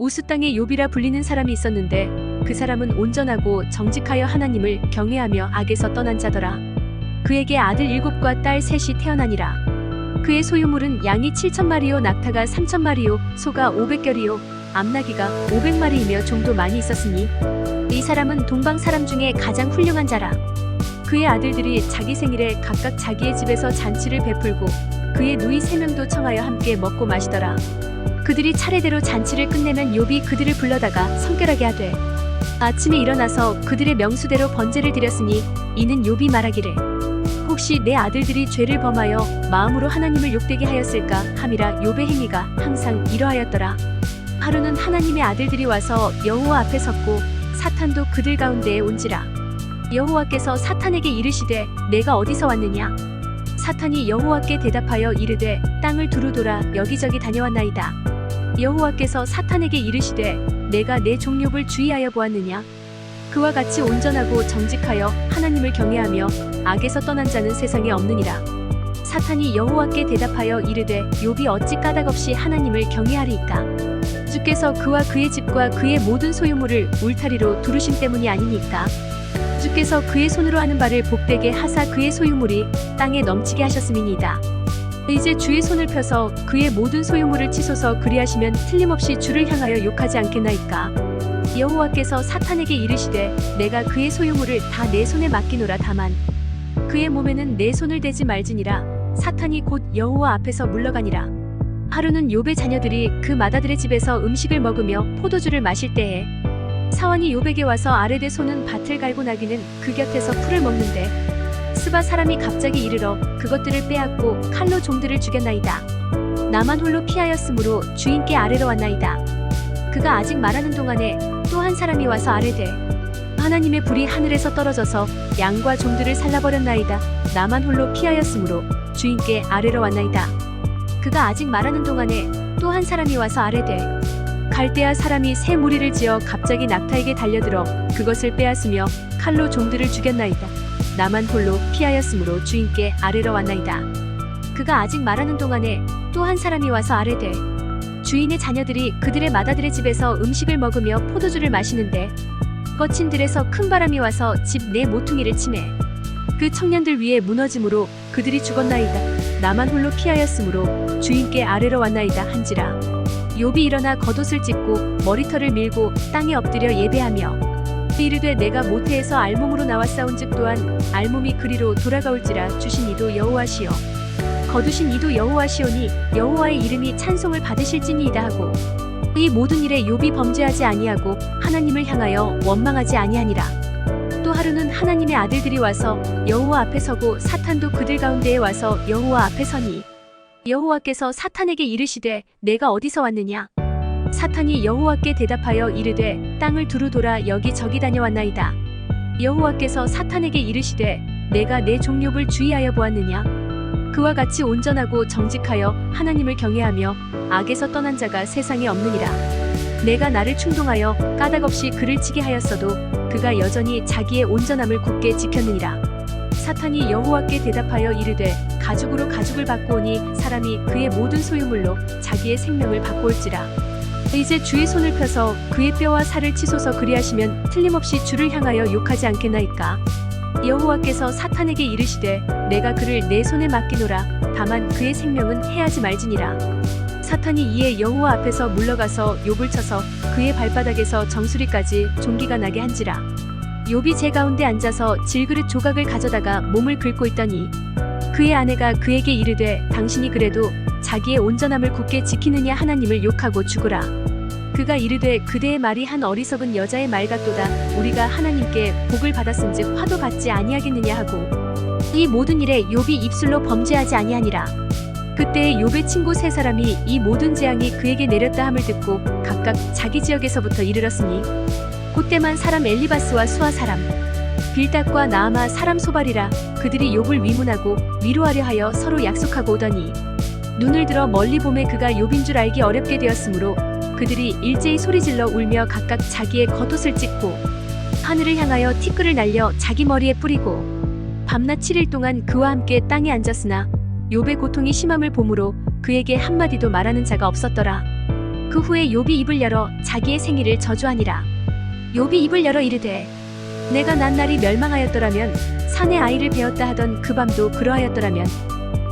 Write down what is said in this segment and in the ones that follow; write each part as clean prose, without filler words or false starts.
우스 땅의 욥이라 불리는 사람이 있었는데 그 사람은 온전하고 정직하여 하나님을 경외하며 악에서 떠난 자더라. 그에게 아들 7과 딸 3이 태어나니라. 그의 소유물은 양이 7,000마리요 낙타가 3,000마리요 소가 500결이요 암나귀가 500마리이며 종도 많이 있었으니 이 사람은 동방 사람 중에 가장 훌륭한 자라. 그의 아들들이 자기 생일에 각각 자기의 집에서 잔치를 베풀고 그의 누이 3명도 청하여 함께 먹고 마시더라. 그들이 차례대로 잔치를 끝내면 욥이 그들을 불러다가 성결하게 하되 아침에 일어나서 그들의 명수대로 번제를 드렸으니 이는 욥이 말하기를 혹시 내 아들들이 죄를 범하여 마음으로 하나님을 욕되게 하였을까 함이라. 욥의 행위가 항상 이러하였더라. 하루는 하나님의 아들들이 와서 여호와 앞에 섰고 사탄도 그들 가운데에 온지라. 여호와께서 사탄에게 이르시되 내가 어디서 왔느냐. 사탄이 여호와께 대답하여 이르되 땅을 두루 돌아 여기저기 다녀왔나이다. 여호와께서 사탄에게 이르시되 내가 내 종 욥을 주의하여 보았느냐. 그와 같이 온전하고 정직하여 하나님을 경외하며 악에서 떠난 자는 세상에 없느니라. 사탄이 여호와께 대답하여 이르되 욥이 어찌 까닭없이 하나님을 경외하리이까. 주께서 그와 그의 집과 그의 모든 소유물을 울타리로 두르심 때문이 아니니까. 주께서 그의 손으로 하는 바를 복되게 하사 그의 소유물이 땅에 넘치게 하셨음이니이다. 이제 주의 손을 펴서 그의 모든 소유물을 치소서. 그리하시면 틀림없이 주를 향하여 욕하지 않겠나이까. 여호와께서 사탄에게 이르시되 내가 그의 소유물을 다 내 손에 맡기노라. 다만 그의 몸에는 내 손을 대지 말지니라. 사탄이 곧 여호와 앞에서 물러가니라. 하루는 욥의 자녀들이 그 맏아들의 집에서 음식을 먹으며 포도주를 마실 때에 사환이 욥에게 와서 아뢰되 소는 밭을 갈고 나귀는 그 곁에서 풀을 먹는데 스바 사람이 갑자기 이르러 그것들을 빼앗고 칼로 종들을 죽였나이다. 나만 홀로 피하였으므로 주인께 아뢰러 왔나이다. 그가 아직 말하는 동안에 또 한 사람이 와서 아뢰되 하나님의 불이 하늘에서 떨어져서 양과 종들을 살라버렸나이다. 나만 홀로 피하였으므로 주인께 아뢰러 왔나이다. 그가 아직 말하는 동안에 또 한 사람이 와서 아뢰되 갈대아 사람이 새 무리를 지어 갑자기 낙타에게 달려들어 그것을 빼앗으며 칼로 종들을 죽였나이다. 나만 홀로 피하였으므로 주인께 아뢰러 왔나이다. 그가 아직 말하는 동안에 또 한 사람이 와서 아뢰되 주인의 자녀들이 그들의 맏아들의 집에서 음식을 먹으며 포도주를 마시는데 거친 들에서 큰 바람이 와서 집 내 모퉁이를 치매 그 청년들 위에 무너짐으로 그들이 죽었나이다. 나만 홀로 피하였으므로 주인께 아뢰러 왔나이다 한지라. 욥이 일어나 겉옷을 찢고 머리털을 밀고 땅에 엎드려 예배하며 이르되 내가 모태에서 알몸으로 나왔사온즉 또한 알몸이 그리로 돌아가올지라. 주신 이도 여호와시요 거두신 이도 여호와시오니 여호와의 이름이 찬송을 받으실지니이다 하고 이 모든 일에 욥이 범죄하지 아니하고 하나님을 향하여 원망하지 아니하니라. 또 하루는 하나님의 아들들이 와서 여호와 앞에 서고 사탄도 그들 가운데에 와서 여호와 앞에 서니 여호와께서 사탄에게 이르시되 내가 어디서 왔느냐. 사탄이 여호와께 대답하여 이르되 땅을 두루 돌아 여기저기 다녀왔나이다. 여호와께서 사탄에게 이르시되 내가 내 종 욥을 주의하여 보았느냐. 그와 같이 온전하고 정직하여 하나님을 경외하며 악에서 떠난 자가 세상에 없느니라. 내가 나를 충동하여 까닭없이 그를 치게 하였어도 그가 여전히 자기의 온전함을 굳게 지켰느니라. 사탄이 여호와께 대답하여 이르되 가죽으로 가죽을 받고 오니 사람이 그의 모든 소유물로 자기의 생명을 받고 올지라. 이제 주의 손을 펴서 그의 뼈와 살을 치소서. 그리하시면 틀림없이 주를 향하여 욕하지 않겠나이까. 여호와께서 사탄에게 이르시되 내가 그를 내 손에 맡기노라. 다만 그의 생명은 해하지 말지니라. 사탄이 이에 여호와 앞에서 물러가서 욥을 쳐서 그의 발바닥에서 정수리까지 종기가 나게 한지라. 욥이 제 가운데 앉아서 질그릇 조각을 가져다가 몸을 긁고 있더니 그의 아내가 그에게 이르되 당신이 그래도 자기의 온전함을 굳게 지키느냐 하나님을 욕하고 죽으라. 그가 이르되 그대의 말이 한 어리석은 여자의 말 같도다. 우리가 하나님께 복을 받았은즉 화도 받지 아니하겠느냐 하고 이 모든 일에 욥이 입술로 범죄하지 아니하니라. 그때에 욥의 친구 3사람이 이 모든 재앙이 그에게 내렸다 함을 듣고 각각 자기 지역에서부터 이르렀으니 곧 대만 사람 엘리바스와 수아 사람 빌닷과 나아마 사람 소발이라. 그들이 욥을 위문하고 위로하려 하여 서로 약속하고 오더니 눈을 들어 멀리 보매 그가 욥인 줄 알기 어렵게 되었으므로 그들이 일제히 소리질러 울며 각각 자기의 겉옷을 찢고 하늘을 향하여 티끌을 날려 자기 머리에 뿌리고 밤낮 7일 동안 그와 함께 땅에 앉았으나 욥의 고통이 심함을 보므로 그에게 한마디도 말하는 자가 없었더라. 그 후에 욥이 입을 열어 자기의 생일을 저주하니라. 욥이 입을 열어 이르되 내가 난 날이 멸망하였더라면 산에 아이를 베었다 하던 그 밤도 그러하였더라면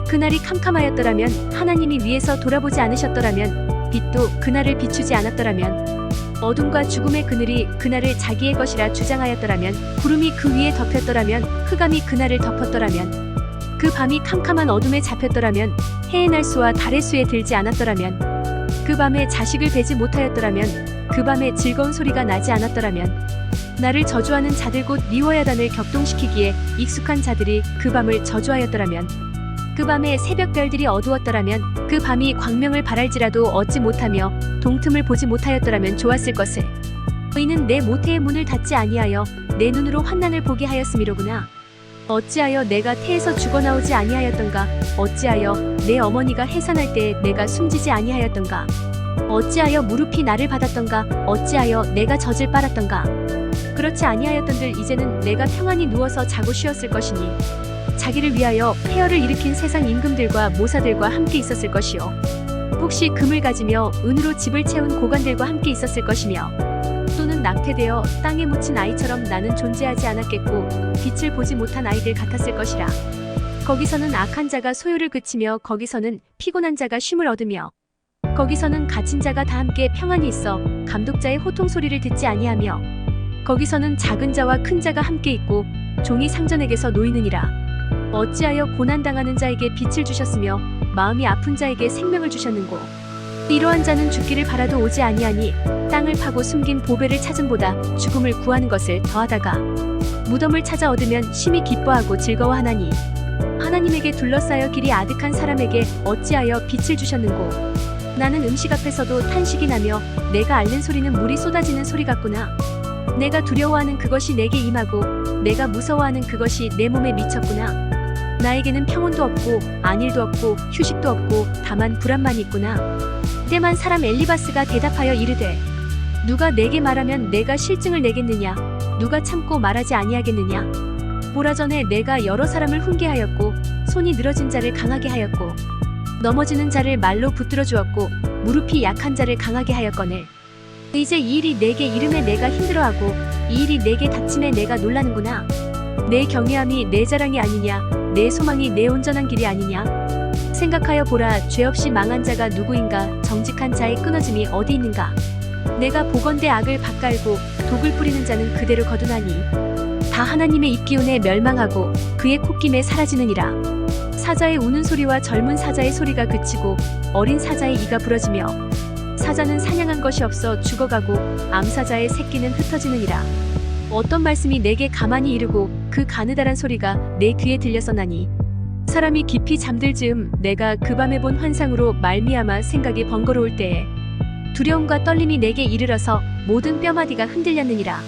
그날이 캄캄하였더라면 하나님이 위에서 돌아보지 않으셨더라면 빛도 그날을 비추지 않았더라면 어둠과 죽음의 그늘이 그날을 자기의 것이라 주장하였더라면 구름이 그 위에 덮였더라면 흑암이 그날을 덮었더라면 그 밤이 캄캄한 어둠에 잡혔더라면 해의 날수와 달의 수에 들지 않았더라면 그 밤에 자식을 베지 못하였더라면 그 밤에 즐거운 소리가 나지 않았더라면 나를 저주하는 자들 곧 리워야단을 격동시키기에 익숙한 자들이 그 밤을 저주하였더라면 그 밤에 새벽별들이 어두웠더라면 그 밤이 광명을 발할지라도 얻지 못하며 동틈을 보지 못하였더라면 좋았을 것을. 의인은 내 모태의 문을 닫지 아니하여 내 눈으로 환난을 보게 하였음이로구나. 어찌하여 내가 태에서 죽어나오지 아니하였던가. 어찌하여 내 어머니가 해산할 때에 내가 숨지지 아니하였던가. 어찌하여 무릎이 나를 받았던가. 어찌하여 내가 젖을 빨았던가. 그렇지 아니하였던들 이제는 내가 평안히 누워서 자고 쉬었을 것이니 자기를 위하여 폐허를 일으킨 세상 임금들과 모사들과 함께 있었을 것이요 혹시 금을 가지며 은으로 집을 채운 고관들과 함께 있었을 것이며 또는 낙태되어 땅에 묻힌 아이처럼 나는 존재하지 않았겠고 빛을 보지 못한 아이들 같았을 것이라. 거기서는 악한 자가 소요를 그치며 거기서는 피곤한 자가 쉼을 얻으며 거기서는 갇힌 자가 다 함께 평안히 있어 감독자의 호통 소리를 듣지 아니하며 거기서는 작은 자와 큰 자가 함께 있고 종이 상전에게서 놓이느니라. 어찌하여 고난당하는 자에게 빛을 주셨으며 마음이 아픈 자에게 생명을 주셨는고. 이러한 자는 죽기를 바라도 오지 아니하니 땅을 파고 숨긴 보배를 찾음보다 죽음을 구하는 것을 더하다가 무덤을 찾아 얻으면 심히 기뻐하고 즐거워하나니 하나님에게 둘러싸여 길이 아득한 사람에게 어찌하여 빛을 주셨는고. 나는 음식 앞에서도 탄식이 나며 내가 앓는 소리는 물이 쏟아지는 소리 같구나. 내가 두려워하는 그것이 내게 임하고 내가 무서워하는 그것이 내 몸에 미쳤구나. 나에게는 평온도 없고 안일도 없고 휴식도 없고 다만 불안만 있구나. 때만 사람 엘리바스가 대답하여 이르되 누가 내게 말하면 내가 실증을 내겠느냐. 누가 참고 말하지 아니하겠느냐. 보라 전에 내가 여러 사람을 훈계하였고 손이 늘어진 자를 강하게 하였고 넘어지는 자를 말로 붙들어 주었고 무릎이 약한 자를 강하게 하였거늘 이제 이 일이 내게 이름에 내가 힘들어하고 이 일이 내게 닥침에 내가 놀라는구나. 내 경외함이 내 자랑이 아니냐. 내 소망이 내 온전한 길이 아니냐. 생각하여 보라. 죄 없이 망한 자가 누구인가. 정직한 자의 끊어짐이 어디 있는가. 내가 보건대 악을 밭갈고 독을 뿌리는 자는 그대로 거두나니 다 하나님의 입기운에 멸망하고 그의 콧김에 사라지느니라. 사자의 우는 소리와 젊은 사자의 소리가 그치고 어린 사자의 이가 부러지며 사자는 사냥한 것이 없어 죽어가고 암사자의 새끼는 흩어지느니라. 어떤 말씀이 내게 가만히 이르고 그 가느다란 소리가 내 귀에 들렸었나니 사람이 깊이 잠들 즈음 내가 그 밤에 본 환상으로 말미암아 생각이 번거로울 때에 두려움과 떨림이 내게 이르러서 모든 뼈마디가 흔들렸느니라.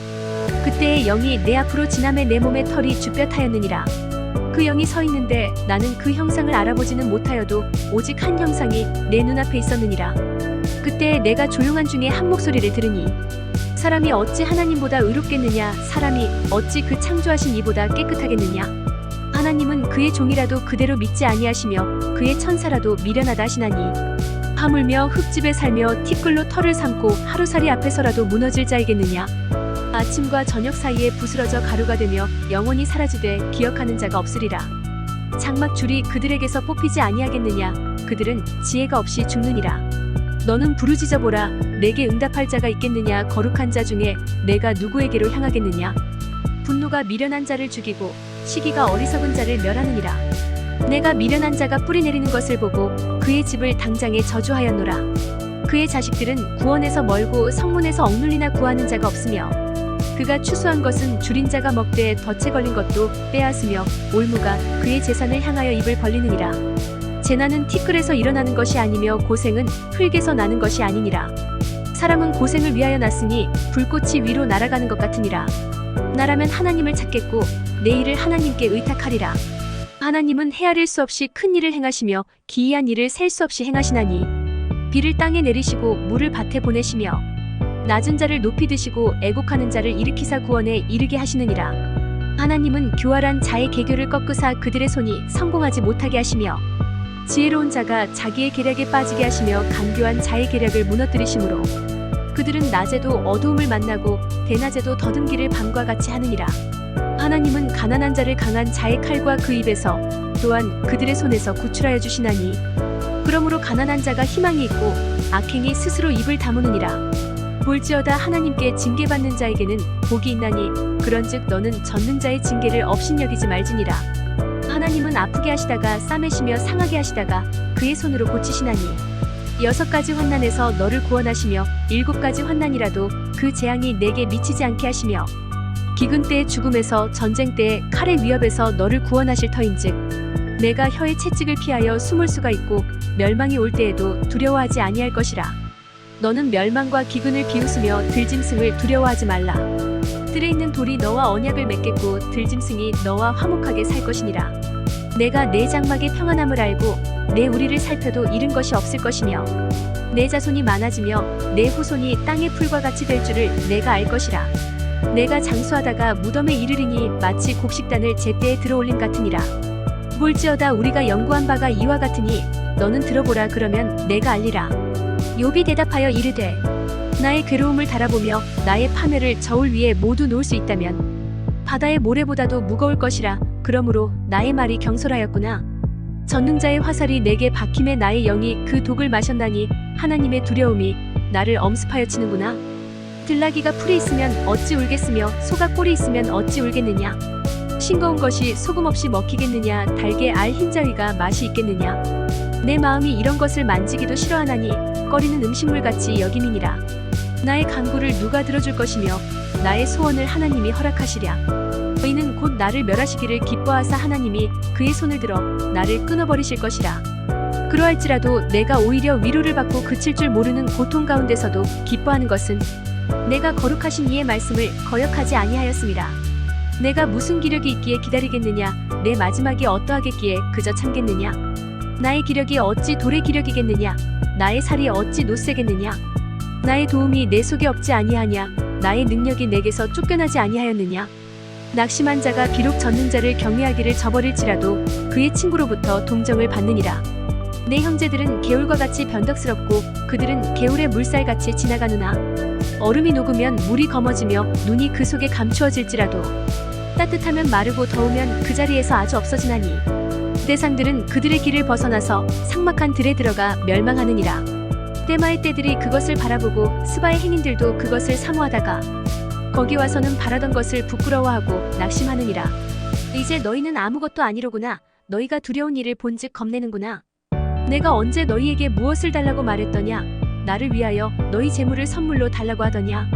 그때의 영이 내 앞으로 지나매 내 몸의 털이 쭈뼛하였느니라. 그 영이 서 있는데 나는 그 형상을 알아보지는 못하여도 오직 한 형상이 내 눈앞에 있었느니라. 그때 내가 조용한 중에 한 목소리를 들으니 사람이 어찌 하나님보다 의롭겠느냐. 사람이 어찌 그 창조하신 이보다 깨끗하겠느냐. 하나님은 그의 종이라도 그대로 믿지 아니하시며 그의 천사라도 미련하다 하시나니 하물며 흙집에 살며 티끌로 털을 삼고 하루살이 앞에서라도 무너질 자이겠느냐. 아침과 저녁 사이에 부스러져 가루가 되며 영원히 사라지되 기억하는 자가 없으리라. 장막 줄이 그들에게서 뽑히지 아니하겠느냐. 그들은 지혜가 없이 죽느니라. 너는 부르짖어 보라. 내게 응답할 자가 있겠느냐. 거룩한 자 중에 내가 누구에게로 향하겠느냐. 분노가 미련한 자를 죽이고 시기가 어리석은 자를 멸하느니라. 내가 미련한 자가 뿌리 내리는 것을 보고 그의 집을 당장에 저주하였노라. 그의 자식들은 구원에서 멀고 성문에서 억눌리나 구하는 자가 없으며 그가 추수한 것은 줄인 자가 먹되 덫에 걸린 것도 빼앗으며 올무가 그의 재산을 향하여 입을 벌리느니라. 재난은 티끌에서 일어나는 것이 아니며 고생은 흙에서 나는 것이 아니니라. 사람은 고생을 위하여 났으니 불꽃이 위로 날아가는 것 같으니라. 나라면 하나님을 찾겠고 내 일을 하나님께 의탁하리라. 하나님은 헤아릴 수 없이 큰 일을 행하시며 기이한 일을 셀 수 없이 행하시나니 비를 땅에 내리시고 물을 밭에 보내시며 낮은 자를 높이 드시고 애곡하는 자를 일으키사 구원에 이르게 하시느니라. 하나님은 교활한 자의 계교를 꺾으사 그들의 손이 성공하지 못하게 하시며 지혜로운 자가 자기의 계략에 빠지게 하시며 강교한 자의 계략을 무너뜨리심으로 그들은 낮에도 어두움을 만나고 대낮에도 더듬기를 밤과 같이 하느니라. 하나님은 가난한 자를 강한 자의 칼과 그 입에서 또한 그들의 손에서 구출하여 주시나니 그러므로 가난한 자가 희망이 있고 악행이 스스로 입을 다무느니라. 볼지어다 하나님께 징계받는 자에게는 복이 있나니 그런즉 너는 전능자의 징계를 업신여기지 말지니라. 하나님은 아프게 하시다가 싸매시며 상하게 하시다가 그의 손으로 고치시나니 6가지 환난에서 너를 구원하시며 7가지 환난이라도 그 재앙이 내게 미치지 않게 하시며 기근 때의 죽음에서 전쟁 때의 칼의 위협에서 너를 구원하실 터인즉 내가 혀의 채찍을 피하여 숨을 수가 있고 멸망이 올 때에도 두려워하지 아니할 것이라. 너는 멸망과 기근을 비웃으며 들짐승을 두려워하지 말라. 뜰에 있는 돌이 너와 언약을 맺겠고 들짐승이 너와 화목하게 살 것이니라. 내가 내 장막의 평안함을 알고 내 우리를 살펴도 잃은 것이 없을 것이며 내 자손이 많아지며 내 후손이 땅의 풀과 같이 될 줄을 내가 알 것이라. 내가 장수하다가 무덤에 이르리니 마치 곡식단을 제때에 들어올림 같으니라. 볼지어다 우리가 연구한 바가 이와 같으니 너는 들어보라. 그러면 내가 알리라. 욥이 대답하여 이르되 나의 괴로움을 달아보며 나의 파멸을 저울 위에 모두 놓을 수 있다면 바다의 모래보다도 무거울 것이라. 그러므로 나의 말이 경솔하였구나. 전능자의 화살이 내게 박힘에 나의 영이 그 독을 마셨나니 하나님의 두려움이 나를 엄습하여 치는구나. 들나귀가 풀이 있으면 어찌 울겠으며 소가 꼴이 있으면 어찌 울겠느냐. 싱거운 것이 소금 없이 먹히겠느냐. 달게 알 흰자위가 맛이 있겠느냐. 내 마음이 이런 것을 만지기도 싫어하나니 꺼리는 음식물같이 여김이니라. 나의 간구를 누가 들어줄 것이며 나의 소원을 하나님이 허락하시랴. 너희는 곧 나를 멸하시기를 기뻐하사 하나님이 그의 손을 들어 나를 끊어버리실 것이라. 그러할지라도 내가 오히려 위로를 받고 그칠 줄 모르는 고통 가운데서도 기뻐하는 것은 내가 거룩하신 이의 말씀을 거역하지 아니하였음이라. 내가 무슨 기력이 있기에 기다리겠느냐. 내 마지막이 어떠하겠기에 그저 참겠느냐. 나의 기력이 어찌 돌의 기력이겠느냐. 나의 살이 어찌 노쇠겠느냐. 나의 도움이 내 속에 없지 아니하냐. 나의 능력이 내게서 쫓겨나지 아니하였느냐. 낙심한 자가 비록 전능자를 경외하기를 저버릴지라도 그의 친구로부터 동정을 받느니라. 내 형제들은 개울과 같이 변덕스럽고 그들은 개울의 물살같이 지나가느나 얼음이 녹으면 물이 검어지며 눈이 그 속에 감추어질지라도 따뜻하면 마르고 더우면 그 자리에서 아주 없어지나니 떼상들은 그들의 길을 벗어나서 삭막한 들에 들어가 멸망하느니라. 때마의 떼들이 그것을 바라보고 스바의 행인들도 그것을 사모하다가 거기 와서는 바라던 것을 부끄러워하고 낙심하느니라. 이제 너희는 아무것도 아니로구나. 너희가 두려운 일을 본즉 겁내는구나. 내가 언제 너희에게 무엇을 달라고 말했더냐. 나를 위하여 너희 재물을 선물로 달라고 하더냐.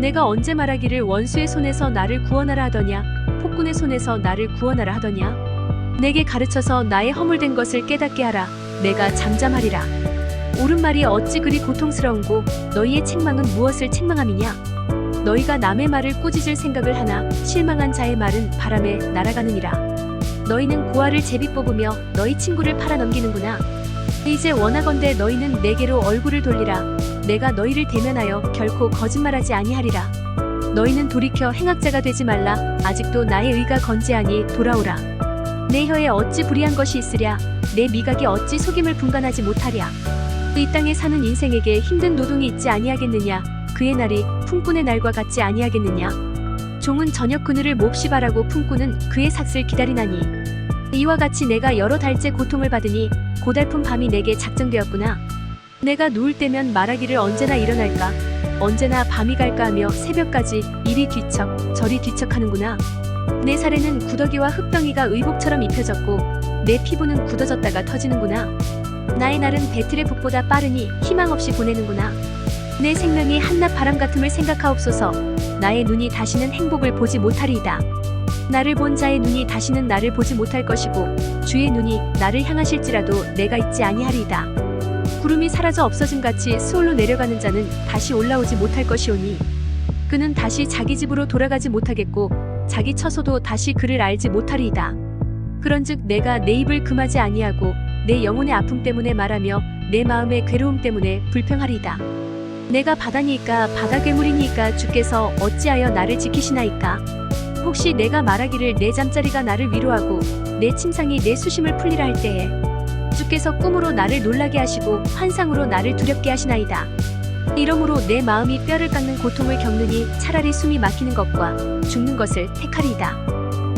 내가 언제 말하기를 원수의 손에서 나를 구원하라 하더냐. 폭군의 손에서 나를 구원하라 하더냐. 내게 가르쳐서 나의 허물된 것을 깨닫게 하라. 내가 잠잠하리라. 옳은 말이 어찌 그리 고통스러운고 너희의 책망은 무엇을 책망함이냐. 너희가 남의 말을 꾸짖을 생각을 하나 실망한 자의 말은 바람에 날아가느니라. 너희는 고아를 제비 뽑으며 너희 친구를 팔아넘기는구나. 이제 원하건대 너희는 내게로 얼굴을 돌리라. 내가 너희를 대면하여 결코 거짓말하지 아니하리라. 너희는 돌이켜 행악자가 되지 말라. 아직도 나의 의가 건재하니 돌아오라. 내 혀에 어찌 불의한 것이 있으랴. 내 미각이 어찌 속임을 분간하지 못하랴. 이 땅에 사는 인생에게 힘든 노동이 있지 아니하겠느냐. 그의 날이 품꾼의 날과 같지 아니하겠느냐. 종은 저녁 그늘을 몹시 바라고 품꾼은 그의 삭슬 기다리나니 이와 같이 내가 여러 달째 고통을 받으니 고달픈 밤이 내게 작정되었구나. 내가 누울 때면 말하기를 언제나 일어날까. 언제나 밤이 갈까 하며 새벽까지 이리 뒤척 저리 뒤척하는구나. 내 살에는 구더기와 흙덩이가 의복처럼 입혀졌고 내 피부는 굳어졌다가 터지는구나. 나의 날은 배틀의 북보다 빠르니 희망 없이 보내는구나. 내 생명이 한낮 바람 같음을 생각하옵소서. 나의 눈이 다시는 행복을 보지 못하리이다. 나를 본 자의 눈이 다시는 나를 보지 못할 것이고 주의 눈이 나를 향하실지라도 내가 있지 아니하리이다. 구름이 사라져 없어짐같이 수월로 내려가는 자는 다시 올라오지 못할 것이오니 그는 다시 자기 집으로 돌아가지 못하겠고 자기 처소도 다시 그를 알지 못하리이다. 그런즉 내가 내 입을 금하지 아니하고 내 영혼의 아픔 때문에 말하며 내 마음의 괴로움 때문에 불평하리이다. 내가 바다니이까 바다 괴물이니이까 주께서 어찌하여 나를 지키시나이까. 혹시 내가 말하기를 내 잠자리가 나를 위로하고 내 침상이 내 수심을 풀리라 할 때에 주께서 주께서 꿈으로 나를 놀라게 하시고 환상으로 나를 두렵게 하시나이다. 이러므로 내 마음이 뼈를 깎는 고통을 겪느니 차라리 숨이 막히는 것과 죽는 것을 택하리이다.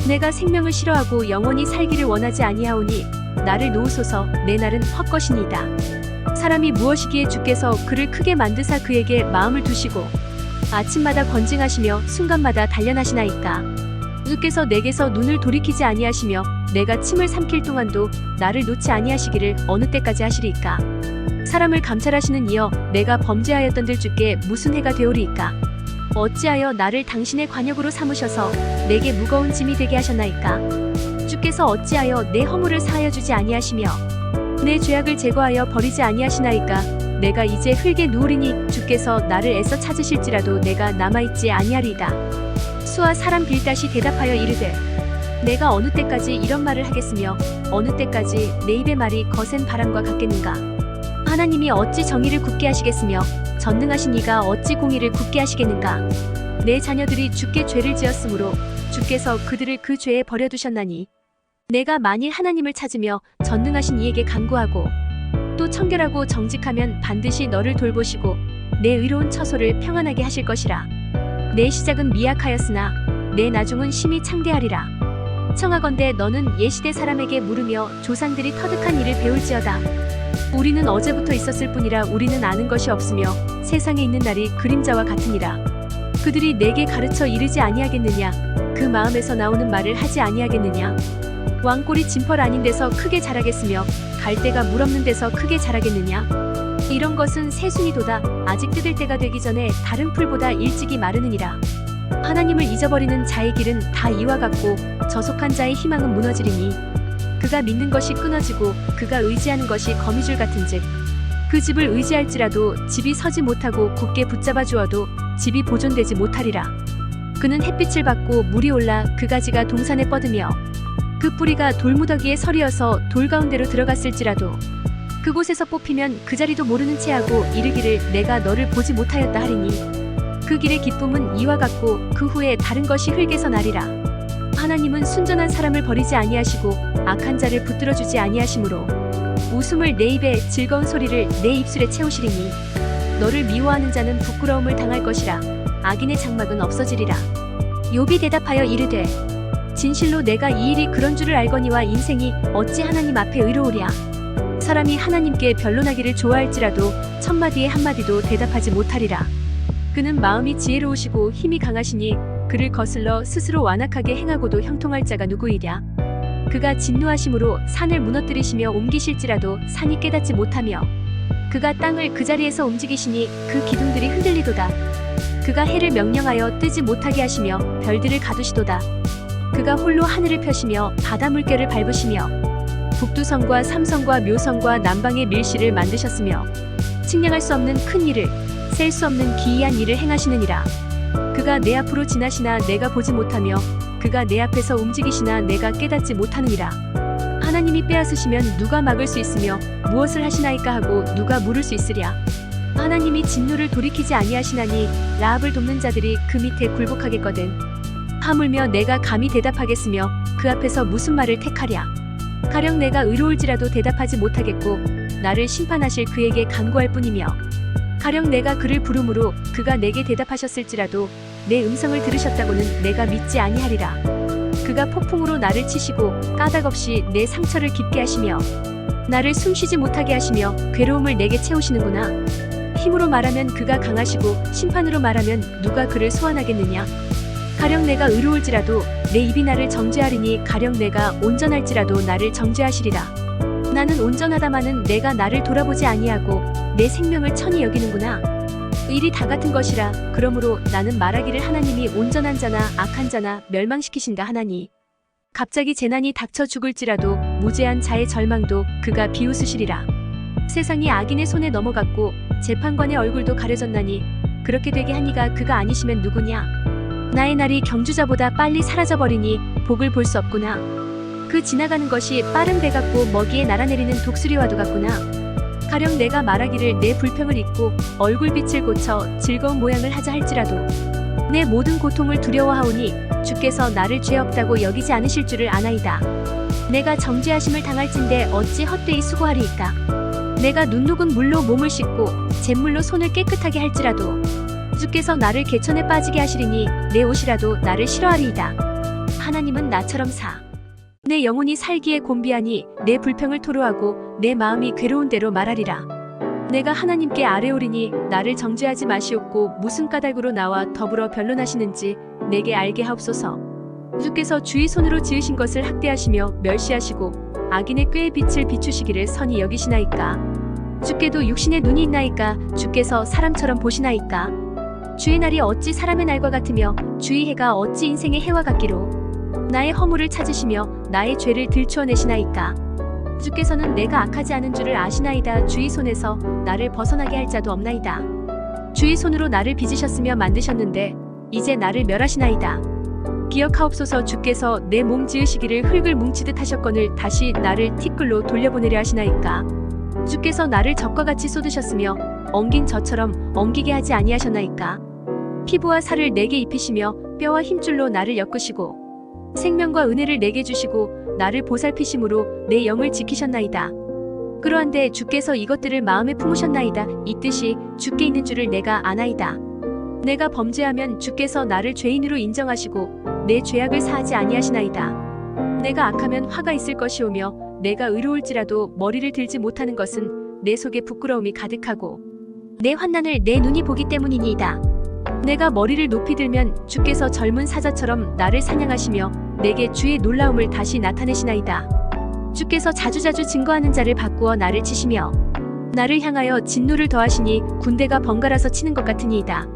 내가 생명을 싫어하고 영원히 살기를 원하지 아니하오니 나를 놓으소서. 내 날은 헛것이니이다. 사람이 무엇이기에 주께서 그를 크게 만드사 그에게 마음을 두시고 아침마다 권징하시며 순간마다 단련하시나이까. 주께서 내게서 눈을 돌이키지 아니하시며 내가 침을 삼킬 동안도 나를 놓지 아니하시기를 어느 때까지 하시리이까. 사람을 감찰하시는 이여 내가 범죄하였던들 주께 무슨 해가 되오리이까. 어찌하여 나를 당신의 관역으로 삼으셔서 내게 무거운 짐이 되게 하셨나이까. 주께서 어찌하여 내 허물을 사하여 주지 아니하시며 내 죄악을 제거하여 버리지 아니하시나이까. 내가 이제 흙에 누우리니 주께서 나를 애써 찾으실지라도 내가 남아있지 아니하리이다. 수아 사람 빌닷이 대답하여 이르되 내가 어느 때까지 이런 말을 하겠으며 어느 때까지 내 입의 말이 거센 바람과 같겠는가. 하나님이 어찌 정의를 굳게 하시겠으며 전능하신 이가 어찌 공의를 굳게 하시겠는가. 내 자녀들이 주께 죄를 지었으므로 주께서 그들을 그 죄에 버려두셨나니 내가 만일 하나님을 찾으며 전능하신 이에게 간구하고 또 청결하고 정직하면 반드시 너를 돌보시고 내 의로운 처소를 평안하게 하실 것이라. 내 시작은 미약하였으나 내 나중은 심히 창대하리라. 청하건대 너는 예시대 사람에게 물으며 조상들이 터득한 일을 배울지어다. 우리는 어제부터 있었을 뿐이라 우리는 아는 것이 없으며 세상에 있는 날이 그림자와 같으니라. 그들이 내게 가르쳐 이르지 아니하겠느냐. 그 마음에서 나오는 말을 하지 아니하겠느냐. 왕골이 진펄 아닌 데서 크게 자라겠으며 갈대가 물 없는 데서 크게 자라겠느냐. 이런 것은 새순이도다. 아직 뜯을 때가 되기 전에 다른 풀보다 일찍이 마르느니라. 하나님을 잊어버리는 자의 길은 다 이와 같고 저속한 자의 희망은 무너지리니 그가 믿는 것이 끊어지고 그가 의지하는 것이 거미줄 같은즉 그 집을 의지할지라도 집이 서지 못하고 굳게 붙잡아 주어도 집이 보존되지 못하리라. 그는 햇빛을 받고 물이 올라 그 가지가 동산에 뻗으며 그 뿌리가 돌무더기에 서리어서 돌 가운데로 들어갔을지라도 그곳에서 뽑히면 그 자리도 모르는 채하고 이르기를 내가 너를 보지 못하였다 하리니 그 길의 기쁨은 이와 같고 그 후에 다른 것이 흙에서 나리라. 하나님은 순전한 사람을 버리지 아니하시고 악한 자를 붙들어주지 아니하시므로 웃음을 내 입에 즐거운 소리를 내 입술에 채우시리니 너를 미워하는 자는 부끄러움을 당할 것이라. 악인의 장막은 없어지리라. 욥이 대답하여 이르되 진실로 내가 이 일이 그런 줄을 알거니와 인생이 어찌 하나님 앞에 의로우랴. 사람이 하나님께 변론하기를 좋아할지라도 천마디에 한마디도 대답하지 못하리라. 그는 마음이 지혜로우시고 힘이 강하시니 그를 거슬러 스스로 완악하게 행하고도 형통할 자가 누구이랴. 그가 진노하심으로 산을 무너뜨리시며 옮기실지라도 산이 깨닫지 못하며 그가 땅을 그 자리에서 움직이시니 그 기둥들이 흔들리도다. 그가 해를 명령하여 뜨지 못하게 하시며 별들을 가두시도다. 그가 홀로 하늘을 펴시며 바다 물결을 밟으시며 북두성과 삼성과 묘성과 남방의 밀실을 만드셨으며 측량할 수 없는 큰 일을 셀 수 없는 기이한 일을 행하시느니라. 그가 내 앞으로 지나시나 내가 보지 못하며 그가 내 앞에서 움직이시나 내가 깨닫지 못하느니라. 하나님이 빼앗으시면 누가 막을 수 있으며 무엇을 하시나이까 하고 누가 물을 수 있으랴. 하나님이 진노를 돌이키지 아니하시나니 라합을 돕는 자들이 그 밑에 굴복하겠거든. 하물며 내가 감히 대답하겠으며 그 앞에서 무슨 말을 택하랴. 가령 내가 의로울지라도 대답하지 못하겠고 나를 심판하실 그에게 간구할 뿐이며 가령 내가 그를 부르므로 그가 내게 대답하셨을지라도 내 음성을 들으셨다고는 내가 믿지 아니하리라. 그가 폭풍으로 나를 치시고 까닭없이 내 상처를 깊게 하시며 나를 숨쉬지 못하게 하시며 괴로움을 내게 채우시는구나. 힘으로 말하면 그가 강하시고 심판으로 말하면 누가 그를 소환하겠느냐. 가령 내가 의로울지라도 내 입이 나를 정죄하리니 가령 내가 온전할지라도 나를 정죄하시리라. 나는 온전하다마는 내가 나를 돌아보지 아니하고 내 생명을 천히 여기는구나. 일이 다 같은 것이라. 그러므로 나는 말하기를 하나님이 온전한 자나 악한 자나 멸망시키신가 하나니 갑자기 재난이 닥쳐 죽을지라도 무죄한 자의 절망도 그가 비웃으시리라. 세상이 악인의 손에 넘어갔고 재판관의 얼굴도 가려졌나니 그렇게 되게 하니가 그가 아니시면 누구냐. 나의 날이 경주자보다 빨리 사라져버리니 복을 볼 수 없구나. 그 지나가는 것이 빠른 배 같고 먹이에 날아내리는 독수리와도 같구나. 가령 내가 말하기를 내 불평을 잊고 얼굴빛을 고쳐 즐거운 모양을 하자 할지라도 내 모든 고통을 두려워하오니 주께서 나를 죄 없다고 여기지 않으실 줄을 아나이다. 내가 정죄하심을 당할진대 어찌 헛되이 수고하리이까. 내가 눈녹은 물로 몸을 씻고 잿물로 손을 깨끗하게 할지라도 주께서 나를 개천에 빠지게 하시리니 내 옷이라도 나를 싫어하리이다. 하나님은 나처럼 내 영혼이 살기에 곤비하니 내 불평을 토로하고 내 마음이 괴로운 대로 말하리라. 내가 하나님께 아뢰오리니 나를 정죄하지 마시옵고 무슨 까닭으로 나와 더불어 변론하시는지 내게 알게 하옵소서. 주께서 주의 손으로 지으신 것을 학대하시며 멸시하시고 악인의 꾀의 빛을 비추시기를 선히 여기시나이까. 주께도 육신의 눈이 있나이까. 주께서 사람처럼 보시나이까. 주의 날이 어찌 사람의 날과 같으며 주의 해가 어찌 인생의 해와 같기로. 나의 허물을 찾으시며 나의 죄를 들추어내시나이까. 주께서는 내가 악하지 않은 줄을 아시나이다. 주의 손에서 나를 벗어나게 할 자도 없나이다. 주의 손으로 나를 빚으셨으며 만드셨는데 이제 나를 멸하시나이다. 기억하옵소서. 주께서 내 몸 지으시기를 흙을 뭉치듯 하셨거늘 다시 나를 티끌로 돌려보내려 하시나이까. 주께서 나를 젖과 같이 쏟으셨으며 엉긴 젖처럼 엉기게 하지 아니하셨나이까. 피부와 살을 내게 입히시며 뼈와 힘줄로 나를 엮으시고 생명과 은혜를 내게 주시고 나를 보살피심으로 내 영을 지키셨나이다. 그러한데 주께서 이것들을 마음에 품으셨나이다. 이 뜻이 주께 있는 줄을 내가 아나이다. 내가 범죄하면 주께서 나를 죄인으로 인정하시고 내 죄악을 사하지 아니하시나이다. 내가 악하면 화가 있을 것이오며 내가 의로울지라도 머리를 들지 못하는 것은 내 속에 부끄러움이 가득하고 내 환난을 내 눈이 보기 때문이니이다. 내가 머리를 높이 들면 주께서 젊은 사자처럼 나를 사냥하시며 내게 주의 놀라움을 다시 나타내시나이다. 주께서 자주자주 증거하는 자를 바꾸어 나를 치시며 나를 향하여 진노를 더하시니 군대가 번갈아서 치는 것 같으니이다.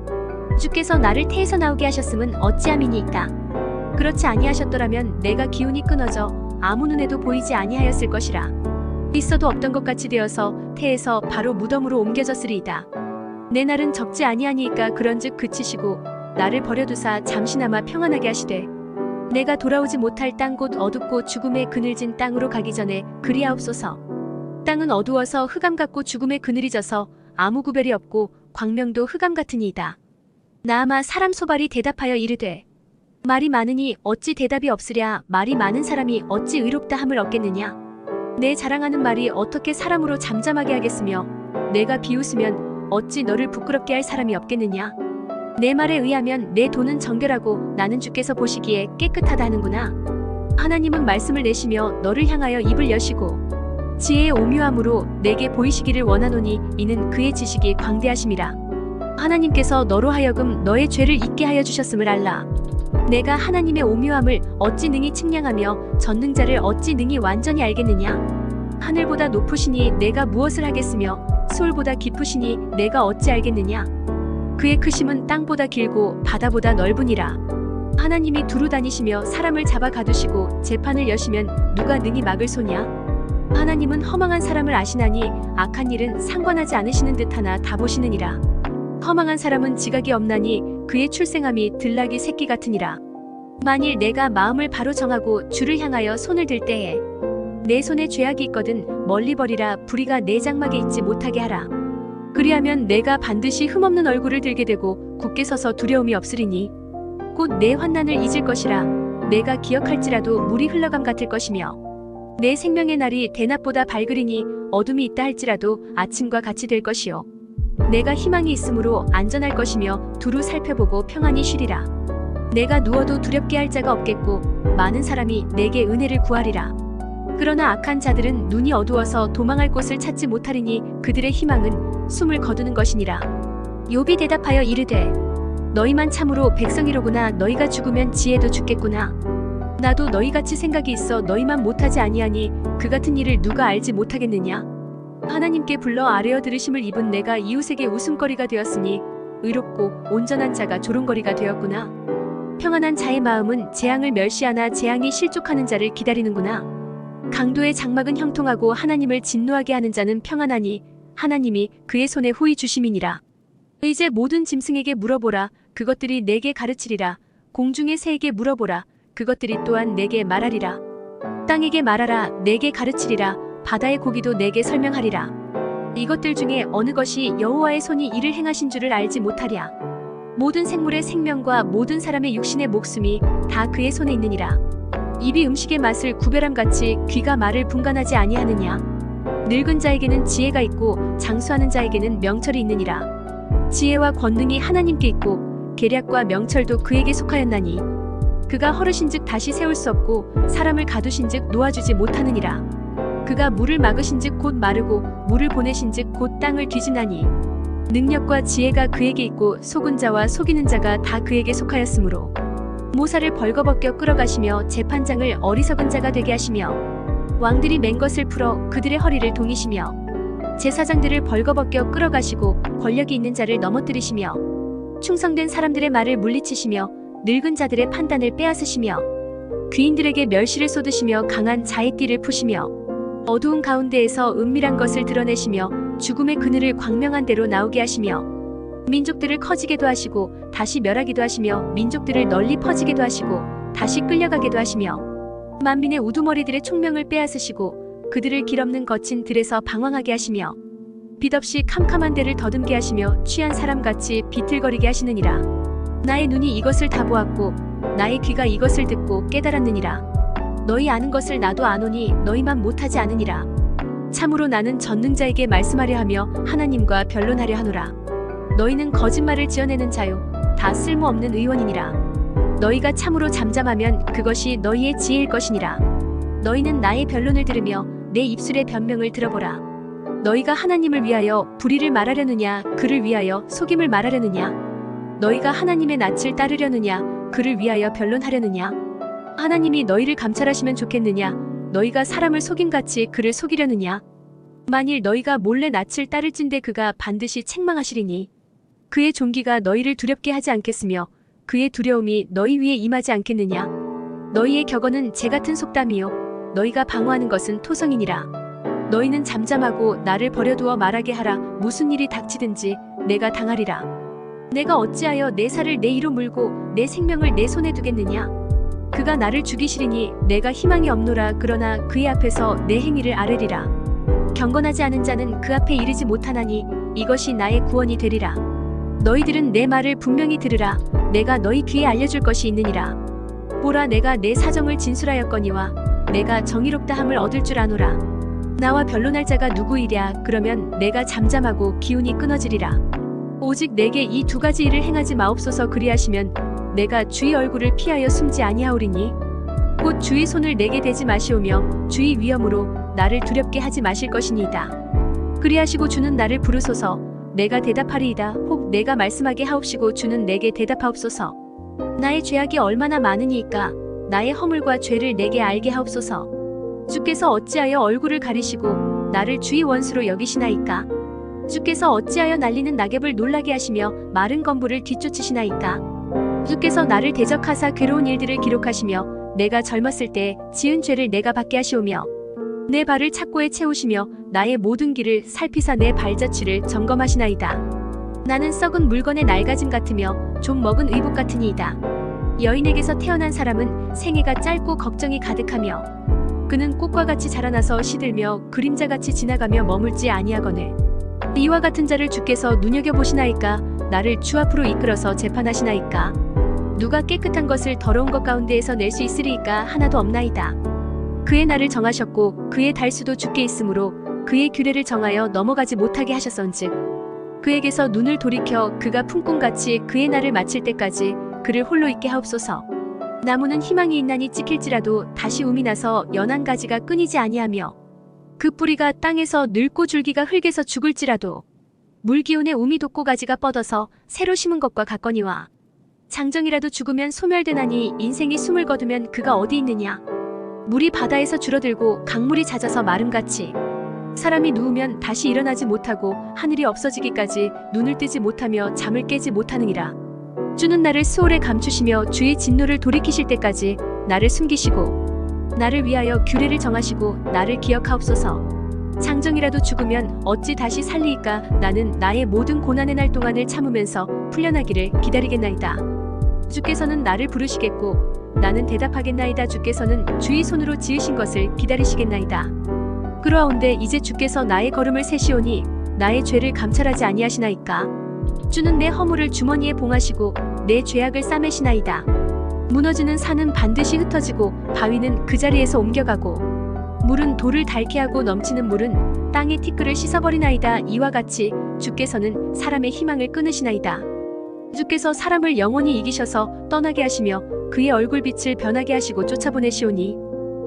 주께서 나를 태에서 나오게 하셨음은 어찌함이니이까. 그렇지 아니하셨더라면 내가 기운이 끊어져 아무 눈에도 보이지 아니하였을 것이라. 있어도 없던 것 같이 되어서 태에서 바로 무덤으로 옮겨졌으리이다. 내 날은 적지 아니하니이까. 그런즉 그치시고 나를 버려두사 잠시나마 평안하게 하시되 내가 돌아오지 못할 땅 곧 어둡고 죽음의 그늘진 땅으로 가기 전에 그리하옵소서. 땅은 어두워서 흑암 같고 죽음의 그늘이 져서 아무 구별이 없고 광명도 흑암 같으니이다. 나아마 사람 소발이 대답하여 이르되 말이 많으니 어찌 대답이 없으랴. 말이 많은 사람이 어찌 의롭다 함을 얻겠느냐. 내 자랑하는 말이 어떻게 사람으로 잠잠하게 하겠으며 내가 비웃으면 어찌 너를 부끄럽게 할 사람이 없겠느냐. 내 말에 의하면 내 돈은 정결하고 나는 주께서 보시기에 깨끗하다 하는구나. 하나님은 말씀을 내시며 너를 향하여 입을 여시고 지혜의 오묘함으로 내게 보이시기를 원하노니 이는 그의 지식이 광대하심이라. 하나님께서 너로 하여금 너의 죄를 잊게 하여 주셨음을 알라. 내가 하나님의 오묘함을 어찌 능히 측량하며 전능자를 어찌 능히 완전히 알겠느냐. 하늘보다 높으시니 내가 무엇을 하겠으며 수월보다 깊으시니 내가 어찌 알겠느냐. 그의 크심은 땅보다 길고 바다보다 넓으니라. 하나님이 두루 다니시며 사람을 잡아 가두시고 재판을 여시면 누가 능히 막을 소냐. 하나님은 허망한 사람을 아시나니 악한 일은 상관하지 않으시는 듯하나 다 보시느니라. 허망한 사람은 지각이 없나니 그의 출생함이 들나귀 새끼 같으니라. 만일 내가 마음을 바로 정하고 주를 향하여 손을 들 때에 내 손에 죄악이 있거든 멀리 버리라. 불의가 내 장막에 있지 못하게 하라. 그리하면 내가 반드시 흠없는 얼굴을 들게 되고 굳게 서서 두려움이 없으리니 곧 내 환난을 잊을 것이라. 내가 기억할지라도 물이 흘러감 같을 것이며 내 생명의 날이 대낮보다 밝으리니 어둠이 있다 할지라도 아침과 같이 될 것이요. 내가 희망이 있으므로 안전할 것이며 두루 살펴보고 평안히 쉬리라. 내가 누워도 두렵게 할 자가 없겠고 많은 사람이 내게 은혜를 구하리라. 그러나 악한 자들은 눈이 어두워서 도망할 곳을 찾지 못하리니 그들의 희망은 숨을 거두는 것이니라. 욥이 대답하여 이르되 너희만 참으로 백성이로구나. 너희가 죽으면 지혜도 죽겠구나. 나도 너희같이 생각이 있어 너희만 못하지 아니하니 그 같은 일을 누가 알지 못하겠느냐. 하나님께 불러 아뢰어 들으심을 입은 내가 이웃에게 웃음거리가 되었으니 의롭고 온전한 자가 조롱거리가 되었구나. 평안한 자의 마음은 재앙을 멸시하나 재앙이 실족하는 자를 기다리는구나. 강도의 장막은 형통하고 하나님을 진노하게 하는 자는 평안하니 하나님이 그의 손에 후히 주심이니라. 이제 모든 짐승에게 물어보라. 그것들이 내게 가르치리라. 공중의 새에게 물어보라. 그것들이 또한 내게 말하리라. 땅에게 말하라. 내게 가르치리라. 바다의 고기도 내게 설명하리라. 이것들 중에 어느 것이 여호와의 손이 이를 행하신 줄을 알지 못하랴. 모든 생물의 생명과 모든 사람의 육신의 목숨이 다 그의 손에 있느니라. 입이 음식의 맛을 구별함같이 귀가 말을 분간하지 아니하느냐. 늙은 자에게는 지혜가 있고 장수하는 자에게는 명철이 있느니라. 지혜와 권능이 하나님께 있고 계략과 명철도 그에게 속하였나니 그가 허르신즉 다시 세울 수 없고 사람을 가두신즉 놓아주지 못하느니라. 그가 물을 막으신즉 곧 마르고 물을 보내신즉 곧 땅을 뒤지나니 능력과 지혜가 그에게 있고 속은 자와 속이는 자가 다 그에게 속하였으므로 모사를 벌거벗겨 끌어가시며 재판장을 어리석은 자가 되게 하시며 왕들이 맨 것을 풀어 그들의 허리를 동이시며 제사장들을 벌거벗겨 끌어가시고 권력이 있는 자를 넘어뜨리시며 충성된 사람들의 말을 물리치시며 늙은 자들의 판단을 빼앗으시며 귀인들에게 멸시를 쏟으시며 강한 자의 띠를 푸시며 어두운 가운데에서 은밀한 것을 드러내시며 죽음의 그늘을 광명한 대로 나오게 하시며 민족들을 커지게도 하시고 다시 멸하기도 하시며 민족들을 널리 퍼지게도 하시고 다시 끌려가게도 하시며 만민의 우두머리들의 총명을 빼앗으시고 그들을 길없는 거친 들에서 방황하게 하시며 빛없이 캄캄한 데를 더듬게 하시며 취한 사람같이 비틀거리게 하시느니라. 나의 눈이 이것을 다 보았고 나의 귀가 이것을 듣고 깨달았느니라. 너희 아는 것을 나도 아노니 너희만 못하지 않으니라. 참으로 나는 전능자에게 말씀하려 하며 하나님과 변론하려 하노라. 너희는 거짓말을 지어내는 자요 다 쓸모없는 의원이니라. 너희가 참으로 잠잠하면 그것이 너희의 지혜일 것이니라. 너희는 나의 변론을 들으며 내 입술의 변명을 들어보라. 너희가 하나님을 위하여 불의를 말하려느냐 그를 위하여 속임을 말하려느냐. 너희가 하나님의 낯을 따르려느냐 그를 위하여 변론하려느냐. 하나님이 너희를 감찰하시면 좋겠느냐 너희가 사람을 속임같이 그를 속이려느냐. 만일 너희가 몰래 낯을 따를진대 그가 반드시 책망하시리니 그의 존귀가 너희를 두렵게 하지 않겠으며 그의 두려움이 너희 위에 임하지 않겠느냐. 너희의 격언은 재같은 속담이요 너희가 방어하는 것은 토성이니라. 너희는 잠잠하고 나를 버려두어 말하게 하라. 무슨 일이 닥치든지 내가 당하리라. 내가 어찌하여 내 살을 내 이로 물고 내 생명을 내 손에 두겠느냐. 그가 나를 죽이시리니 내가 희망이 없노라. 그러나 그의 앞에서 내 행위를 아뢰리라. 경건하지 않은 자는 그 앞에 이르지 못하나니 이것이 나의 구원이 되리라. 너희들은 내 말을 분명히 들으라. 내가 너희 귀에 알려줄 것이 있느니라. 보라 내가 내 사정을 진술하였거니와 내가 정의롭다함을 얻을 줄 아노라. 나와 변론할 자가 누구이랴. 그러면 내가 잠잠하고 기운이 끊어지리라. 오직 내게 이 두 가지 일을 행하지 마옵소서. 그리하시면 내가 주의 얼굴을 피하여 숨지 아니하오리니 곧 주의 손을 내게 대지 마시오며 주의 위엄으로 나를 두렵게 하지 마실 것이니이다. 그리하시고 주는 나를 부르소서. 내가 대답하리이다. 혹 내가 말씀하게 하옵시고 주는 내게 대답하옵소서. 나의 죄악이 얼마나 많으니이까 나의 허물과 죄를 내게 알게 하옵소서. 주께서 어찌하여 얼굴을 가리시고 나를 주의 원수로 여기시나이까. 주께서 어찌하여 날리는 낙엽을 놀라게 하시며 마른 건부를 뒤쫓으시나이까. 주께서 나를 대적하사 괴로운 일들을 기록하시며 내가 젊었을 때 지은 죄를 내가 받게 하시오며 내 발을 착고에 채우시며 나의 모든 길을 살피사 내 발자취를 점검하시나이다. 나는 썩은 물건의 낡아짐 같으며 좀 먹은 의복 같으니이다. 여인에게서 태어난 사람은 생애가 짧고 걱정이 가득하며 그는 꽃과 같이 자라나서 시들며 그림자같이 지나가며 머물지 아니하거늘 이와 같은 자를 주께서 눈여겨보시나이까. 나를 주 앞으로 이끌어서 재판하시나이까. 누가 깨끗한 것을 더러운 것 가운데에서 낼 수 있으리이까. 하나도 없나이다. 그의 날을 정하셨고 그의 달수도 주께 있으므로 그의 규례를 정하여 넘어가지 못하게 하셨은즉 그에게서 눈을 돌이켜 그가 품꾼같이 그의 날을 마칠 때까지 그를 홀로 있게 하옵소서. 나무는 희망이 있나니 찍힐지라도 다시 움이 나서 연한 가지가 끊이지 아니하며 그 뿌리가 땅에서 늙고 줄기가 흙에서 죽을지라도 물기운에 움이 돋고 가지가 뻗어서 새로 심은 것과 같거니와 장정이라도 죽으면 소멸되나니 인생이 숨을 거두면 그가 어디 있느냐. 물이 바다에서 줄어들고 강물이 잦아서 마름같이 사람이 누우면 다시 일어나지 못하고 하늘이 없어지기까지 눈을 뜨지 못하며 잠을 깨지 못하느니라. 주는 나를 스올에 감추시며 주의 진노를 돌이키실 때까지 나를 숨기시고 나를 위하여 규례를 정하시고 나를 기억하옵소서. 장정이라도 죽으면 어찌 다시 살리이까. 나는 나의 모든 고난의 날 동안을 참으면서 풀려나기를 기다리겠나이다. 주께서는 나를 부르시겠고 나는 대답하겠나이다. 주께서는 주의 손으로 지으신 것을 기다리시겠나이다. 그러하온데 이제 주께서 나의 걸음을 세시오니 나의 죄를 감찰하지 아니하시나이까. 주는 내 허물을 주머니에 봉하시고 내 죄악을 싸매시나이다. 무너지는 산은 반드시 흩어지고 바위는 그 자리에서 옮겨가고 물은 돌을 닳게 하고 넘치는 물은 땅의 티끌을 씻어버리나이다. 이와 같이 주께서는 사람의 희망을 끊으시나이다. 주께서 사람을 영원히 이기셔서 떠나게 하시며 그의 얼굴빛을 변하게 하시고 쫓아보내시오니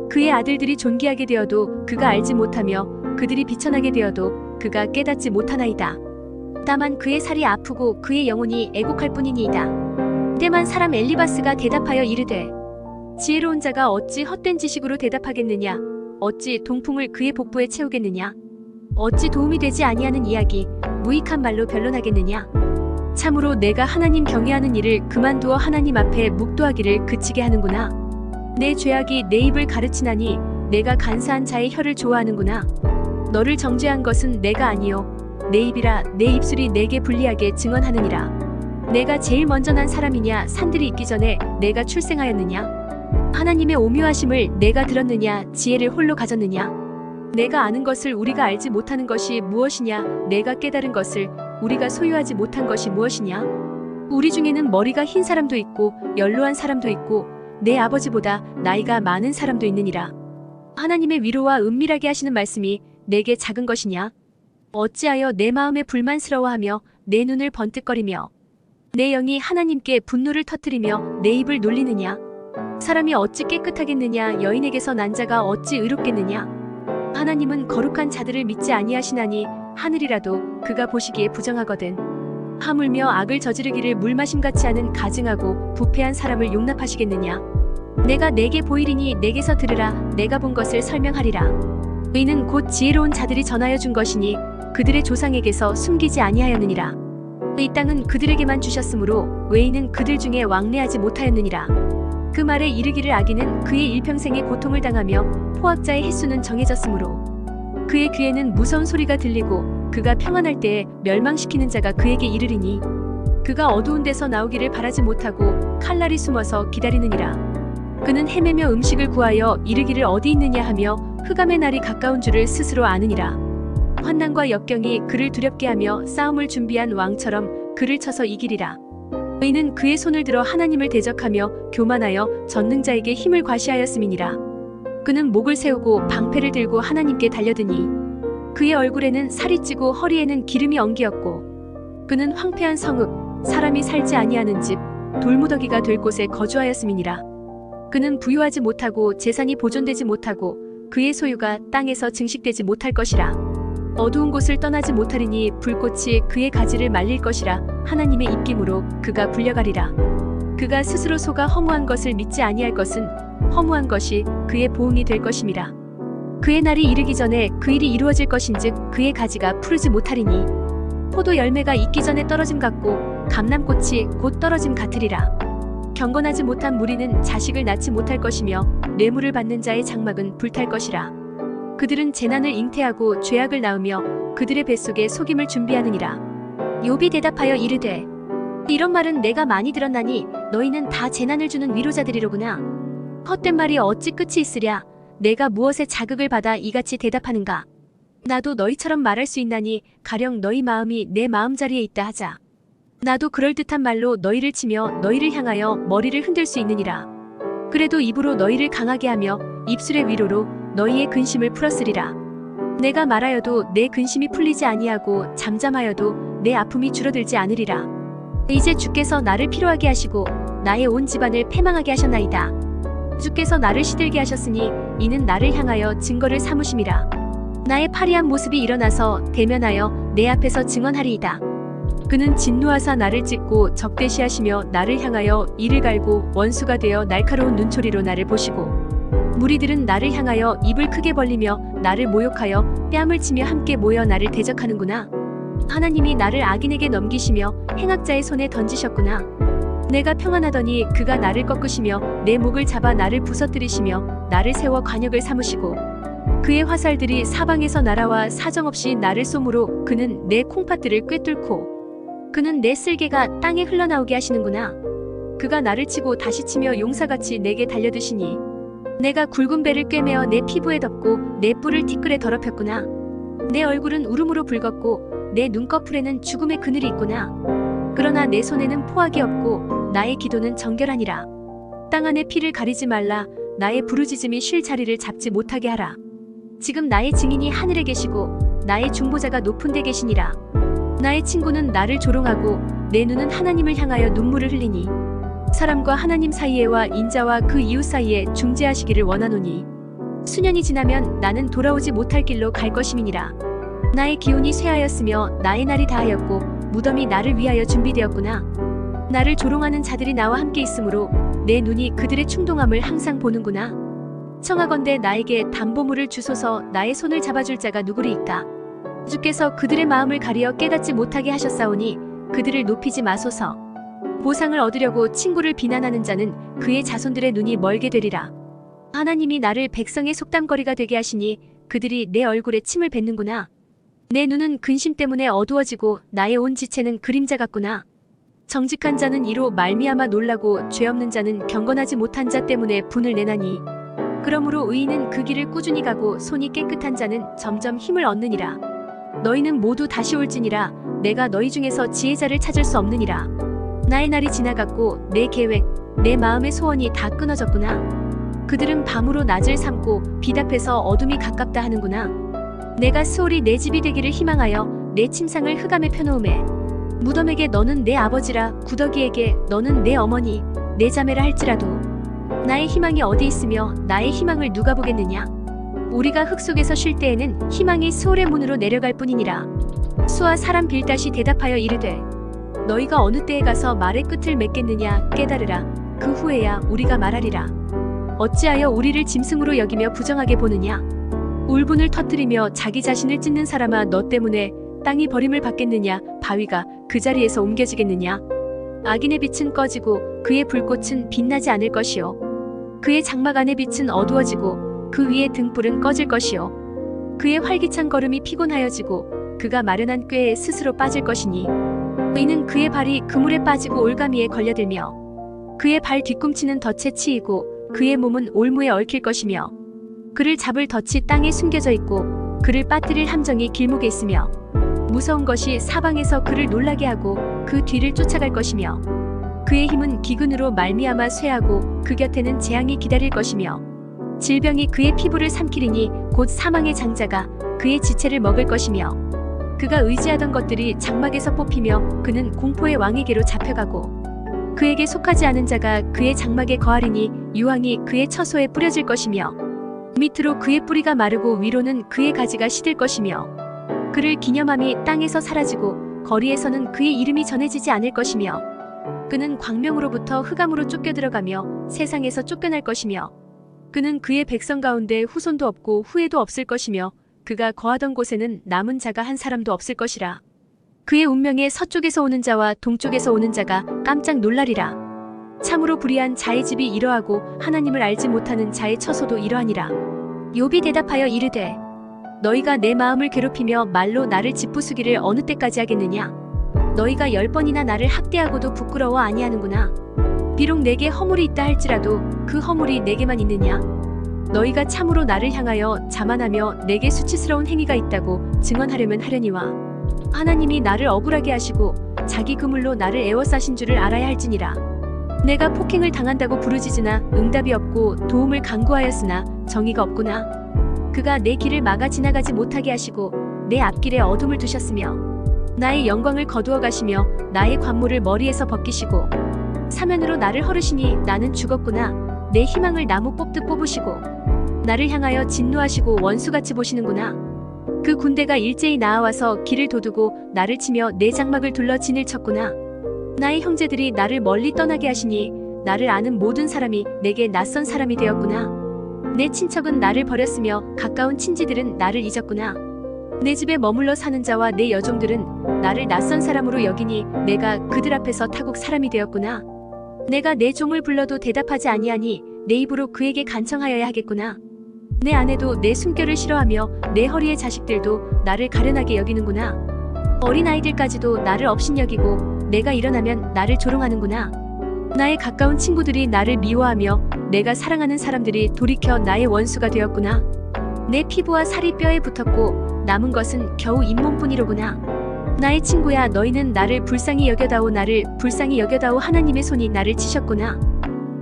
그의 아들들이 존귀하게 되어도 그가 알지 못하며 그들이 비천하게 되어도 그가 깨닫지 못하나이다. 다만 그의 살이 아프고 그의 영혼이 애곡할 뿐이니이다. 때만 사람 엘리바스가 대답하여 이르되 지혜로운 자가 어찌 헛된 지식으로 대답하겠느냐. 어찌 동풍을 그의 복부에 채우겠느냐. 어찌 도움이 되지 아니하는 이야기 무익한 말로 변론하겠느냐. 참으로 내가 하나님 경외하는 일을 그만두어 하나님 앞에 묵도하기를 그치게 하는구나. 내 죄악이 내 입을 가르치나니 내가 간사한 자의 혀를 좋아하는구나. 너를 정죄한 것은 내가 아니요 내 입이라. 내 입술이 내게 불리하게 증언하느니라. 내가 제일 먼저 난 사람이냐. 산들이 있기 전에 내가 출생하였느냐. 하나님의 오묘하심을 내가 들었느냐. 지혜를 홀로 가졌느냐. 내가 아는 것을 우리가 알지 못하는 것이 무엇이냐. 내가 깨달은 것을 우리가 소유하지 못한 것이 무엇이냐. 우리 중에는 머리가 흰 사람도 있고 연로한 사람도 있고 내 아버지보다 나이가 많은 사람도 있느니라. 하나님의 위로와 은밀하게 하시는 말씀이 내게 작은 것이냐. 어찌하여 내 마음에 불만스러워하며 내 눈을 번뜩거리며 내 영이 하나님께 분노를 터뜨리며 내 입을 놀리느냐. 사람이 어찌 깨끗하겠느냐. 여인에게서 난 자가 어찌 의롭겠느냐. 하나님은 거룩한 자들을 믿지 아니하시나니 하늘이라도 그가 보시기에 부정하거든. 하물며 악을 저지르기를 물마심같이 하는 가증하고 부패한 사람을 용납하시겠느냐. 내가 내게 보이리니 내게서 들으라. 내가 본 것을 설명하리라. 의는 곧 지혜로운 자들이 전하여 준 것이니 그들의 조상에게서 숨기지 아니하였느니라. 이 땅은 그들에게만 주셨으므로 외인은 그들 중에 왕래하지 못하였느니라. 그 말에 이르기를 악인은 그의 일평생의 고통을 당하며 포악자의 횟수는 정해졌으므로 그의 귀에는 무서운 소리가 들리고 그가 평안할 때에 멸망시키는 자가 그에게 이르리니 그가 어두운 데서 나오기를 바라지 못하고 칼날이 숨어서 기다리느니라. 그는 헤매며 음식을 구하여 이르기를 어디 있느냐 하며 흑암의 날이 가까운 줄을 스스로 아느니라. 환난과 역경이 그를 두렵게 하며 싸움을 준비한 왕처럼 그를 쳐서 이기리라. 의인은 그의 손을 들어 하나님을 대적하며 교만하여 전능자에게 힘을 과시하였음이니라. 그는 목을 세우고 방패를 들고 하나님께 달려드니 그의 얼굴에는 살이 찌고 허리에는 기름이 엉기었고 그는 황폐한 성읍 사람이 살지 아니하는 집 돌무더기가 될 곳에 거주하였음이니라. 그는 부유하지 못하고 재산이 보존되지 못하고 그의 소유가 땅에서 증식되지 못할 것이라. 어두운 곳을 떠나지 못하리니 불꽃이 그의 가지를 말릴 것이라. 하나님의 입김으로 그가 불려가리라. 그가 스스로 속아 허무한 것을 믿지 아니할 것은 허무한 것이 그의 보응이 될 것임이라. 그의 날이 이르기 전에 그 일이 이루어질 것인즉 그의 가지가 푸르지 못하리니 포도 열매가 익기 전에 떨어짐 같고 감람꽃이 곧 떨어짐 같으리라. 경건하지 못한 무리는 자식을 낳지 못할 것이며 뇌물을 받는 자의 장막은 불탈 것이라. 그들은 재난을 잉태하고 죄악을 낳으며 그들의 뱃속에 속임을 준비하느니라. 욥이 대답하여 이르되 이런 말은 내가 많이 들었나니 너희는 다 재난을 주는 위로자들이로구나. 헛된 말이 어찌 끝이 있으랴. 내가 무엇에 자극을 받아 이같이 대답하는가. 나도 너희처럼 말할 수 있나니 가령 너희 마음이 내 마음자리에 있다 하자. 나도 그럴듯한 말로 너희를 치며 너희를 향하여 머리를 흔들 수 있느니라. 그래도 입으로 너희를 강하게 하며 입술의 위로로 너희의 근심을 풀었으리라. 내가 말하여도 내 근심이 풀리지 아니하고 잠잠하여도 내 아픔이 줄어들지 않으리라. 이제 주께서 나를 피로하게 하시고 나의 온 집안을 패망하게 하셨나이다. 주께서 나를 시들게 하셨으니 이는 나를 향하여 증거를 삼으심이라. 나의 파리한 모습이 일어나서 대면하여 내 앞에서 증언하리이다. 그는 진노하사 나를 찢고 적대시하시며 나를 향하여 이를 갈고 원수가 되어 날카로운 눈초리로 나를 보시고 무리들은 나를 향하여 입을 크게 벌리며 나를 모욕하여 뺨을 치며 함께 모여 나를 대적하는구나. 하나님이 나를 악인에게 넘기시며 행악자의 손에 던지셨구나. 내가 평안하더니 그가 나를 꺾으시며 내 목을 잡아 나를 부서뜨리시며 나를 세워 관역을 삼으시고 그의 화살들이 사방에서 날아와 사정없이 나를 쏘므로 그는 내 콩팥들을 꿰뚫고 그는 내 쓸개가 땅에 흘러나오게 하시는구나. 그가 나를 치고 다시 치며 용사같이 내게 달려드시니 내가 굵은 배를 꿰매어 내 피부에 덮고 내 뿔을 티끌에 더럽혔구나. 내 얼굴은 울음으로 붉었고 내 눈꺼풀에는 죽음의 그늘이 있구나. 그러나 내 손에는 포악이 없고 나의 기도는 정결하니라. 땅 안의 피를 가리지 말라. 나의 부르짖음이 쉴 자리를 잡지 못하게 하라. 지금 나의 증인이 하늘에 계시고 나의 중보자가 높은 데 계시니라. 나의 친구는 나를 조롱하고 내 눈은 하나님을 향하여 눈물을 흘리니 사람과 하나님 사이에와 인자와 그 이웃 사이에 중재하시기를 원하노니 수년이 지나면 나는 돌아오지 못할 길로 갈 것임이니라. 나의 기운이 쇠하였으며 나의 날이 다하였고 무덤이 나를 위하여 준비되었구나. 나를 조롱하는 자들이 나와 함께 있으므로 내 눈이 그들의 충동함을 항상 보는구나. 청하건대 나에게 담보물을 주소서. 나의 손을 잡아줄 자가 누구리이까. 주께서 그들의 마음을 가리어 깨닫지 못하게 하셨사오니 그들을 높이지 마소서. 보상을 얻으려고 친구를 비난하는 자는 그의 자손들의 눈이 멀게 되리라. 하나님이 나를 백성의 속담거리가 되게 하시니 그들이 내 얼굴에 침을 뱉는구나. 내 눈은 근심 때문에 어두워지고 나의 온 지체는 그림자 같구나. 정직한 자는 이로 말미암아 놀라고 죄 없는 자는 경건하지 못한 자 때문에 분을 내나니 그러므로 의인은 그 길을 꾸준히 가고 손이 깨끗한 자는 점점 힘을 얻느니라. 너희는 모두 다시 올지니라. 내가 너희 중에서 지혜자를 찾을 수 없느니라. 나의 날이 지나갔고 내 계획, 내 마음의 소원이 다 끊어졌구나. 그들은 밤으로 낮을 삼고 빛 앞에서 어둠이 가깝다 하는구나. 내가 스올이 내 집이 되기를 희망하여 내 침상을 흑암에 펴놓음에 무덤에게 너는 내 아버지라 구더기에게 너는 내 어머니 내 자매라 할지라도 나의 희망이 어디 있으며 나의 희망을 누가 보겠느냐. 우리가 흙 속에서 쉴 때에는 희망이 스올의 문으로 내려갈 뿐이니라. 수와 사람 빌닷이 대답하여 이르되 너희가 어느 때에 가서 말의 끝을 맺겠느냐. 깨달으라. 그 후에야 우리가 말하리라. 어찌하여 우리를 짐승으로 여기며 부정하게 보느냐. 울분을 터뜨리며 자기 자신을 찢는 사람아, 너 때문에 땅이 버림을 받겠느냐. 바위가 그 자리에서 옮겨지겠느냐. 악인의 빛은 꺼지고 그의 불꽃은 빛나지 않을 것이요 그의 장막 안의 빛은 어두워지고 그 위의 등불은 꺼질 것이요 그의 활기찬 걸음이 피곤하여지고 그가 마련한 꾀에 스스로 빠질 것이니 이는 그의 발이 그물에 빠지고 올가미에 걸려들며 그의 발 뒤꿈치는 덫에 치이고 그의 몸은 올무에 얽힐 것이며 그를 잡을 덫이 땅에 숨겨져 있고 그를 빠뜨릴 함정이 길목에 있으며 무서운 것이 사방에서 그를 놀라게 하고 그 뒤를 쫓아갈 것이며 그의 힘은 기근으로 말미암아 쇠하고 그 곁에는 재앙이 기다릴 것이며 질병이 그의 피부를 삼키리니 곧 사망의 장자가 그의 지체를 먹을 것이며 그가 의지하던 것들이 장막에서 뽑히며 그는 공포의 왕에게로 잡혀가고 그에게 속하지 않은 자가 그의 장막에 거하리니 유황이 그의 처소에 뿌려질 것이며 밑으로 그의 뿌리가 마르고 위로는 그의 가지가 시들 것이며 그를 기념함이 땅에서 사라지고 거리에서는 그의 이름이 전해지지 않을 것이며 그는 광명으로부터 흑암으로 쫓겨 들어가며 세상에서 쫓겨날 것이며 그는 그의 백성 가운데 후손도 없고 후예도 없을 것이며 그가 거하던 곳에는 남은 자가 한 사람도 없을 것이라. 그의 운명에 서쪽에서 오는 자와 동쪽에서 오는 자가 깜짝 놀라리라. 참으로 불의한 자의 집이 이러하고 하나님을 알지 못하는 자의 처소도 이러하니라. 욥이 대답하여 이르되 너희가 내 마음을 괴롭히며 말로 나를 짓부수기를 어느 때까지 하겠느냐. 너희가 10번이나 나를 학대하고도 부끄러워 아니하는구나. 비록 내게 허물이 있다 할지라도 그 허물이 내게만 있느냐. 너희가 참으로 나를 향하여 자만하며 내게 수치스러운 행위가 있다고 증언하려면 하려니와 하나님이 나를 억울하게 하시고 자기 그물로 나를 애워싸신 줄을 알아야 할지니라. 내가 폭행을 당한다고 부르짖으나 응답이 없고 도움을 간구하였으나 정의가 없구나. 그가 내 길을 막아 지나가지 못하게 하시고 내 앞길에 어둠을 두셨으며 나의 영광을 거두어 가시며 나의 관모를 머리에서 벗기시고 사면으로 나를 헐으시니 나는 죽었구나. 내 희망을 나무 뽑듯 뽑으시고 나를 향하여 진노하시고 원수같이 보시는구나. 그 군대가 일제히 나아와서 길을 도두고 나를 치며 내 장막을 둘러 진을 쳤구나. 나의 형제들이 나를 멀리 떠나게 하시니 나를 아는 모든 사람이 내게 낯선 사람이 되었구나. 내 친척은 나를 버렸으며 가까운 친지들은 나를 잊었구나. 내 집에 머물러 사는 자와 내 여종들은 나를 낯선 사람으로 여기니 내가 그들 앞에서 타국 사람이 되었구나. 내가 내 종을 불러도 대답하지 아니하니 내 입으로 그에게 간청하여야 하겠구나. 내 아내도 내 숨결을 싫어하며 내 허리의 자식들도 나를 가련하게 여기는구나. 어린아이들까지도 나를 업신여기고 내가 일어나면 나를 조롱하는구나. 나의 가까운 친구들이 나를 미워하며 내가 사랑하는 사람들이 돌이켜 나의 원수가 되었구나. 내 피부와 살이 뼈에 붙었고 남은 것은 겨우 잇몸뿐이로구나. 나의 친구야, 너희는 나를 불쌍히 여겨다오. 나를 불쌍히 여겨다오. 하나님의 손이 나를 치셨구나.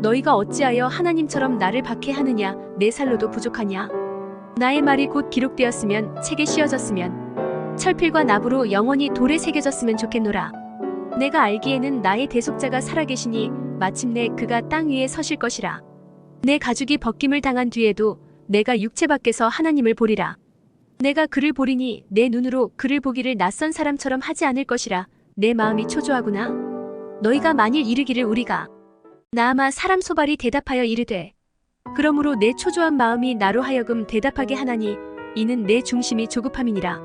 너희가 어찌하여 하나님처럼 나를 박해하느냐? 내 살로도 부족하냐? 나의 말이 곧 기록되었으면 책에 씌어졌으면 철필과 납으로 영원히 돌에 새겨졌으면 좋겠노라. 내가 알기에는 나의 대속자가 살아계시니 마침내 그가 땅 위에 서실 것이라. 내 가죽이 벗김을 당한 뒤에도 내가 육체 밖에서 하나님을 보리라. 내가 그를 보리니 내 눈으로 그를 보기를 낯선 사람처럼 하지 않을 것이라. 내 마음이 초조하구나. 너희가 만일 이르기를 우리가 나아마 사람 소발이 대답하여 이르되 그러므로 내 초조한 마음이 나로 하여금 대답하게 하나니 이는 내 중심이 조급함이니라.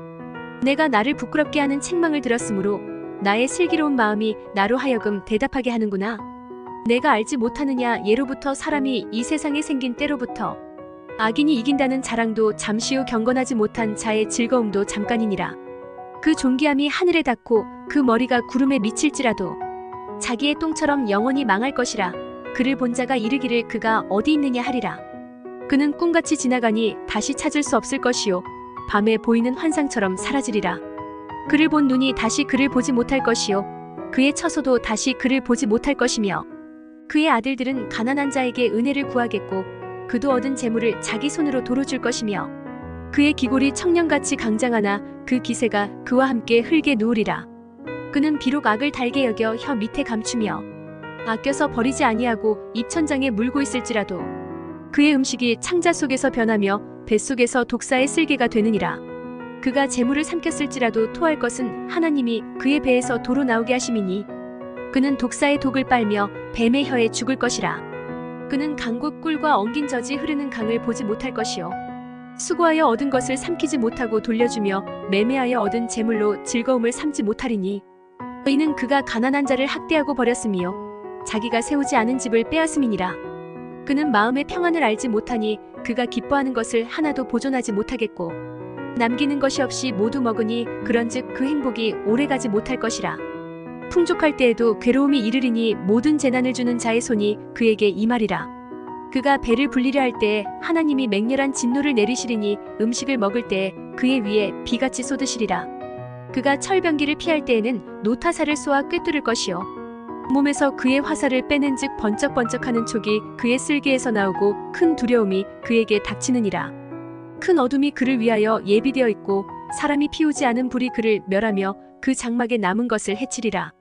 내가 나를 부끄럽게 하는 책망을 들었으므로 나의 슬기로운 마음이 나로 하여금 대답하게 하는구나. 내가 알지 못하느냐? 예로부터 사람이 이 세상에 생긴 때로부터 악인이 이긴다는 자랑도 잠시 후 경건하지 못한 자의 즐거움도 잠깐이니라. 그 존귀함이 하늘에 닿고 그 머리가 구름에 미칠지라도 자기의 똥처럼 영원히 망할 것이라. 그를 본 자가 이르기를 그가 어디 있느냐 하리라. 그는 꿈같이 지나가니 다시 찾을 수 없을 것이요 밤에 보이는 환상처럼 사라지리라. 그를 본 눈이 다시 그를 보지 못할 것이요 그의 처소도 다시 그를 보지 못할 것이며 그의 아들들은 가난한 자에게 은혜를 구하겠고 그도 얻은 재물을 자기 손으로 도로 줄 것이며 그의 기골이 청년같이 강장하나 그 기세가 그와 함께 흙에 누우리라. 그는 비록 악을 달게 여겨 혀 밑에 감추며 아껴서 버리지 아니하고 입천장에 물고 있을지라도 그의 음식이 창자 속에서 변하며 뱃속에서 독사의 쓸개가 되느니라. 그가 재물을 삼켰을지라도 토할 것은 하나님이 그의 배에서 도로 나오게 하심이니 그는 독사의 독을 빨며 뱀의 혀에 죽을 것이라. 그는 강곳 꿀과 엉긴 젖이 흐르는 강을 보지 못할 것이요 수고하여 얻은 것을 삼키지 못하고 돌려주며 매매하여 얻은 재물로 즐거움을 삼지 못하리니 이는 그가 가난한 자를 학대하고 버렸으며 자기가 세우지 않은 집을 빼앗음이니라. 그는 마음의 평안을 알지 못하니 그가 기뻐하는 것을 하나도 보존하지 못하겠고 남기는 것이 없이 모두 먹으니 그런즉 그 행복이 오래가지 못할 것이라. 풍족할 때에도 괴로움이 이르리니 모든 재난을 주는 자의 손이 그에게 임하리라. 그가 배를 불리려 할 때에 하나님이 맹렬한 진노를 내리시리니 음식을 먹을 때에 그의 위에 비같이 쏟으시리라. 그가 철병기를 피할 때에는 노타사를 쏘아 꿰뚫을 것이요 몸에서 그의 화살을 빼는즉 번쩍번쩍하는 촉이 그의 쓸개에서 나오고 큰 두려움이 그에게 닥치느니라. 큰 어둠이 그를 위하여 예비되어 있고 사람이 피우지 않은 불이 그를 멸하며 그 장막에 남은 것을 해치리라.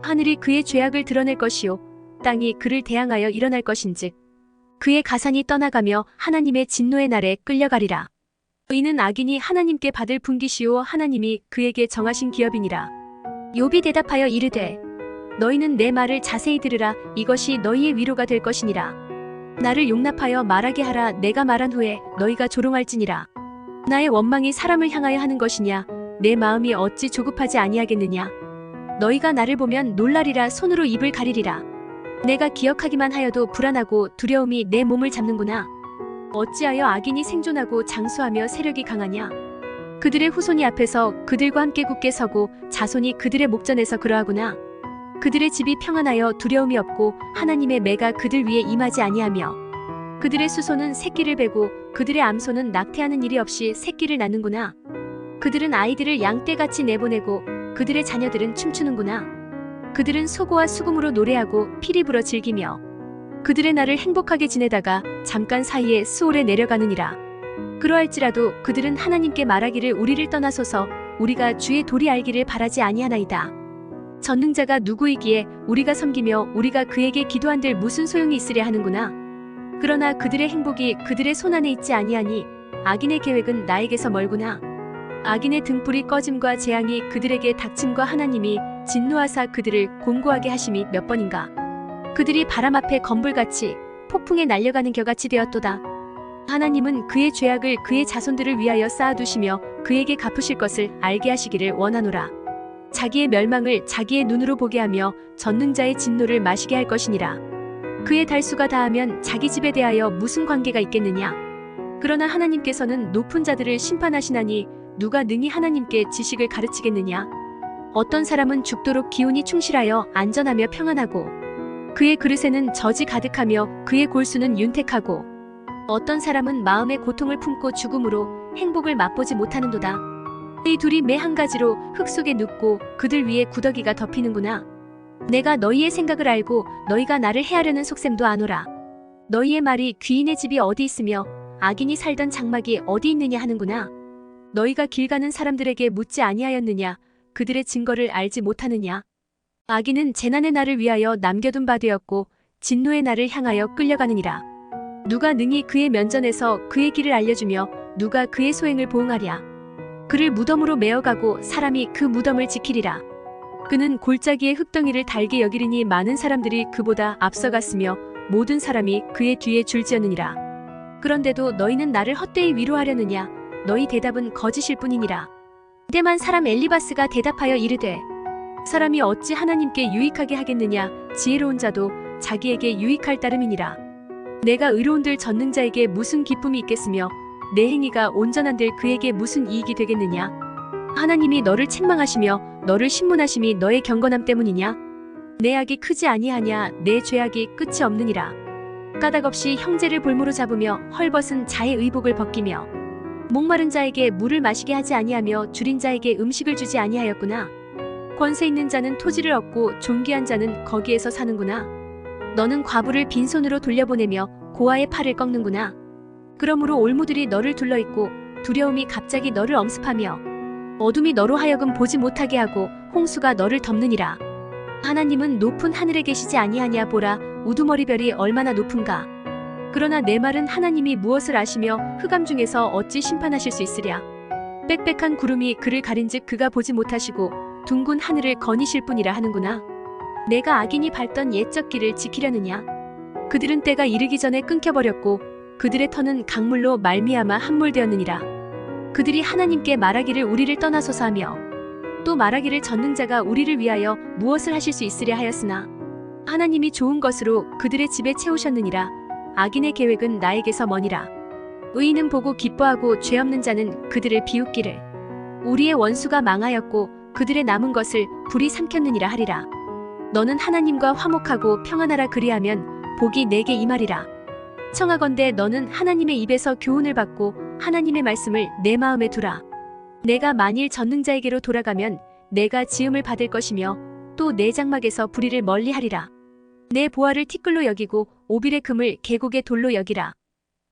하늘이 그의 죄악을 드러낼 것이요 땅이 그를 대항하여 일어날 것인즉 그의 가산이 떠나가며 하나님의 진노의 날에 끌려가리라. 이는 악인이 하나님께 받을 분깃이요 하나님이 그에게 정하신 기업이니라. 욥이 대답하여 이르되 너희는 내 말을 자세히 들으라. 이것이 너희의 위로가 될 것이니라. 나를 용납하여 말하게 하라. 내가 말한 후에 너희가 조롱할지니라. 나의 원망이 사람을 향하여 하는 것이냐? 내 마음이 어찌 조급하지 아니하겠느냐? 너희가 나를 보면 놀라리라. 손으로 입을 가리리라. 내가 기억하기만 하여도 불안하고 두려움이 내 몸을 잡는구나. 어찌하여 악인이 생존하고 장수하며 세력이 강하냐? 그들의 후손이 앞에서 그들과 함께 굳게 서고 자손이 그들의 목전에서 그러하구나. 그들의 집이 평안하여 두려움이 없고 하나님의 매가 그들 위에 임하지 아니하며 그들의 수소는 새끼를 베고 그들의 암소는 낙태하는 일이 없이 새끼를 낳는구나. 그들은 아이들을 양떼같이 내보내고 그들의 자녀들은 춤추는구나. 그들은 소고와 수금으로 노래하고 피리 불어 즐기며 그들의 날을 행복하게 지내다가 잠깐 사이에 수월에 내려가느니라. 그러할지라도 그들은 하나님께 말하기를 우리를 떠나소서 우리가 주의 도리 알기를 바라지 아니하나이다. 전능자가 누구이기에 우리가 섬기며 우리가 그에게 기도한들 무슨 소용이 있으랴 하는구나. 그러나 그들의 행복이 그들의 손안에 있지 아니하니 악인의 계획은 나에게서 멀구나. 악인의 등불이 꺼짐과 재앙이 그들에게 닥침과 하나님이 진노하사 그들을 곤고하게 하심이 몇 번인가. 그들이 바람 앞에 건불같이 폭풍에 날려가는 겨같이 되었도다. 하나님은 그의 죄악을 그의 자손들을 위하여 쌓아두시며 그에게 갚으실 것을 알게 하시기를 원하노라. 자기의 멸망을 자기의 눈으로 보게 하며 전능자의 진노를 마시게 할 것이니라. 그의 달수가 다하면 자기 집에 대하여 무슨 관계가 있겠느냐. 그러나 하나님께서는 높은 자들을 심판하시나니 누가 능히 하나님께 지식을 가르치겠느냐. 어떤 사람은 죽도록 기운이 충실하여 안전하며 평안하고 그의 그릇에는 젖이 가득하며 그의 골수는 윤택하고 어떤 사람은 마음의 고통을 품고 죽음으로 행복을 맛보지 못하는도다. 이 둘이 매 한 가지로 흙 속에 눕고 그들 위에 구더기가 덮이는구나. 내가 너희의 생각을 알고 너희가 나를 해하려는 속셈도 아노라. 너희의 말이 귀인의 집이 어디 있으며 악인이 살던 장막이 어디 있느냐 하는구나. 너희가 길 가는 사람들에게 묻지 아니하였느냐? 그들의 증거를 알지 못하느냐? 악인은 재난의 날을 위하여 남겨둔 바 되었고 진노의 날을 향하여 끌려가느니라. 누가 능히 그의 면전에서 그의 길을 알려주며 누가 그의 소행을 보응하랴? 그를 무덤으로 메어가고 사람이 그 무덤을 지키리라. 그는 골짜기의 흙덩이를 달게 여기리니 많은 사람들이 그보다 앞서갔으며 모든 사람이 그의 뒤에 줄지었느니라. 그런데도 너희는 나를 헛되이 위로하려느냐? 너희 대답은 거짓일 뿐이니라. 때만 사람 엘리바스가 대답하여 이르되 사람이 어찌 하나님께 유익하게 하겠느냐? 지혜로운 자도 자기에게 유익할 따름이니라. 내가 의로운들 전능자에게 무슨 기쁨이 있겠으며 내 행위가 온전한들 그에게 무슨 이익이 되겠느냐? 하나님이 너를 책망하시며 너를 신문하심이 너의 경건함 때문이냐? 내 악이 크지 아니하냐? 내 죄악이 끝이 없느니라. 까닭없이 형제를 볼모로 잡으며 헐벗은 자의 의복을 벗기며 목마른 자에게 물을 마시게 하지 아니하며 줄인 자에게 음식을 주지 아니하였구나. 권세 있는 자는 토지를 얻고 존귀한 자는 거기에서 사는구나. 너는 과부를 빈손으로 돌려보내며 고아의 팔을 꺾는구나. 그러므로 올무들이 너를 둘러있고 두려움이 갑자기 너를 엄습하며 어둠이 너로 하여금 보지 못하게 하고 홍수가 너를 덮느니라. 하나님은 높은 하늘에 계시지 아니하냐? 보라, 우두머리별이 얼마나 높은가. 그러나 내 말은 하나님이 무엇을 아시며 흑암 중에서 어찌 심판하실 수 있으랴. 빽빽한 구름이 그를 가린즉 그가 보지 못하시고 둥근 하늘을 거니실 뿐이라 하는구나. 내가 악인이 밟던 옛적 길을 지키려느냐? 그들은 때가 이르기 전에 끊겨버렸고 그들의 터는 강물로 말미암아 함몰되었느니라. 그들이 하나님께 말하기를 우리를 떠나소서 하며 또 말하기를 전능자가 우리를 위하여 무엇을 하실 수 있으랴 하였으나 하나님이 좋은 것으로 그들의 집에 채우셨느니라. 악인의 계획은 나에게서 머니라. 의인은 보고 기뻐하고 죄 없는 자는 그들을 비웃기를. 우리의 원수가 망하였고 그들의 남은 것을 불이 삼켰느니라 하리라. 너는 하나님과 화목하고 평안하라. 그리하면 복이 내게 임하리라. 청하건대 너는 하나님의 입에서 교훈을 받고 하나님의 말씀을 내 마음에 두라. 내가 만일 전능자에게로 돌아가면 내가 지음을 받을 것이며 또 내 장막에서 불의를 멀리하리라. 내 보화를 티끌로 여기고 오빌의 금을 계곡의 돌로 여기라.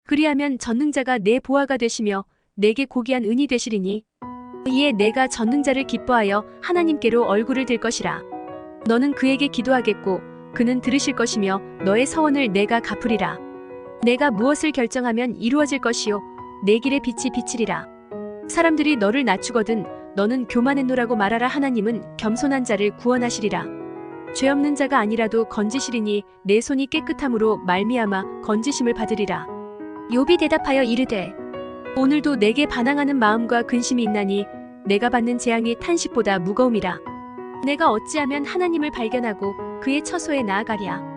그리하면 전능자가 내 보화가 되시며 내게 고귀한 은이 되시리니 이에 내가 전능자를 기뻐하여 하나님께로 얼굴을 들 것이라. 너는 그에게 기도하겠고 그는 들으실 것이며 너의 서원을 내가 갚으리라. 내가 무엇을 결정하면 이루어질 것이요 내 길의 빛이 비치리라. 사람들이 너를 낮추거든 너는 교만했노라고 말하라. 하나님은 겸손한 자를 구원하시리라. 죄 없는 자가 아니라도 건지시리니 내 손이 깨끗함으로 말미암아 건지심을 받으리라. 욥이 대답하여 이르되 오늘도 내게 반항하는 마음과 근심이 있나니 내가 받는 재앙이 탄식보다 무거움이라. 내가 어찌하면 하나님을 발견하고 그의 처소에 나아가랴.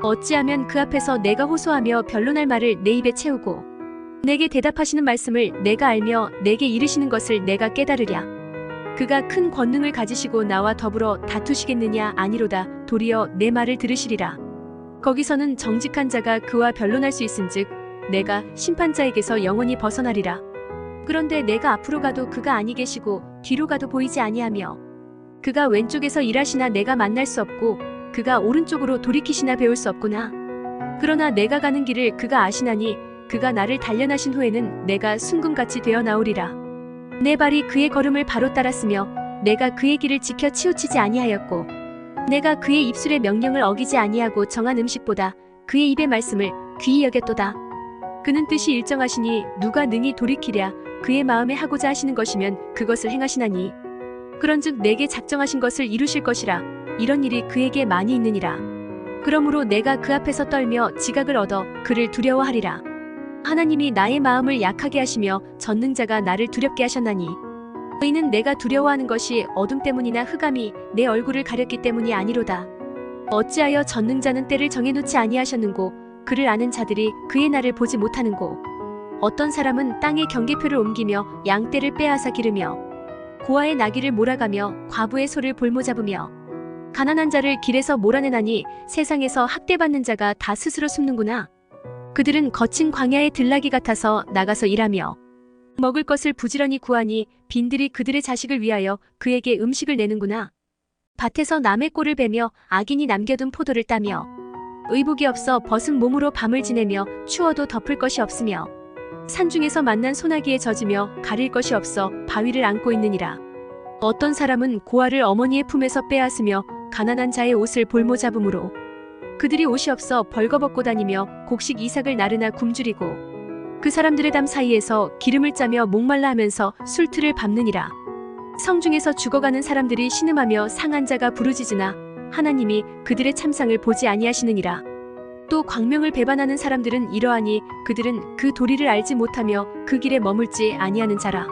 어찌하면 그 앞에서 내가 호소하며 변론할 말을 내 입에 채우고 내게 대답하시는 말씀을 내가 알며 내게 이르시는 것을 내가 깨달으랴. 그가 큰 권능을 가지시고 나와 더불어 다투시겠느냐? 아니로다. 도리어 내 말을 들으시리라. 거기서는 정직한 자가 그와 변론할 수 있은즉 내가 심판자에게서 영원히 벗어나리라. 그런데 내가 앞으로 가도 그가 아니 계시고 뒤로 가도 보이지 아니하며 그가 왼쪽에서 일하시나 내가 만날 수 없고 그가 오른쪽으로 돌이키시나 배울 수 없구나. 그러나 내가 가는 길을 그가 아시나니 그가 나를 단련하신 후에는 내가 순금같이 되어 나오리라. 내 발이 그의 걸음을 바로 따랐으며 내가 그의 길을 지켜 치우치지 아니하였고 내가 그의 입술의 명령을 어기지 아니하고 정한 음식보다 그의 입의 말씀을 귀히 여겼도다. 그는 뜻이 일정하시니 누가 능히 돌이키랴. 그의 마음에 하고자 하시는 것이면 그것을 행하시나니 그런즉 내게 작정하신 것을 이루실 것이라. 이런 일이 그에게 많이 있느니라. 그러므로 내가 그 앞에서 떨며 지각을 얻어 그를 두려워하리라. 하나님이 나의 마음을 약하게 하시며 전능자가 나를 두렵게 하셨나니 의인은 내가 두려워하는 것이 어둠 때문이나 흑암이 내 얼굴을 가렸기 때문이 아니로다. 어찌하여 전능자는 때를 정해놓지 아니하셨는고 그를 아는 자들이 그의 날을 보지 못하는고 어떤 사람은 땅에 경계표를 옮기며 양떼를 빼앗아 기르며 고아의 나귀를 몰아가며 과부의 소를 볼모잡으며 가난한 자를 길에서 몰아내나니 세상에서 학대받는 자가 다 스스로 숨는구나. 그들은 거친 광야의 들나귀 같아서 나가서 일하며 먹을 것을 부지런히 구하니 빈들이 그들의 자식을 위하여 그에게 음식을 내는구나. 밭에서 남의 꼴을 베며 악인이 남겨둔 포도를 따며 의복이 없어 벗은 몸으로 밤을 지내며 추워도 덮을 것이 없으며 산중에서 만난 소나기에 젖으며 가릴 것이 없어 바위를 안고 있느니라. 어떤 사람은 고아를 어머니의 품에서 빼앗으며 가난한 자의 옷을 볼모 잡음으로 그들이 옷이 없어 벌거벗고 다니며 곡식 이삭을 나르나 굶주리고 그 사람들의 담 사이에서 기름을 짜며 목말라 하면서 술틀을 밟느니라. 성중에서 죽어가는 사람들이 신음하며 상한 자가 부르짖으나 하나님이 그들의 참상을 보지 아니하시느니라. 또 광명을 배반하는 사람들은 이러하니 그들은 그 도리를 알지 못하며 그 길에 머물지 아니하는 자라.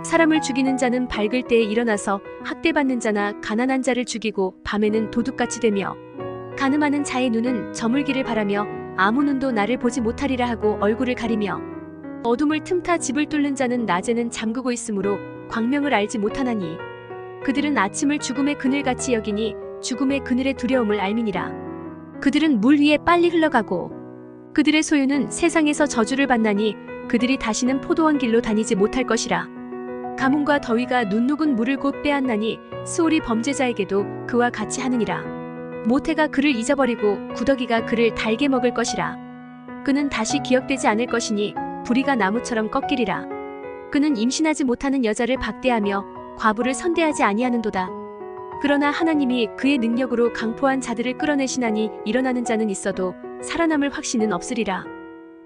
사람을 죽이는 자는 밝을 때에 일어나서 학대받는 자나 가난한 자를 죽이고 밤에는 도둑같이 되며 간음하는 자의 눈은 저물기를 바라며 아무 눈도 나를 보지 못하리라 하고 얼굴을 가리며 어둠을 틈타 집을 뚫는 자는 낮에는 잠그고 있으므로 광명을 알지 못하나니 그들은 아침을 죽음의 그늘같이 여기니 죽음의 그늘의 두려움을 알미니라. 그들은 물 위에 빨리 흘러가고 그들의 소유는 세상에서 저주를 받나니 그들이 다시는 포도원 길로 다니지 못할 것이라. 가뭄과 더위가 눈녹은 물을 곧 빼앗나니 스올이 범죄자에게도 그와 같이 하느니라. 모태가 그를 잊어버리고 구더기가 그를 달게 먹을 것이라. 그는 다시 기억되지 않을 것이니 부리가 나무처럼 꺾이리라. 그는 임신하지 못하는 여자를 박대하며 과부를 선대하지 아니하는도다. 그러나 하나님이 그의 능력으로 강포한 자들을 끌어내시나니 일어나는 자는 있어도 살아남을 확신은 없으리라.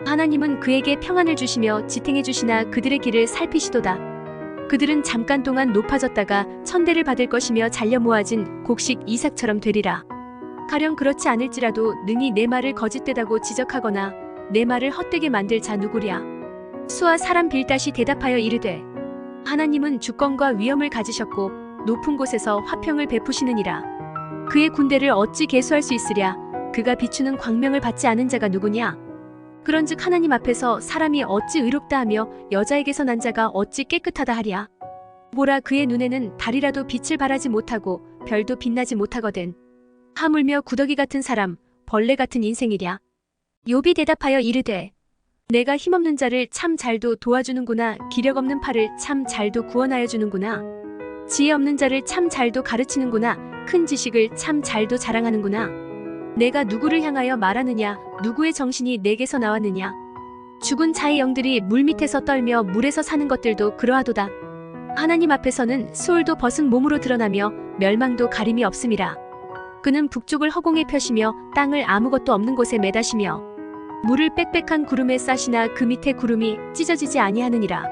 하나님은 그에게 평안을 주시며 지탱해 주시나 그들의 길을 살피시도다. 그들은 잠깐 동안 높아졌다가 천대를 받을 것이며 잘려 모아진 곡식 이삭처럼 되리라. 가령 그렇지 않을지라도 능히 내 말을 거짓되다고 지적하거나 내 말을 헛되게 만들 자 누구랴. 수와 사람 빌닷이 대답하여 이르되 하나님은 주권과 위엄을 가지셨고 높은 곳에서 화평을 베푸시느니라. 그의 군대를 어찌 계수할 수 있으랴. 그가 비추는 광명을 받지 않은 자가 누구냐. 그런즉 하나님 앞에서 사람이 어찌 의롭다 하며 여자에게서 난 자가 어찌 깨끗하다 하랴. 보라, 그의 눈에는 달이라도 빛을 발하지 못하고 별도 빛나지 못하거든. 하물며 구더기 같은 사람, 벌레 같은 인생이랴. 욥이 대답하여 이르되 내가 힘없는 자를 참 잘도 도와주는구나. 기력 없는 팔을 참 잘도 구원하여 주는구나. 지혜 없는 자를 참 잘도 가르치는구나. 큰 지식을 참 잘도 자랑하는구나. 내가 누구를 향하여 말하느냐. 누구의 정신이 내게서 나왔느냐. 죽은 자의 영들이 물밑에서 떨며 물에서 사는 것들도 그러하도다. 하나님 앞에서는 수월도 벗은 몸으로 드러나며 멸망도 가림이 없음이라. 그는 북쪽을 허공에 펴시며 땅을 아무것도 없는 곳에 매다시며 물을 빽빽한 구름에 싸시나 그 밑에 구름이 찢어지지 아니하느니라.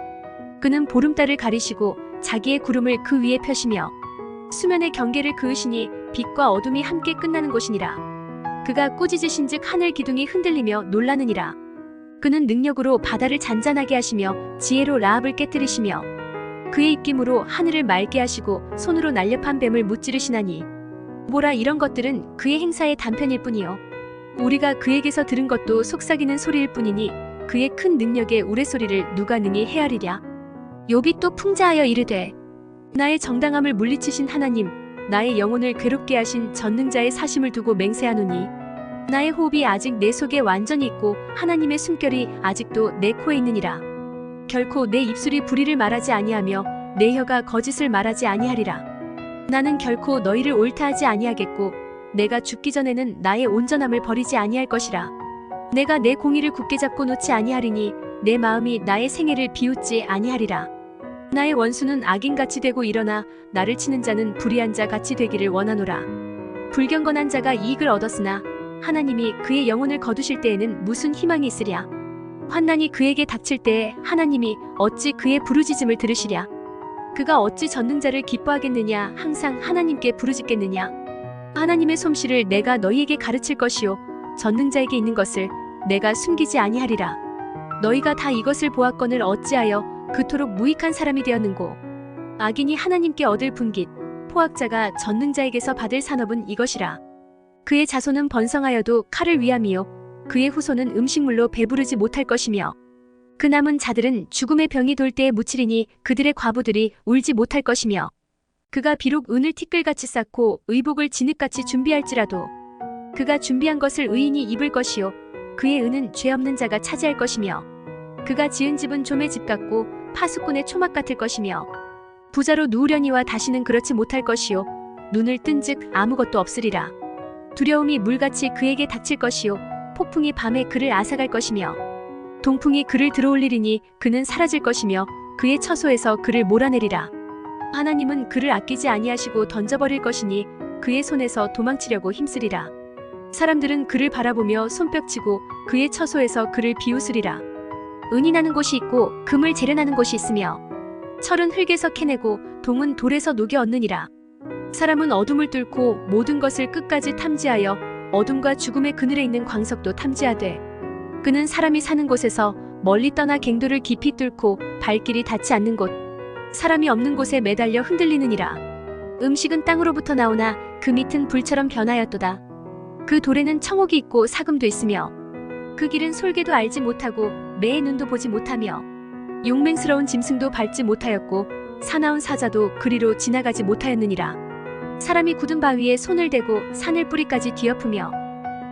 그는 보름달을 가리시고 자기의 구름을 그 위에 펴시며 수면의 경계를 그으시니 빛과 어둠이 함께 끝나는 곳이니라. 그가 꾸짖으신즉 하늘 기둥이 흔들리며 놀라느니라. 그는 능력으로 바다를 잔잔하게 하시며 지혜로 라합을 깨뜨리시며 그의 입김으로 하늘을 맑게 하시고 손으로 날렵한 뱀을 무찌르시나니 뭐라, 이런 것들은 그의 행사의 단편일 뿐이요 우리가 그에게서 들은 것도 속삭이는 소리일 뿐이니 그의 큰 능력의 우레소리를 누가 능히 헤아리랴. 욥이 또 풍자하여 이르되 나의 정당함을 물리치신 하나님, 나의 영혼을 괴롭게 하신 전능자의 사심을 두고 맹세하노니 나의 호흡이 아직 내 속에 완전히 있고 하나님의 숨결이 아직도 내 코에 있느니라. 결코 내 입술이 불의를 말하지 아니하며 내 혀가 거짓을 말하지 아니하리라. 나는 결코 너희를 옳다하지 아니하겠고 내가 죽기 전에는 나의 온전함을 버리지 아니할 것이라. 내가 내 공의를 굳게 잡고 놓지 아니하리니 내 마음이 나의 생애를 비웃지 아니하리라. 나의 원수는 악인같이 되고 일어나 나를 치는 자는 불의한 자 같이 되기를 원하노라. 불경건한 자가 이익을 얻었으나 하나님이 그의 영혼을 거두실 때에는 무슨 희망이 있으랴. 환난이 그에게 닥칠 때에 하나님이 어찌 그의 부르짖음을 들으시랴. 그가 어찌 전능자를 기뻐하겠느냐. 항상 하나님께 부르짖겠느냐. 하나님의 솜씨를 내가 너희에게 가르칠 것이요 전능자에게 있는 것을 내가 숨기지 아니하리라. 너희가 다 이것을 보았거늘 어찌하여 그토록 무익한 사람이 되었는고. 악인이 하나님께 얻을 분깃, 포악자가 전능자에게서 받을 산업은 이것이라. 그의 자손은 번성하여도 칼을 위함이요 그의 후손은 음식물로 배부르지 못할 것이며 그 남은 자들은 죽음의 병이 돌 때에 묻히리니 그들의 과부들이 울지 못할 것이며 그가 비록 은을 티끌같이 쌓고 의복을 진흙같이 준비할지라도 그가 준비한 것을 의인이 입을 것이요 그의 은은 죄 없는 자가 차지할 것이며 그가 지은 집은 좀의 집 같고 파수꾼의 초막 같을 것이며 부자로 누우려니와 다시는 그렇지 못할 것이요 눈을 뜬즉 아무것도 없으리라. 두려움이 물같이 그에게 닥칠 것이요 폭풍이 밤에 그를 앗아갈 것이며 동풍이 그를 들어올리리니 그는 사라질 것이며 그의 처소에서 그를 몰아내리라. 하나님은 그를 아끼지 아니하시고 던져버릴 것이니 그의 손에서 도망치려고 힘쓰리라. 사람들은 그를 바라보며 손뼉치고 그의 처소에서 그를 비웃으리라. 은이 나는 곳이 있고 금을 재련하는 곳이 있으며 철은 흙에서 캐내고 동은 돌에서 녹여 얻느니라. 사람은 어둠을 뚫고 모든 것을 끝까지 탐지하여 어둠과 죽음의 그늘에 있는 광석도 탐지하되 그는 사람이 사는 곳에서 멀리 떠나 갱도를 깊이 뚫고 발길이 닿지 않는 곳 사람이 없는 곳에 매달려 흔들리느니라. 음식은 땅으로부터 나오나 그 밑은 불처럼 변하였도다. 그 돌에는 청옥이 있고 사금도 있으며 그 길은 솔개도 알지 못하고 매의 눈도 보지 못하며 용맹스러운 짐승도 밟지 못하였고 사나운 사자도 그리로 지나가지 못하였느니라. 사람이 굳은 바위에 손을 대고 산을 뿌리까지 뒤엎으며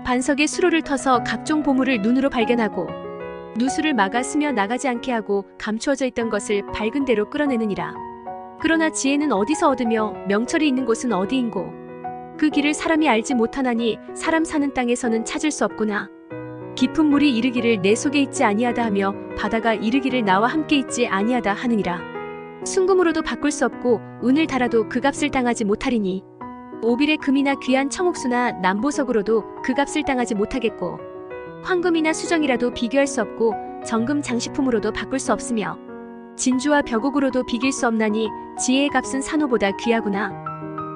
반석에 수로를 터서 각종 보물을 눈으로 발견하고 누수를 막아 스며 나가지 않게 하고 감추어져 있던 것을 밝은 대로 끌어내느니라. 그러나 지혜는 어디서 얻으며 명철이 있는 곳은 어디인고 그 길을 사람이 알지 못하나니 사람 사는 땅에서는 찾을 수 없구나. 깊은 물이 이르기를 내 속에 있지 아니하다 하며 바다가 이르기를 나와 함께 있지 아니하다 하느니라. 순금으로도 바꿀 수 없고 은을 달아도 그 값을 당하지 못하리니 오빌의 금이나 귀한 청옥수나 남보석으로도 그 값을 당하지 못하겠고 황금이나 수정이라도 비교할 수 없고 정금 장식품으로도 바꿀 수 없으며 진주와 벽옥으로도 비길 수 없나니 지혜의 값은 산호보다 귀하구나.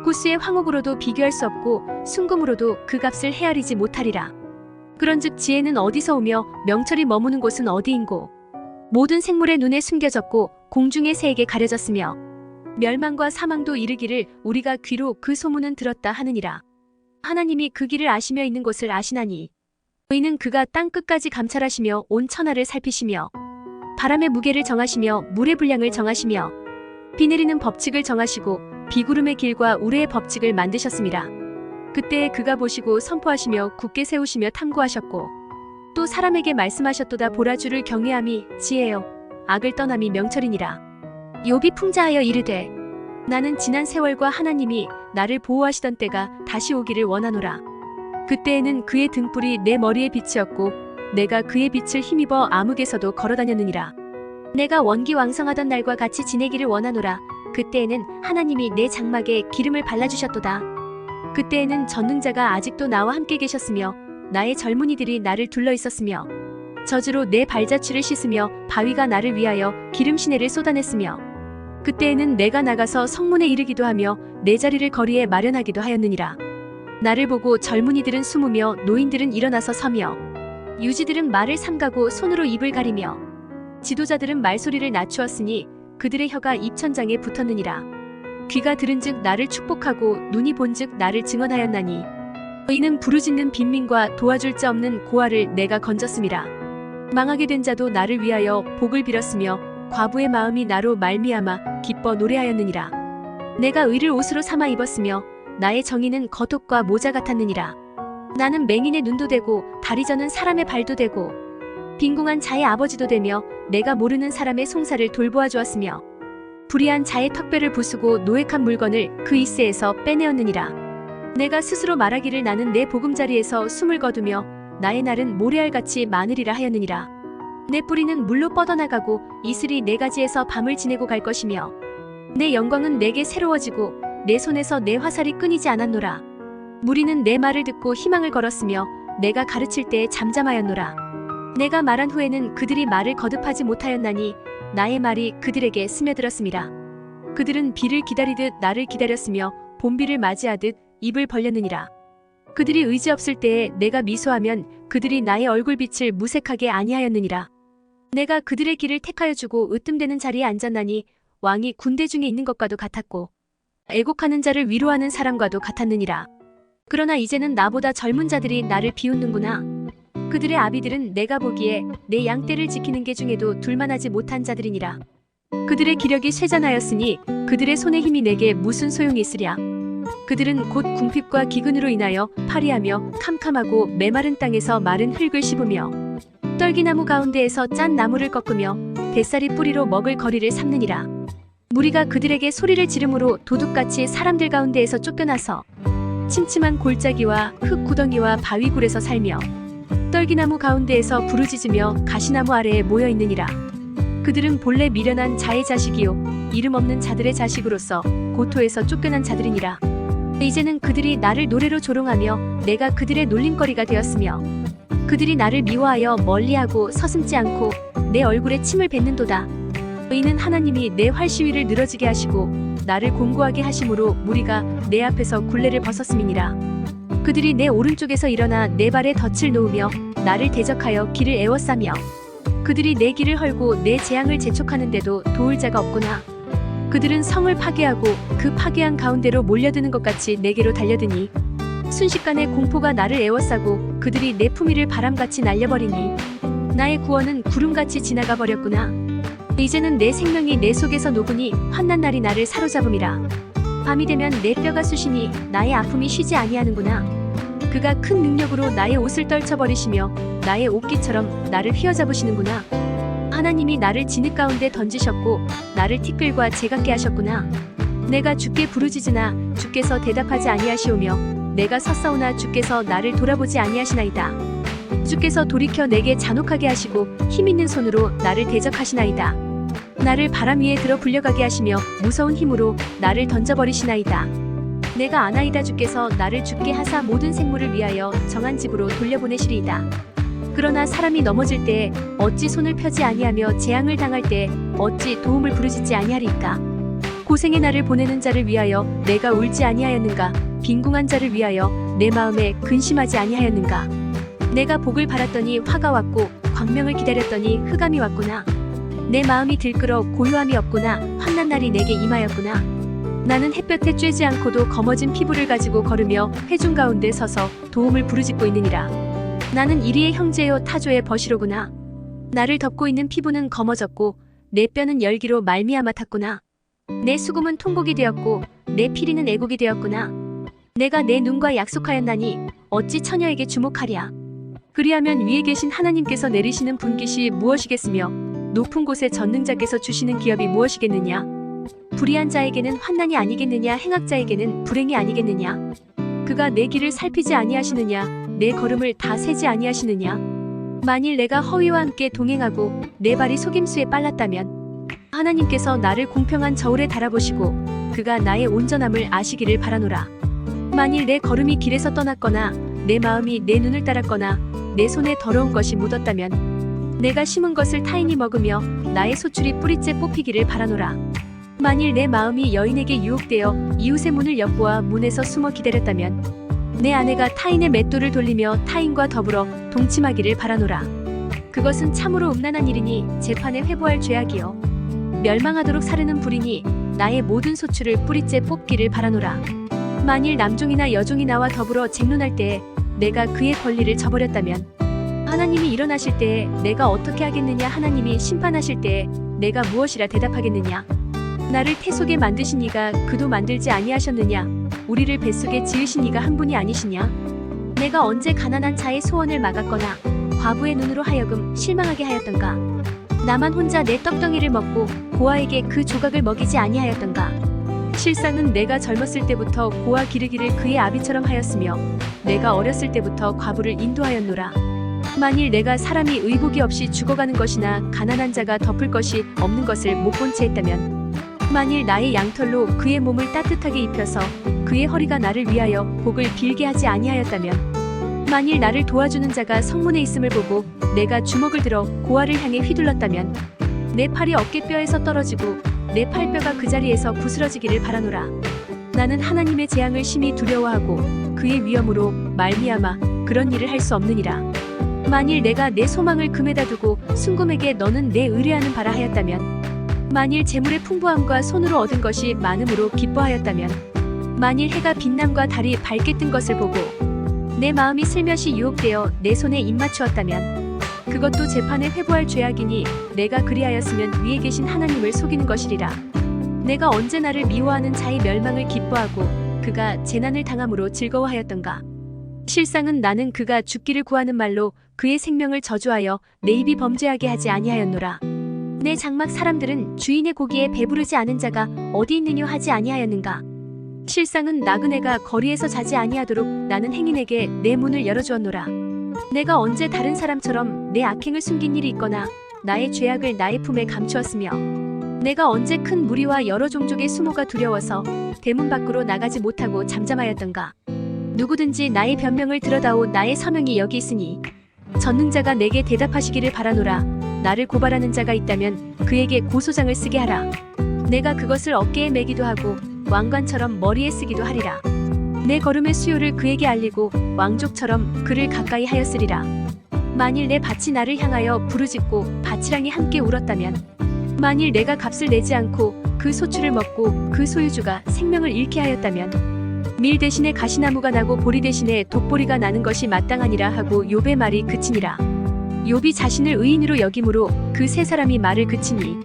구스의 황옥으로도 비교할 수 없고 순금으로도 그 값을 헤아리지 못하리라. 그런즉 지혜는 어디서 오며 명철이 머무는 곳은 어디인고 모든 생물의 눈에 숨겨졌고 공중의 새에게 가려졌으며 멸망과 사망도 이르기를 우리가 귀로 그 소문은 들었다 하느니라. 하나님이 그 길을 아시며 있는 곳을 아시나니 의는 그가 땅 끝까지 감찰하시며 온 천하를 살피시며 바람의 무게를 정하시며 물의 분량을 정하시며 비 내리는 법칙을 정하시고 비구름의 길과 우레의 법칙을 만드셨습니다. 그때에 그가 보시고 선포하시며 굳게 세우시며 탐구하셨고 또 사람에게 말씀하셨도다. 보라 주를 경외함이 지혜요 악을 떠남이 명철이니라. 욥이 풍자하여 이르되 나는 지난 세월과 하나님이 나를 보호하시던 때가 다시 오기를 원하노라. 그때에는 그의 등불이 내 머리에 빛이었고 내가 그의 빛을 힘입어 암흑에서도 걸어다녔느니라. 내가 원기왕성하던 날과 같이 지내기를 원하노라. 그때에는 하나님이 내 장막에 기름을 발라주셨도다. 그때에는 전능자가 아직도 나와 함께 계셨으며 나의 젊은이들이 나를 둘러 있었으며 저주로 내 발자취를 씻으며 바위가 나를 위하여 기름 시내를 쏟아냈으며 그때에는 내가 나가서 성문에 이르기도 하며 내 자리를 거리에 마련하기도 하였느니라. 나를 보고 젊은이들은 숨으며 노인들은 일어나서 서며 유지들은 말을 삼가고 손으로 입을 가리며 지도자들은 말소리를 낮추었으니 그들의 혀가 입천장에 붙었느니라. 귀가 들은즉 나를 축복하고 눈이 본즉 나를 증언하였나니 이는 부르짖는 빈민과 도와줄 자 없는 고아를 내가 건졌음이라. 망하게 된 자도 나를 위하여 복을 빌었으며 과부의 마음이 나로 말미암아 기뻐 노래하였느니라. 내가 의를 옷으로 삼아 입었으며 나의 정의는 겉옷과 모자 같았느니라. 나는 맹인의 눈도 되고 다리 저는 사람의 발도 되고 빈궁한 자의 아버지도 되며 내가 모르는 사람의 송사를 돌보아 주었으며 불의한 자의 턱뼈를 부수고 노획한 물건을 그 이새에서 빼내었느니라. 내가 스스로 말하기를 나는 내 보금자리에서 숨을 거두며 나의 날은 모래알같이 많으리라 하였느니라. 내 뿌리는 물로 뻗어나가고 이슬이 내 가지에서 밤을 지내고 갈 것이며 내 영광은 내게 새로워지고 내 손에서 내 화살이 끊이지 않았노라. 무리는 내 말을 듣고 희망을 걸었으며 내가 가르칠 때에 잠잠하였노라. 내가 말한 후에는 그들이 말을 거듭하지 못하였나니 나의 말이 그들에게 스며들었음이라. 그들은 비를 기다리듯 나를 기다렸으며 봄비를 맞이하듯 입을 벌렸느니라. 그들이 의지 없을 때에 내가 미소하면 그들이 나의 얼굴빛을 무색하게 아니하였느니라. 내가 그들의 길을 택하여 주고 으뜸되는 자리에 앉았나니 왕이 군대 중에 있는 것과도 같았고 애곡하는 자를 위로하는 사람과도 같았느니라. 그러나 이제는 나보다 젊은 자들이 나를 비웃는구나. 그들의 아비들은 내가 보기에 내 양떼를 지키는 게 중에도 둘만하지 못한 자들이니라. 그들의 기력이 쇠잔하였으니 그들의 손의 힘이 내게 무슨 소용이 있으랴. 그들은 곧 궁핍과 기근으로 인하여 파리하며 캄캄하고 메마른 땅에서 마른 흙을 씹으며 떨기나무 가운데에서 짠 나무를 꺾으며 뱃살이 뿌리로 먹을 거리를 삼느니라. 무리가 그들에게 소리를 지르므로 도둑같이 사람들 가운데에서 쫓겨나서 침침한 골짜기와 흙 구덩이와 바위굴에서 살며 떨기나무 가운데에서 부르짖으며 가시나무 아래에 모여 있느니라. 그들은 본래 미련한 자의 자식이요 이름 없는 자들의 자식으로서 고토에서 쫓겨난 자들이니라. 이제는 그들이 나를 노래로 조롱하며 내가 그들의 놀림거리가 되었으며 그들이 나를 미워하여 멀리하고 서슴지 않고 내 얼굴에 침을 뱉는도다. 이는 하나님이 내 활시위를 늘어지게 하시고 나를 공고하게 하심으로 무리가 내 앞에서 굴레를 벗었음이니라. 그들이 내 오른쪽에서 일어나 내 발에 덫을 놓으며 나를 대적하여 길을 에워싸며 그들이 내 길을 헐고 내 재앙을 재촉하는데도 도울 자가 없구나. 그들은 성을 파괴하고 그 파괴한 가운데로 몰려드는 것 같이 내게로 달려드니 순식간에 공포가 나를 에워싸고 그들이 내 품위를 바람같이 날려버리니 나의 구원은 구름같이 지나가 버렸구나. 이제는 내 생명이 내 속에서 녹으니 환난 날이 나를 사로잡음이라. 밤이 되면 내 뼈가 쑤시니 나의 아픔이 쉬지 아니하는구나. 그가 큰 능력으로 나의 옷을 떨쳐버리시며 나의 옷깃처럼 나를 휘어잡으시는구나. 하나님이 나를 진흙 가운데 던지셨고 나를 티끌과 제각게 하셨구나. 내가 주께 부르짖으나 주께서 대답하지 아니하시오며 내가 섰사오나 주께서 나를 돌아보지 아니하시나이다. 주께서 돌이켜 내게 잔혹하게 하시고 힘있는 손으로 나를 대적하시나이다. 나를 바람 위에 들어 불려가게 하시며 무서운 힘으로 나를 던져버리시나이다. 내가 아나이다. 주께서 나를 죽게 하사 모든 생물을 위하여 정한 집으로 돌려보내시리이다. 그러나 사람이 넘어질 때에 어찌 손을 펴지 아니하며 재앙을 당할 때에 어찌 도움을 부르짖지 아니하리이까. 고생의 날을 보내는 자를 위하여 내가 울지 아니하였는가. 빈궁한 자를 위하여 내 마음에 근심하지 아니하였는가. 내가 복을 바랐더니 화가 왔고 광명을 기다렸더니 흑암이 왔구나. 내 마음이 들끓어 고요함이 없구나. 환난 날이 내게 임하였구나. 나는 햇볕에 쬐지 않고도 검어진 피부를 가지고 걸으며 회중 가운데 서서 도움을 부르짖고 있느니라. 나는 이리의 형제요 타조의 벗이로구나. 나를 덮고 있는 피부는 검어졌고 내 뼈는 열기로 말미암아 탔구나. 내 수금은 통곡이 되었고 내 피리는 애곡이 되었구나. 내가 내 눈과 약속하였나니 어찌 처녀에게 주목하랴. 그리하면 위에 계신 하나님께서 내리시는 분깃이 무엇이겠으며 높은 곳에 전능자께서 주시는 기업이 무엇이겠느냐. 불의한 자에게는 환난이 아니겠느냐. 행악자에게는 불행이 아니겠느냐. 그가 내 길을 살피지 아니하시느냐. 내 걸음을 다 세지 아니하시느냐. 만일 내가 허위와 함께 동행하고 내 발이 속임수에 빨랐다면 하나님께서 나를 공평한 저울에 달아보시고 그가 나의 온전함을 아시기를 바라노라. 만일 내 걸음이 길에서 떠났거나 내 마음이 내 눈을 따랐거나 내 손에 더러운 것이 묻었다면 내가 심은 것을 타인이 먹으며 나의 소출이 뿌리째 뽑히기를 바라노라. 만일 내 마음이 여인에게 유혹되어 이웃의 문을 엿보아 문에서 숨어 기다렸다면 내 아내가 타인의 맷돌을 돌리며 타인과 더불어 동침하기를 바라노라. 그것은 참으로 음란한 일이니 재판에 회부할 죄악이요 멸망하도록 사르는 불이니 나의 모든 소출을 뿌리째 뽑기를 바라노라. 만일 남종이나 여종이 나와 더불어 쟁론할 때에 내가 그의 권리를 저버렸다면 하나님이 일어나실 때에 내가 어떻게 하겠느냐. 하나님이 심판하실 때에 내가 무엇이라 대답하겠느냐. 나를 태 속에 만드신 이가 그도 만들지 아니하셨느냐. 우리를 뱃속에 지으신 이가 한 분이 아니시냐. 내가 언제 가난한 자의 소원을 막았거나 과부의 눈으로 하여금 실망하게 하였던가. 나만 혼자 내 떡덩이를 먹고 고아에게 그 조각을 먹이지 아니하였던가. 실상은 내가 젊었을 때부터 고아 기르기를 그의 아비처럼 하였으며 내가 어렸을 때부터 과부를 인도하였노라. 만일 내가 사람이 의복이 없이 죽어가는 것이나 가난한 자가 덮을 것이 없는 것을 못 본 채 했다면 만일 나의 양털로 그의 몸을 따뜻하게 입혀서 그의 허리가 나를 위하여 복을 빌게 하지 아니하였다면 만일 나를 도와주는 자가 성문에 있음을 보고 내가 주먹을 들어 고아를 향해 휘둘렀다면 내 팔이 어깨뼈에서 떨어지고 내 팔뼈가 그 자리에서 부스러지기를 바라노라. 나는 하나님의 재앙을 심히 두려워하고 그의 위엄으로 말미암아 그런 일을 할 수 없느니라. 만일 내가 내 소망을 금에다 두고 순금에게 너는 내 의뢰하는 바라 하였다면 만일 재물의 풍부함과 손으로 얻은 것이 많음으로 기뻐하였다면 만일 해가 빛남과 달이 밝게 뜬 것을 보고 내 마음이 슬며시 유혹되어 내 손에 입맞추었다면 그것도 재판에 회부할 죄악이니 내가 그리하였으면 위에 계신 하나님을 속이는 것이리라. 내가 언제 나를 미워하는 자의 멸망을 기뻐하고 그가 재난을 당함으로 즐거워하였던가. 실상은 나는 그가 죽기를 구하는 말로 그의 생명을 저주하여 내 입이 범죄하게 하지 아니하였노라. 내 장막 사람들은 주인의 고기에 배부르지 않은 자가 어디 있느냐 하지 아니하였는가. 실상은 나그네가 거리에서 자지 아니하도록 나는 행인에게 내 문을 열어주었노라. 내가 언제 다른 사람처럼 내 악행을 숨긴 일이 있거나 나의 죄악을 나의 품에 감추었으며 내가 언제 큰 무리와 여러 종족의 수모가 두려워서 대문 밖으로 나가지 못하고 잠잠하였던가. 누구든지 나의 변명을 들어다오. 나의 서명이 여기 있으니 전능자가 내게 대답하시기를 바라노라. 나를 고발하는 자가 있다면 그에게 고소장을 쓰게 하라. 내가 그것을 어깨에 매기도 하고 왕관처럼 머리에 쓰기도 하리라. 내 걸음의 수요를 그에게 알리고 왕족처럼 그를 가까이 하였으리라. 만일 내 밭이 나를 향하여 부르짖고 밭이랑이 함께 울었다면, 만일 내가 값을 내지 않고 그 소출을 먹고 그 소유주가 생명을 잃게 하였다면, 밀 대신에 가시나무가 나고 보리 대신에 독보리가 나는 것이 마땅하니라 하고 욥의 말이 그치니라. 욥이 자신을 의인으로 여김으로 그 세 사람이 말을 그치니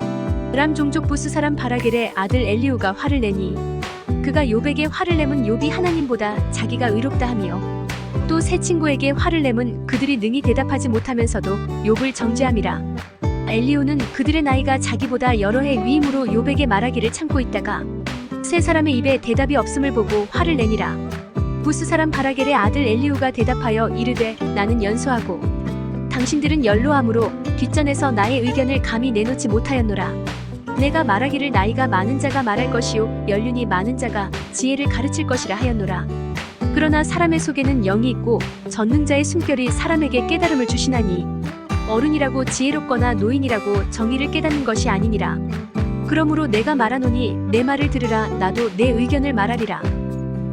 람 종족 부스 사람 바라겔의 아들 엘리후가 화를 내니 그가 욥에게 화를 내면 욥이 하나님보다 자기가 의롭다 하며, 또 세 친구에게 화를 내면 그들이 능히 대답하지 못하면서도 욥을 정죄함이라. 엘리후는 그들의 나이가 자기보다 여러 해 위임으로 욥에게 말하기를 참고 있다가 세 사람의 입에 대답이 없음을 보고 화를 내니라. 부스 사람 바라겔의 아들 엘리후가 대답하여 이르되 나는 연소하고 당신들은 연로함으로 뒷전에서 나의 의견을 감히 내놓지 못하였노라. 내가 말하기를 나이가 많은 자가 말할 것이요 연륜이 많은 자가 지혜를 가르칠 것이라 하였노라. 그러나 사람의 속에는 영이 있고 전능자의 숨결이 사람에게 깨달음을 주시나니 어른이라고 지혜롭거나 노인이라고 정의를 깨닫는 것이 아니니라. 그러므로 내가 말하노니 내 말을 들으라. 나도 내 의견을 말하리라.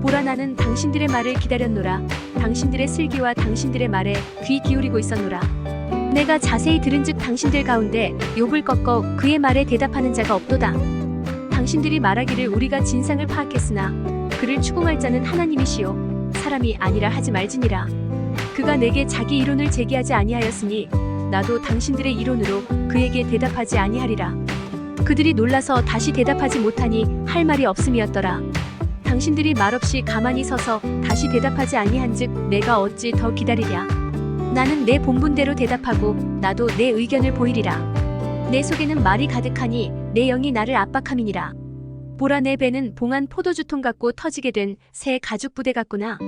보라, 나는 당신들의 말을 기다렸노라. 당신들의 슬기와 당신들의 말에 귀 기울이고 있었노라. 내가 자세히 들은즉 당신들 가운데 욥을 꺾어 그의 말에 대답하는 자가 없도다. 당신들이 말하기를 우리가 진상을 파악했으나 그를 추궁할 자는 하나님이시요 사람이 아니라 하지 말지니라. 그가 내게 자기 이론을 제기하지 아니하였으니 나도 당신들의 이론으로 그에게 대답하지 아니하리라. 그들이 놀라서 다시 대답하지 못하니 할 말이 없음이었더라. 당신들이 말없이 가만히 서서 다시 대답하지 아니한즉 내가 어찌 더 기다리랴. 나는 내 본분대로 대답하고 나도 내 의견을 보이리라. 내 속에는 말이 가득하니 내 영이 나를 압박함이니라. 보라, 내 배는 봉한 포도주통 같고 터지게 된 새 가죽 부대 같구나.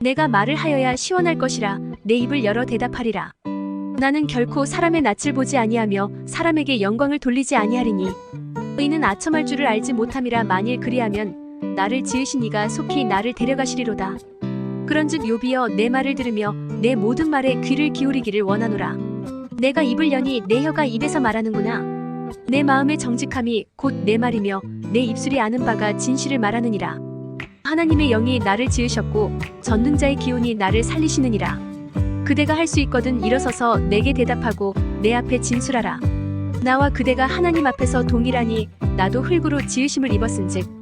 내가 말을 하여야 시원할 것이라 내 입을 열어 대답하리라. 나는 결코 사람의 낯을 보지 아니하며 사람에게 영광을 돌리지 아니하리니 의인은 아첨할 줄을 알지 못함이라. 만일 그리하면 나를 지으신 이가 속히 나를 데려가시리로다. 그런즉 욥이여, 내 말을 들으며 내 모든 말에 귀를 기울이기를 원하노라. 내가 입을 여니 내 혀가 입에서 말하는구나. 내 마음의 정직함이 곧 내 말이며 내 입술이 아는 바가 진실을 말하느니라. 하나님의 영이 나를 지으셨고 전능자의 기운이 나를 살리시느니라. 그대가 할 수 있거든 일어서서 내게 대답하고 내 앞에 진술하라. 나와 그대가 하나님 앞에서 동일하니 나도 흙으로 지으심을 입었은즉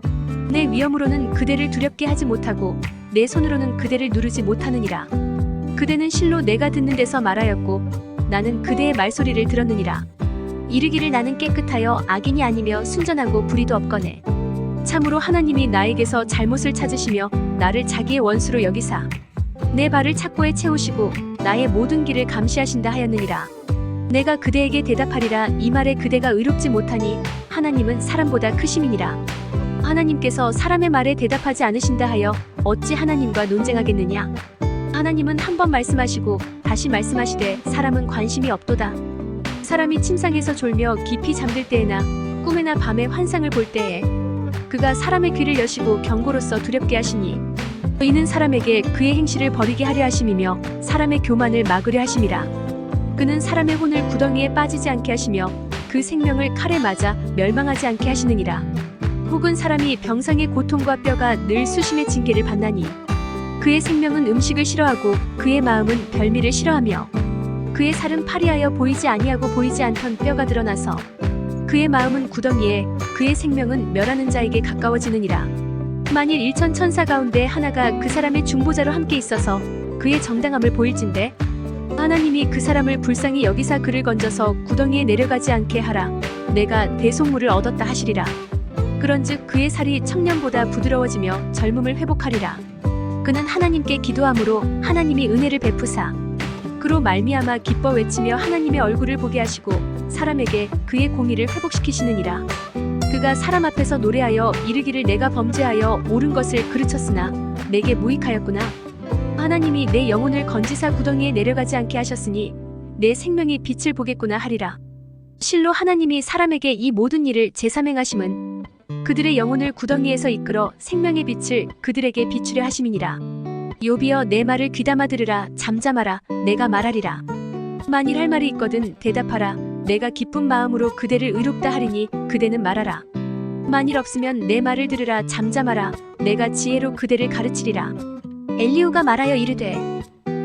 내 위엄으로는 그대를 두렵게 하지 못하고 내 손으로는 그대를 누르지 못하느니라. 그대는 실로 내가 듣는 데서 말하였고 나는 그대의 말소리를 들었느니라. 이르기를 나는 깨끗하여 악인이 아니며 순전하고 불의도 없거늘 참으로 하나님이 나에게서 잘못을 찾으시며 나를 자기의 원수로 여기사 내 발을 착고에 채우시고 나의 모든 길을 감시하신다 하였느니라. 내가 그대에게 대답하리라. 이 말에 그대가 의롭지 못하니 하나님은 사람보다 크심이니라. 하나님께서 사람의 말에 대답하지 않으신다 하여 어찌 하나님과 논쟁하겠느냐. 하나님은 한 번 말씀하시고 다시 말씀하시되 사람은 관심이 없도다. 사람이 침상에서 졸며 깊이 잠들 때에나 꿈에나 밤에 환상을 볼 때에 그가 사람의 귀를 여시고 경고로써 두렵게 하시니 의인은 사람에게 그의 행실을 버리게 하려 하심이며 사람의 교만을 막으려 하심이라. 그는 사람의 혼을 구덩이에 빠지지 않게 하시며 그 생명을 칼에 맞아 멸망하지 않게 하시느니라. 혹은 사람이 병상의 고통과 뼈가 늘 수심의 징계를 받나니 그의 생명은 음식을 싫어하고 그의 마음은 별미를 싫어하며 그의 살은 파리하여 보이지 아니하고 보이지 않던 뼈가 드러나서 그의 마음은 구덩이에 그의 생명은 멸하는 자에게 가까워지느니라. 만일 일천 천사 가운데 하나가 그 사람의 중보자로 함께 있어서 그의 정당함을 보일진대 하나님이 그 사람을 불쌍히 여기사 그를 건져서 구덩이에 내려가지 않게 하라. 내가 대속물을 얻었다 하시리라. 그런즉 그의 살이 청년보다 부드러워지며 젊음을 회복하리라. 그는 하나님께 기도함으로 하나님이 은혜를 베푸사 그로 말미암아 기뻐 외치며 하나님의 얼굴을 보게 하시고 사람에게 그의 공의를 회복시키시느니라. 그가 사람 앞에서 노래하여 이르기를 내가 범죄하여 옳은 것을 그르쳤으나 내게 무익하였구나. 하나님이 내 영혼을 건지사 구덩이에 내려가지 않게 하셨으니 내 생명이 빛을 보겠구나 하리라. 실로 하나님이 사람에게 이 모든 일을 제삼행하심은 그들의 영혼을 구덩이에서 이끌어 생명의 빛을 그들에게 비추려 하심이니라. 욥이여 내 말을 귀담아 들으라. 잠잠하라. 내가 말하리라. 만일 할 말이 있거든 대답하라. 내가 기쁜 마음으로 그대를 의롭다 하리니 그대는 말하라. 만일 없으면 내 말을 들으라. 잠잠하라. 내가 지혜로 그대를 가르치리라. 엘리후가 말하여 이르되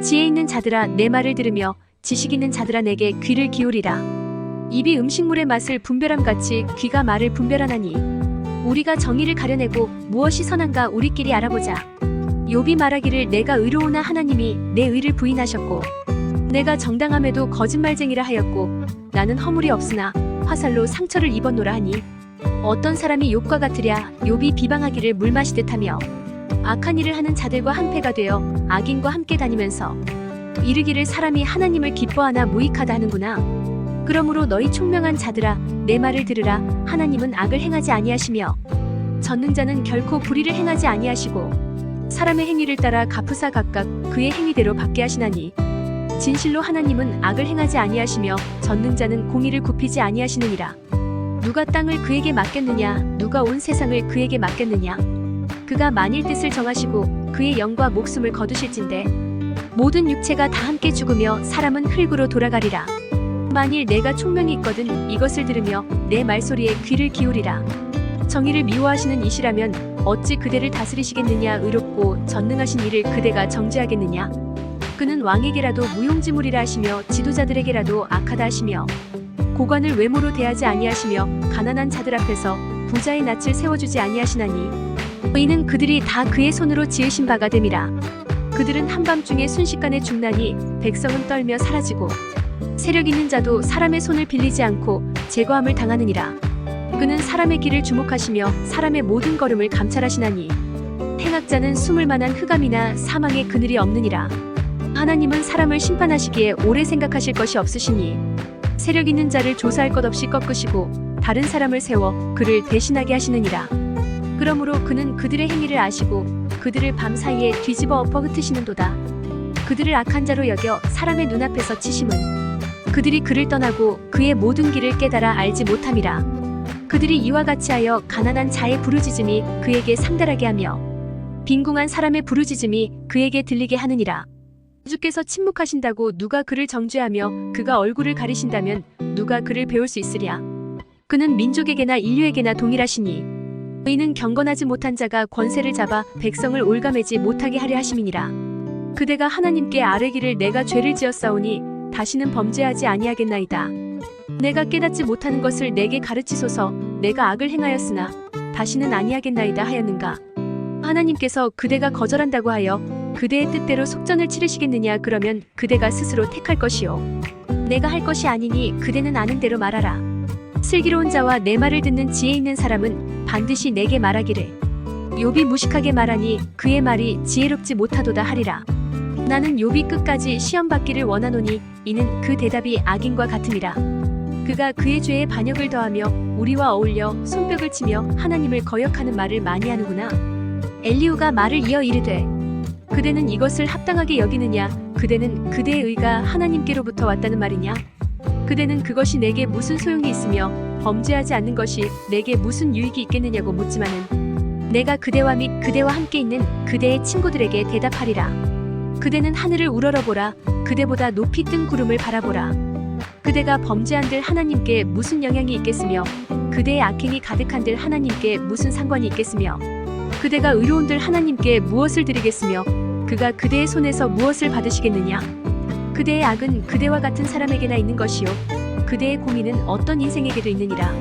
지혜 있는 자들아 내 말을 들으며 지식 있는 자들아 내게 귀를 기울이라. 입이 음식물의 맛을 분별함같이 귀가 말을 분별하나니 우리가 정의를 가려내고 무엇이 선한가 우리끼리 알아보자. 욥이 말하기를 내가 의로우나 하나님이 내 의를 부인하셨고 내가 정당함에도 거짓말쟁이라 하였고 나는 허물이 없으나 화살로 상처를 입었노라 하니 어떤 사람이 욥과 같으랴. 욥이 비방하기를 물 마시듯 하며 악한 일을 하는 자들과 한패가 되어 악인과 함께 다니면서 이르기를 사람이 하나님을 기뻐하나 무익하다 하는구나. 그러므로 너희 총명한 자들아 내 말을 들으라. 하나님은 악을 행하지 아니하시며 전능자는 결코 불의를 행하지 아니하시고 사람의 행위를 따라 갚으사 각각 그의 행위대로 받게 하시나니 진실로 하나님은 악을 행하지 아니하시며 전능자는 공의를 굽히지 아니하시느니라. 누가 땅을 그에게 맡겼느냐. 누가 온 세상을 그에게 맡겼느냐. 그가 만일 뜻을 정하시고 그의 영과 목숨을 거두실진대 모든 육체가 다 함께 죽으며 사람은 흙으로 돌아가리라. 만일 내가 총명이 있거든 이것을 들으며 내 말소리에 귀를 기울이라. 정의를 미워하시는 이시라면 어찌 그대를 다스리시겠느냐. 의롭고 전능하신 이를 그대가 정죄하겠느냐. 그는 왕에게라도 무용지물이라 하시며 지도자들에게라도 악하다 하시며 고관을 외모로 대하지 아니하시며 가난한 자들 앞에서 부자의 낯을 세워주지 아니하시나니 이는 그들이 다 그의 손으로 지으신 바가 됨이라. 그들은 한밤중에 순식간에 죽나니 백성은 떨며 사라지고 세력 있는 자도 사람의 손을 빌리지 않고 제거함을 당하느니라. 그는 사람의 길을 주목하시며 사람의 모든 걸음을 감찰하시나니 행악자는 숨을 만한 흑암이나 사망의 그늘이 없느니라. 하나님은 사람을 심판하시기에 오래 생각하실 것이 없으시니 세력 있는 자를 조사할 것 없이 꺾으시고 다른 사람을 세워 그를 대신하게 하시느니라. 그러므로 그는 그들의 행위를 아시고 그들을 밤사이에 뒤집어 엎어 흩으시는도다. 그들을 악한 자로 여겨 사람의 눈앞에서 치심은 그들이 그를 떠나고 그의 모든 길을 깨달아 알지 못함이라. 그들이 이와 같이 하여 가난한 자의 부르짖음이 그에게 상달하게 하며 빈궁한 사람의 부르짖음이 그에게 들리게 하느니라. 주께서 침묵하신다고 누가 그를 정죄하며 그가 얼굴을 가리신다면 누가 그를 배울 수 있으랴. 그는 민족에게나 인류에게나 동일하시니 이는 경건하지 못한 자가 권세를 잡아 백성을 올가매지 못하게 하려 하심이니라. 그대가 하나님께 아뢰기를 내가 죄를 지었사오니 다시는 범죄하지 아니하겠나이다. 내가 깨닫지 못하는 것을 내게 가르치소서. 내가 악을 행하였으나 다시는 아니하겠나이다 하였는가. 하나님께서 그대가 거절한다고 하여 그대의 뜻대로 속전을 치르시겠느냐. 그러면 그대가 스스로 택할 것이요 내가 할 것이 아니니 그대는 아는 대로 말하라. 슬기로운 자와 내 말을 듣는 지혜 있는 사람은 반드시 내게 말하기를 욥이 무식하게 말하니 그의 말이 지혜롭지 못하도다 하리라. 나는 욥이 끝까지 시험받기를 원하노니 이는 그 대답이 악인과 같음이라. 그가 그의 죄에 반역을 더하며 우리와 어울려 손뼉을 치며 하나님을 거역하는 말을 많이 하는구나. 엘리후가 말을 이어 이르되 그대는 이것을 합당하게 여기느냐. 그대는 그대의 의가 하나님께로부터 왔다는 말이냐. 그대는 그것이 내게 무슨 소용이 있으며 범죄하지 않는 것이 내게 무슨 유익이 있겠느냐고 묻지만은 내가 그대와 및 그대와 함께 있는 그대의 친구들에게 대답하리라. 그대는 하늘을 우러러보라. 그대보다 높이 뜬 구름을 바라보라. 그대가 범죄한들 하나님께 무슨 영향이 있겠으며 그대의 악행이 가득한들 하나님께 무슨 상관이 있겠으며 그대가 의로운들 하나님께 무엇을 드리겠으며 그가 그대의 손에서 무엇을 받으시겠느냐. 그대의 악은 그대와 같은 사람에게나 있는 것이요 그대의 공의는 어떤 인생에게도 있느니라.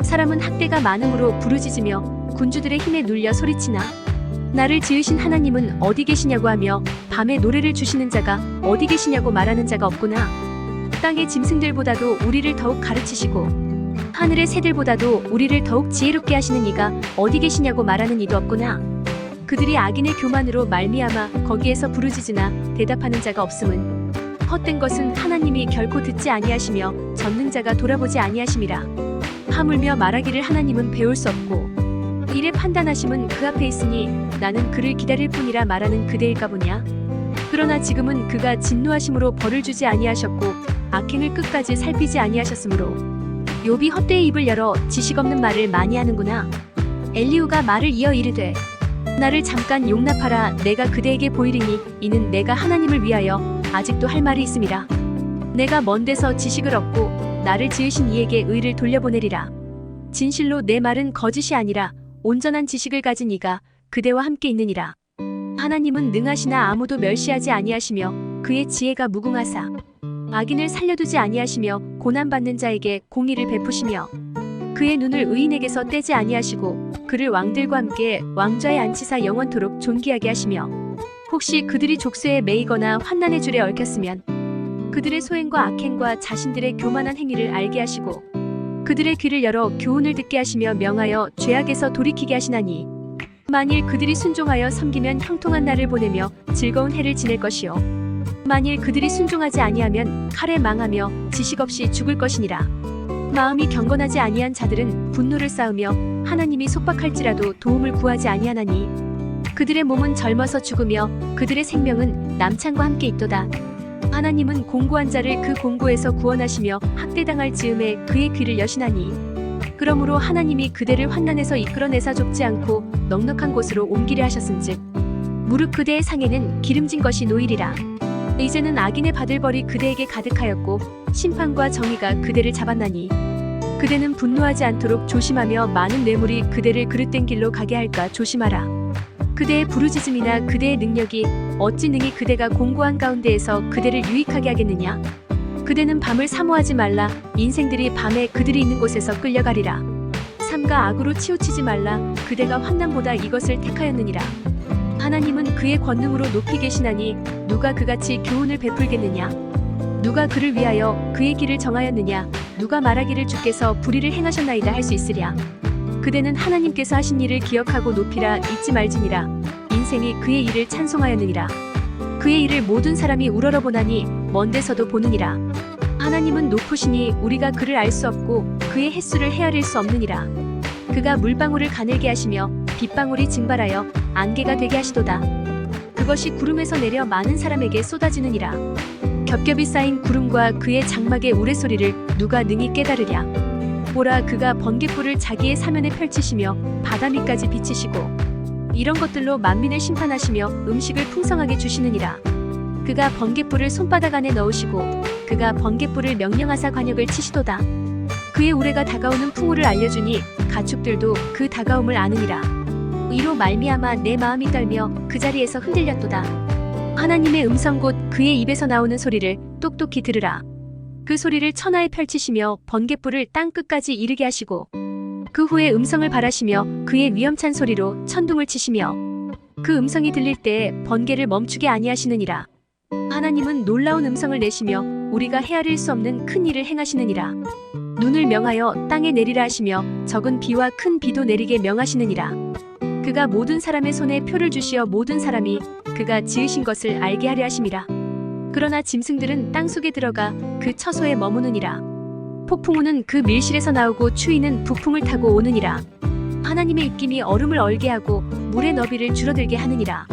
사람은 학대가 많음으로 부르짖으며 군주들의 힘에 눌려 소리치나 나를 지으신 하나님은 어디 계시냐고 하며 밤에 노래를 주시는 자가 어디 계시냐고 말하는 자가 없구나. 땅의 짐승들보다도 우리를 더욱 가르치시고 하늘의 새들보다도 우리를 더욱 지혜롭게 하시는 이가 어디 계시냐고 말하는 이도 없구나. 그들이 악인의 교만으로 말미암아 거기에서 부르짖으나 대답하는 자가 없음은 헛된 것은 하나님이 결코 듣지 아니하시며 전능자가 돌아보지 아니하심이라. 하물며 말하기를 하나님은 배울 수 없고 이래 판단하심은 그 앞에 있으니 나는 그를 기다릴 뿐이라 말하는 그대일까 보냐. 그러나 지금은 그가 진노하심으로 벌을 주지 아니하셨고 악행을 끝까지 살피지 아니하셨으므로 욥이 헛되이 입을 열어 지식 없는 말을 많이 하는구나. 엘리후가 말을 이어 이르되 나를 잠깐 용납하라. 내가 그대에게 보이리니 이는 내가 하나님을 위하여 아직도 할 말이 있음이라. 내가 먼 데서 지식을 얻고 나를 지으신 이에게 의를 돌려보내리라. 진실로 내 말은 거짓이 아니라 온전한 지식을 가진 이가 그대와 함께 있느니라. 하나님은 능하시나 아무도 멸시하지 아니하시며 그의 지혜가 무궁하사 악인을 살려두지 아니하시며 고난받는 자에게 공의를 베푸시며 그의 눈을 의인에게서 떼지 아니하시고 그를 왕들과 함께 왕좌에 앉히사 영원토록 존귀하게 하시며 혹시 그들이 족쇄에 매이거나 환난의 줄에 얽혔으면 그들의 소행과 악행과 자신들의 교만한 행위를 알게 하시고 그들의 귀를 열어 교훈을 듣게 하시며 명하여 죄악에서 돌이키게 하시나니 만일 그들이 순종하여 섬기면 형통한 날을 보내며 즐거운 해를 지낼 것이요 만일 그들이 순종하지 아니하면 칼에 망하며 지식 없이 죽을 것이니라. 마음이 경건하지 아니한 자들은 분노를 쌓으며 하나님이 속박할지라도 도움을 구하지 아니하나니 그들의 몸은 젊어서 죽으며 그들의 생명은 남창과 함께 있도다. 하나님은 공고한 자를 그 공고에서 구원하시며 학대당할 즈음에 그의 귀를 여시나니 그러므로 하나님이 그대를 환난에서 이끌어내사 좁지 않고 넉넉한 곳으로 옮기려 하셨은즉 무릇 그대의 상에는 기름진 것이 놓이리라. 이제는 악인의 받을 벌이 그대에게 가득하였고 심판과 정의가 그대를 잡았나니 그대는 분노하지 않도록 조심하며 많은 뇌물이 그대를 그릇된 길로 가게 할까 조심하라. 그대의 부르짖음이나 그대의 능력이 어찌 능히 그대가 공고한 가운데에서 그대를 유익하게 하겠느냐. 그대는 밤을 사모하지 말라. 인생들이 밤에 그들이 있는 곳에서 끌려가리라. 삼가 악으로 치우치지 말라. 그대가 환난보다 이것을 택하였느니라. 하나님은 그의 권능으로 높이 계시나니 누가 그같이 교훈을 베풀겠느냐. 누가 그를 위하여 그의 길을 정하였느냐. 누가 말하기를 주께서 불의를 행하셨나이다 할 수 있으랴. 그대는 하나님께서 하신 일을 기억하고 높이라. 잊지 말지니라. 인생이 그의 일을 찬송하였느니라. 그의 일을 모든 사람이 우러러보나니 먼 데서도 보느니라. 하나님은 높으시니 우리가 그를 알 수 없고 그의 햇수를 헤아릴 수 없느니라. 그가 물방울을 가늘게 하시며 빗방울이 증발하여 안개가 되게 하시도다. 그것이 구름에서 내려 많은 사람에게 쏟아지느니라. 겹겹이 쌓인 구름과 그의 장막의 우레소리를 누가 능히 깨달으랴. 보라, 그가 번갯불을 자기의 사면에 펼치시며 바다 밑까지 비치시고 이런 것들로 만민을 심판하시며 음식을 풍성하게 주시느니라. 그가 번갯불을 손바닥 안에 넣으시고 그가 번갯불을 명령하사 관역을 치시도다. 그의 우레가 다가오는 풍우를 알려주니 가축들도 그 다가옴을 아느니라. 이로 말미암아 내 마음이 떨며 그 자리에서 흔들렸도다. 하나님의 음성 곧 그의 입에서 나오는 소리를 똑똑히 들으라. 그 소리를 천하에 펼치시며 번갯불을 땅 끝까지 이르게 하시고 그 후에 음성을 발하시며 그의 위험찬 소리로 천둥을 치시며 그 음성이 들릴 때에 번개를 멈추게 아니하시느니라. 하나님은 놀라운 음성을 내시며 우리가 헤아릴 수 없는 큰 일을 행하시느니라. 눈을 명하여 땅에 내리라 하시며 적은 비와 큰 비도 내리게 명하시느니라. 그가 모든 사람의 손에 표를 주시어 모든 사람이 그가 지으신 것을 알게 하려 하심이라. 그러나 짐승들은 땅속에 들어가 그 처소에 머무느니라. 폭풍우는 그 밀실에서 나오고 추위는 북풍을 타고 오느니라. 하나님의 입김이 얼음을 얼게 하고 물의 너비를 줄어들게 하느니라.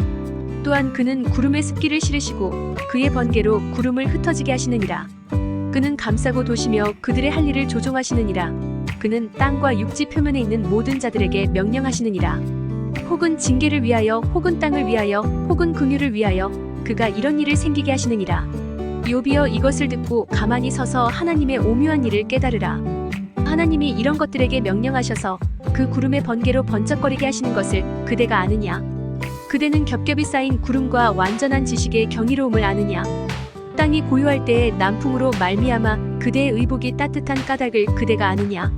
또한 그는 구름에 습기를 실으시고 그의 번개로 구름을 흩어지게 하시느니라. 그는 감싸고 도시며 그들의 할 일을 조종하시느니라. 그는 땅과 육지 표면에 있는 모든 자들에게 명령하시느니라. 혹은 징계를 위하여 혹은 땅을 위하여 혹은 긍휼을 위하여 그가 이런 일을 생기게 하시느니라. 욥이여, 이것을 듣고 가만히 서서 하나님의 오묘한 일을 깨달으라. 하나님이 이런 것들에게 명령하셔서 그 구름의 번개로 번쩍거리게 하시는 것을 그대가 아느냐. 그대는 겹겹이 쌓인 구름과 완전한 지식의 경이로움을 아느냐. 땅이 고요할 때에 남풍으로 말미암아 그대의 의복이 따뜻한 까닭을 그대가 아느냐.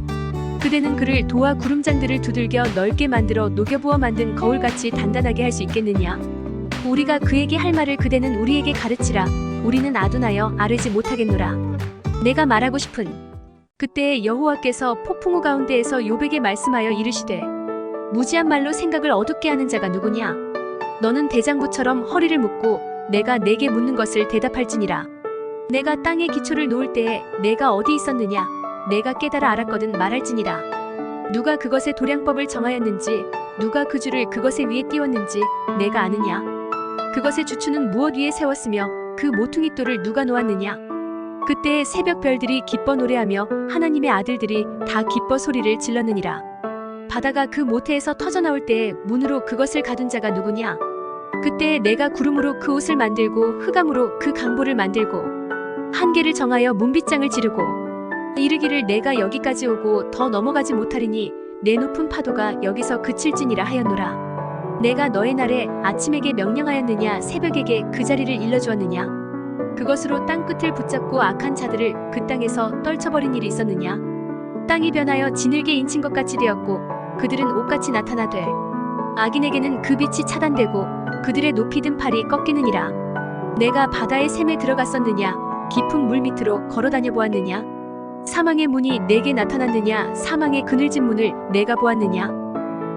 그대는 그를 도와 구름장들을 두들겨 넓게 만들어 녹여부어 만든 거울같이 단단하게 할 수 있겠느냐. 우리가 그에게 할 말을 그대는 우리에게 가르치라. 우리는 아둔하여 아뢰지 못하겠노라. 내가 말하고 싶은 그때에 여호와께서 폭풍우 가운데에서 욥에게 말씀하여 이르시되 무지한 말로 생각을 어둡게 하는 자가 누구냐. 너는 대장부처럼 허리를 묶고 내가 내게 묻는 것을 대답할지니라. 내가 땅의 기초를 놓을 때에 내가 어디 있었느냐 내가 깨달아 알았거든 말할지니라. 누가 그것의 도량법을 정하였는지 누가 그 줄을 그것의 위에 띄웠는지 내가 아느냐. 그것의 주추는 무엇 위에 세웠으며 그 모퉁이 돌을 누가 놓았느냐. 그때에 새벽 별들이 기뻐 노래하며 하나님의 아들들이 다 기뻐 소리를 질렀느니라. 바다가 그 모태에서 터져나올 때에 문으로 그것을 가둔 자가 누구냐. 그때에 내가 구름으로 그 옷을 만들고 흑암으로 그 강보를 만들고 한계를 정하여 문빗장을 지르고 이르기를 내가 여기까지 오고 더 넘어가지 못하리니 내 높은 파도가 여기서 그칠지니라 하였노라. 내가 너의 날에 아침에게 명령하였느냐 새벽에게 그 자리를 일러주었느냐. 그것으로 땅 끝을 붙잡고 악한 자들을 그 땅에서 떨쳐버린 일이 있었느냐. 땅이 변하여 진흙에 인친 것 같이 되었고 그들은 옷같이 나타나되 악인에게는 그 빛이 차단되고 그들의 높이 든 팔이 꺾이느니라. 내가 바다의 샘에 들어갔었느냐 깊은 물 밑으로 걸어다녀 보았느냐. 사망의 문이 내게 나타났느냐 사망의 그늘진 문을 내가 보았느냐.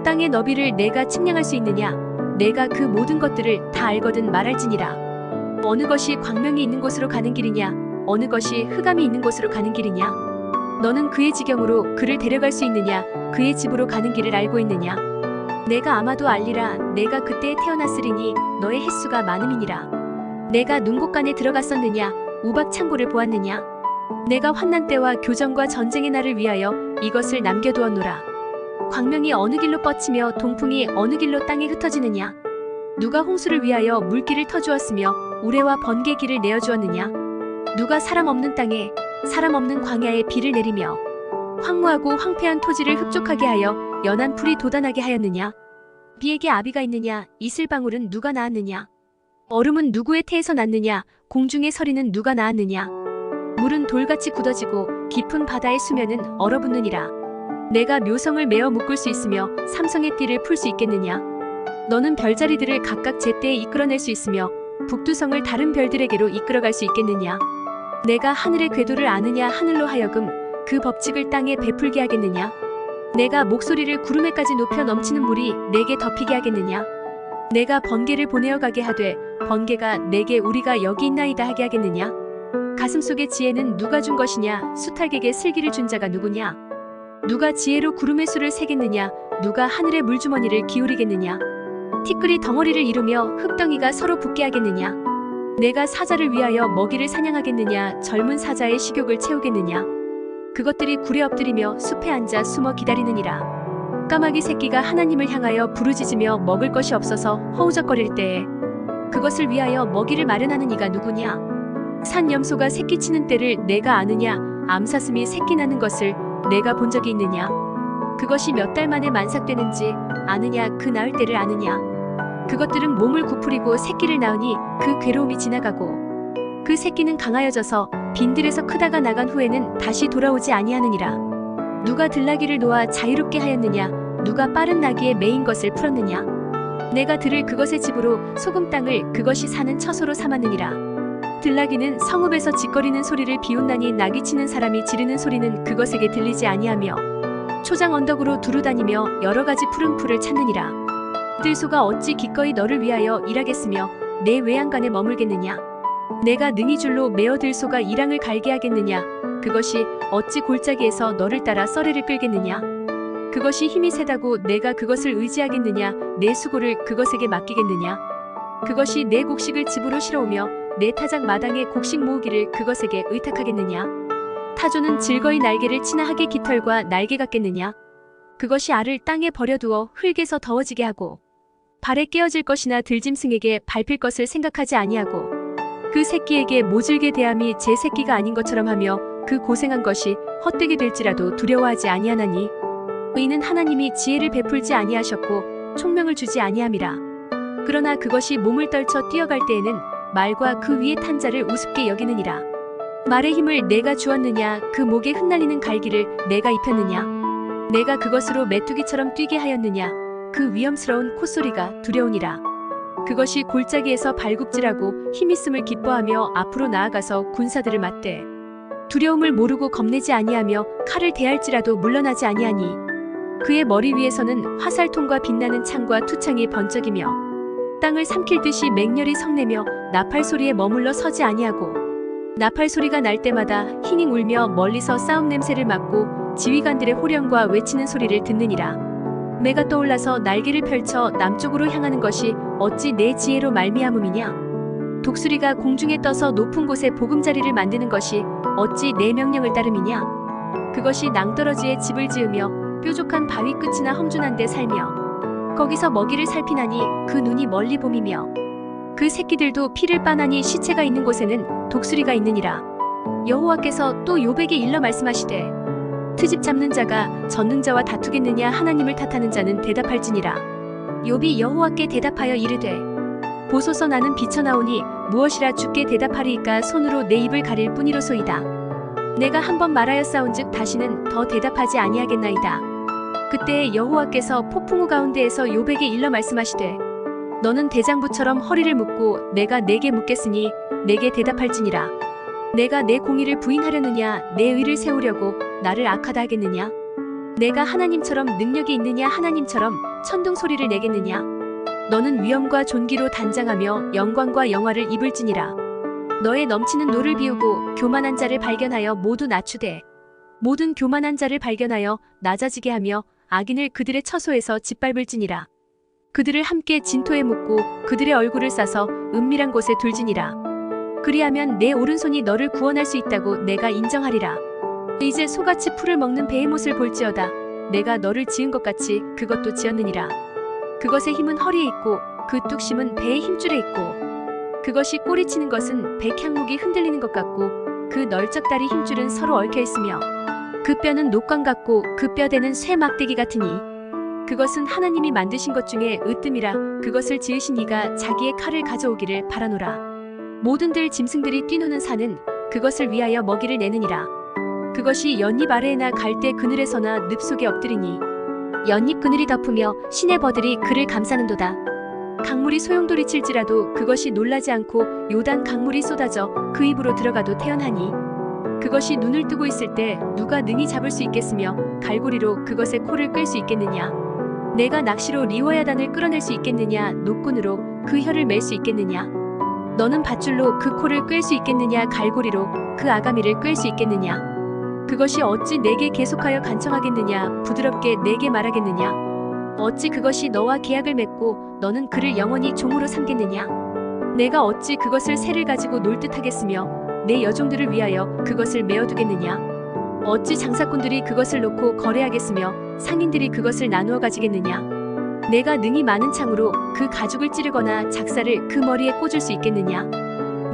땅의 너비를 내가 측량할 수 있느냐. 내가 그 모든 것들을 다 알거든 말할지니라. 어느 것이 광명이 있는 곳으로 가는 길이냐 어느 것이 흑암이 있는 곳으로 가는 길이냐. 너는 그의 지경으로 그를 데려갈 수 있느냐 그의 집으로 가는 길을 알고 있느냐. 내가 아마도 알리라. 내가 그때에 태어났으리니 너의 횟수가 많음이니라. 내가 눈곳간에 들어갔었느냐 우박 창고를 보았느냐. 내가 환난 때와 교정과 전쟁의 날을 위하여 이것을 남겨두었노라. 광명이 어느 길로 뻗치며 동풍이 어느 길로 땅에 흩어지느냐. 누가 홍수를 위하여 물길을 터주었으며 우레와 번개 길을 내어주었느냐. 누가 사람 없는 땅에 사람 없는 광야에 비를 내리며 황무하고 황폐한 토지를 흡족하게 하여 연한 풀이 돋아나게 하였느냐. 비에게 아비가 있느냐 이슬방울은 누가 낳았느냐. 얼음은 누구의 태에서 났느냐 공중의 서리는 누가 낳았느냐. 물은 돌같이 굳어지고 깊은 바다의 수면은 얼어붙느니라. 내가 묘성을 메어 묶을 수 있으며 삼성의 띠를 풀 수 있겠느냐. 너는 별자리들을 각각 제때에 이끌어낼 수 있으며 북두성을 다른 별들에게로 이끌어갈 수 있겠느냐. 내가 하늘의 궤도를 아느냐 하늘로 하여금 그 법칙을 땅에 베풀게 하겠느냐. 내가 목소리를 구름에까지 높여 넘치는 물이 내게 덮이게 하겠느냐. 내가 번개를 보내어 가게 하되 번개가 내게 우리가 여기 있나이다 하게 하겠느냐. 가슴속의 지혜는 누가 준 것이냐 수탈객에게 슬기를 준 자가 누구냐. 누가 지혜로 구름의 수를 세겠느냐 누가 하늘의 물주머니를 기울이겠느냐. 티끌이 덩어리를 이루며 흙덩이가 서로 붙게 하겠느냐. 내가 사자를 위하여 먹이를 사냥하겠느냐 젊은 사자의 식욕을 채우겠느냐. 그것들이 굴에 엎드리며 숲에 앉아 숨어 기다리느니라. 까마귀 새끼가 하나님을 향하여 부르짖으며 먹을 것이 없어서 허우적거릴 때에 그것을 위하여 먹이를 마련하는 이가 누구냐. 산 염소가 새끼 치는 때를 내가 아느냐 암사슴이 새끼 나는 것을 내가 본 적이 있느냐. 그것이 몇 달 만에 만삭되는지 아느냐 그 낳을 때를 아느냐. 그것들은 몸을 구부리고 새끼를 낳으니 그 괴로움이 지나가고 그 새끼는 강하여져서 빈들에서 크다가 나간 후에는 다시 돌아오지 아니하느니라. 누가 들나귀를 놓아 자유롭게 하였느냐 누가 빠른 나귀에 매인 것을 풀었느냐. 내가 들을 그것의 집으로 소금 땅을 그것이 사는 처소로 삼았느니라. 들나귀는 성읍에서 짓거리는 소리를 비웃나니 나귀 치는 사람이 지르는 소리는 그것에게 들리지 아니하며 초장 언덕으로 두루다니며 여러 가지 푸른 풀을 찾느니라. 들소가 어찌 기꺼이 너를 위하여 일하겠으며 내 외양간에 머물겠느냐. 내가 능히 줄로 메어 들소가 이랑을 갈게 하겠느냐. 그것이 어찌 골짜기에서 너를 따라 썰매를 끌겠느냐. 그것이 힘이 세다고 내가 그것을 의지하겠느냐. 내 수고를 그것에게 맡기겠느냐. 그것이 내 곡식을 집으로 실어오며 내 타작 마당에 곡식 모으기를 그것에게 의탁하겠느냐. 타조는 즐거이 날개를 치나 하게 깃털과 날개 같겠느냐. 그것이 알을 땅에 버려두어 흙에서 더워지게 하고 발에 깨어질 것이나 들짐승에게 밟힐 것을 생각하지 아니하고 그 새끼에게 모질게 대함이 제 새끼가 아닌 것처럼 하며 그 고생한 것이 헛되게 될지라도 두려워하지 아니하나니 이는 하나님이 지혜를 베풀지 아니하셨고 총명을 주지 아니함이라. 그러나 그것이 몸을 떨쳐 뛰어갈 때에는 말과 그 위에 탄 자를 우습게 여기느니라. 말의 힘을 내가 주었느냐 그 목에 흩날리는 갈기를 내가 입혔느냐. 내가 그것으로 메뚜기처럼 뛰게 하였느냐. 그 위험스러운 콧소리가 두려우니라. 그것이 골짜기에서 발굽질하고 힘있음을 기뻐하며 앞으로 나아가서 군사들을 맞대 두려움을 모르고 겁내지 아니하며 칼을 대할지라도 물러나지 아니하니 그의 머리 위에서는 화살통과 빛나는 창과 투창이 번쩍이며 땅을 삼킬 듯이 맹렬히 성내며 나팔 소리에 머물러 서지 아니하고 나팔 소리가 날 때마다 힝힝 울며 멀리서 싸움 냄새를 맡고 지휘관들의 호령과 외치는 소리를 듣느니라. 매가 떠올라서 날개를 펼쳐 남쪽으로 향하는 것이 어찌 내 지혜로 말미암음이냐. 독수리가 공중에 떠서 높은 곳에 보금자리를 만드는 것이 어찌 내 명령을 따름이냐. 그것이 낭떠러지에 집을 지으며 뾰족한 바위 끝이나 험준한 데 살며 거기서 먹이를 살피나니 그 눈이 멀리 봄이며 그 새끼들도 피를 빠나니 시체가 있는 곳에는 독수리가 있느니라. 여호와께서 또 욥에게 일러 말씀하시되 트집 잡는 자가 전능자와 다투겠느냐. 하나님을 탓하는 자는 대답할지니라. 욥이 여호와께 대답하여 이르되 보소서 나는 비쳐나오니 무엇이라 주께 대답하리이까. 손으로 내 입을 가릴 뿐이로소이다. 내가 한번 말하였사온즉 다시는 더 대답하지 아니하겠나이다. 그때 여호와께서 폭풍우 가운데에서 욥에게 일러 말씀하시되 너는 대장부처럼 허리를 묶고 내가 내게 묻겠으니 내게 대답할지니라. 내가 내 공의를 부인하려느냐. 내 의를 세우려고 나를 악하다 하겠느냐. 내가 하나님처럼 능력이 있느냐. 하나님처럼 천둥 소리를 내겠느냐. 너는 위엄과 존귀로 단장하며 영광과 영화를 입을지니라. 너의 넘치는 노를 비우고 교만한 자를 발견하여 모두 낮추되 모든 교만한 자를 발견하여 낮아지게 하며 악인을 그들의 처소에서 짓밟을지니라. 그들을 함께 진토에 묻고 그들의 얼굴을 싸서 은밀한 곳에 둘지니라. 그리하면 내 오른손이 너를 구원할 수 있다고 내가 인정하리라. 이제 소같이 풀을 먹는 베헤못을 볼지어다. 내가 너를 지은 것 같이 그것도 지었느니라. 그것의 힘은 허리에 있고 그 뚝심은 배의 힘줄에 있고 그것이 꼬리치는 것은 백향목이 흔들리는 것 같고 그 널쩍다리 힘줄은 서로 얽혀 있으며 그 뼈는 녹광 같고 그 뼈대는 쇠 막대기 같으니 그것은 하나님이 만드신 것 중에 으뜸이라. 그것을 지으신 이가 자기의 칼을 가져오기를 바라노라. 모든들 짐승들이 뛰노는 산은 그것을 위하여 먹이를 내느니라. 그것이 연잎 아래에나 갈대 그늘에서나 늪 속에 엎드리니 연잎 그늘이 덮으며 시내 버들이 그를 감싸는도다. 강물이 소용돌이칠지라도 그것이 놀라지 않고 요단 강물이 쏟아져 그 입으로 들어가도 태어나니 그것이 눈을 뜨고 있을 때 누가 능히 잡을 수 있겠으며 갈고리로 그것의 코를 끌 수 있겠느냐. 내가 낚시로 리워야단을 끌어낼 수 있겠느냐. 노끈으로 그 혀를 맬 수 있겠느냐. 너는 밧줄로 그 코를 끌 수 있겠느냐. 갈고리로 그 아가미를 끌 수 있겠느냐. 그것이 어찌 내게 계속하여 간청하겠느냐. 부드럽게 내게 말하겠느냐. 어찌 그것이 너와 계약을 맺고 너는 그를 영원히 종으로 삼겠느냐. 내가 어찌 그것을 새를 가지고 놀 듯하겠으며 내 여종들을 위하여 그것을 메어두겠느냐. 어찌 장사꾼들이 그것을 놓고 거래하겠으며 상인들이 그것을 나누어 가지겠느냐. 내가 능히 많은 창으로 그 가죽을 찌르거나 작사를 그 머리에 꽂을 수 있겠느냐.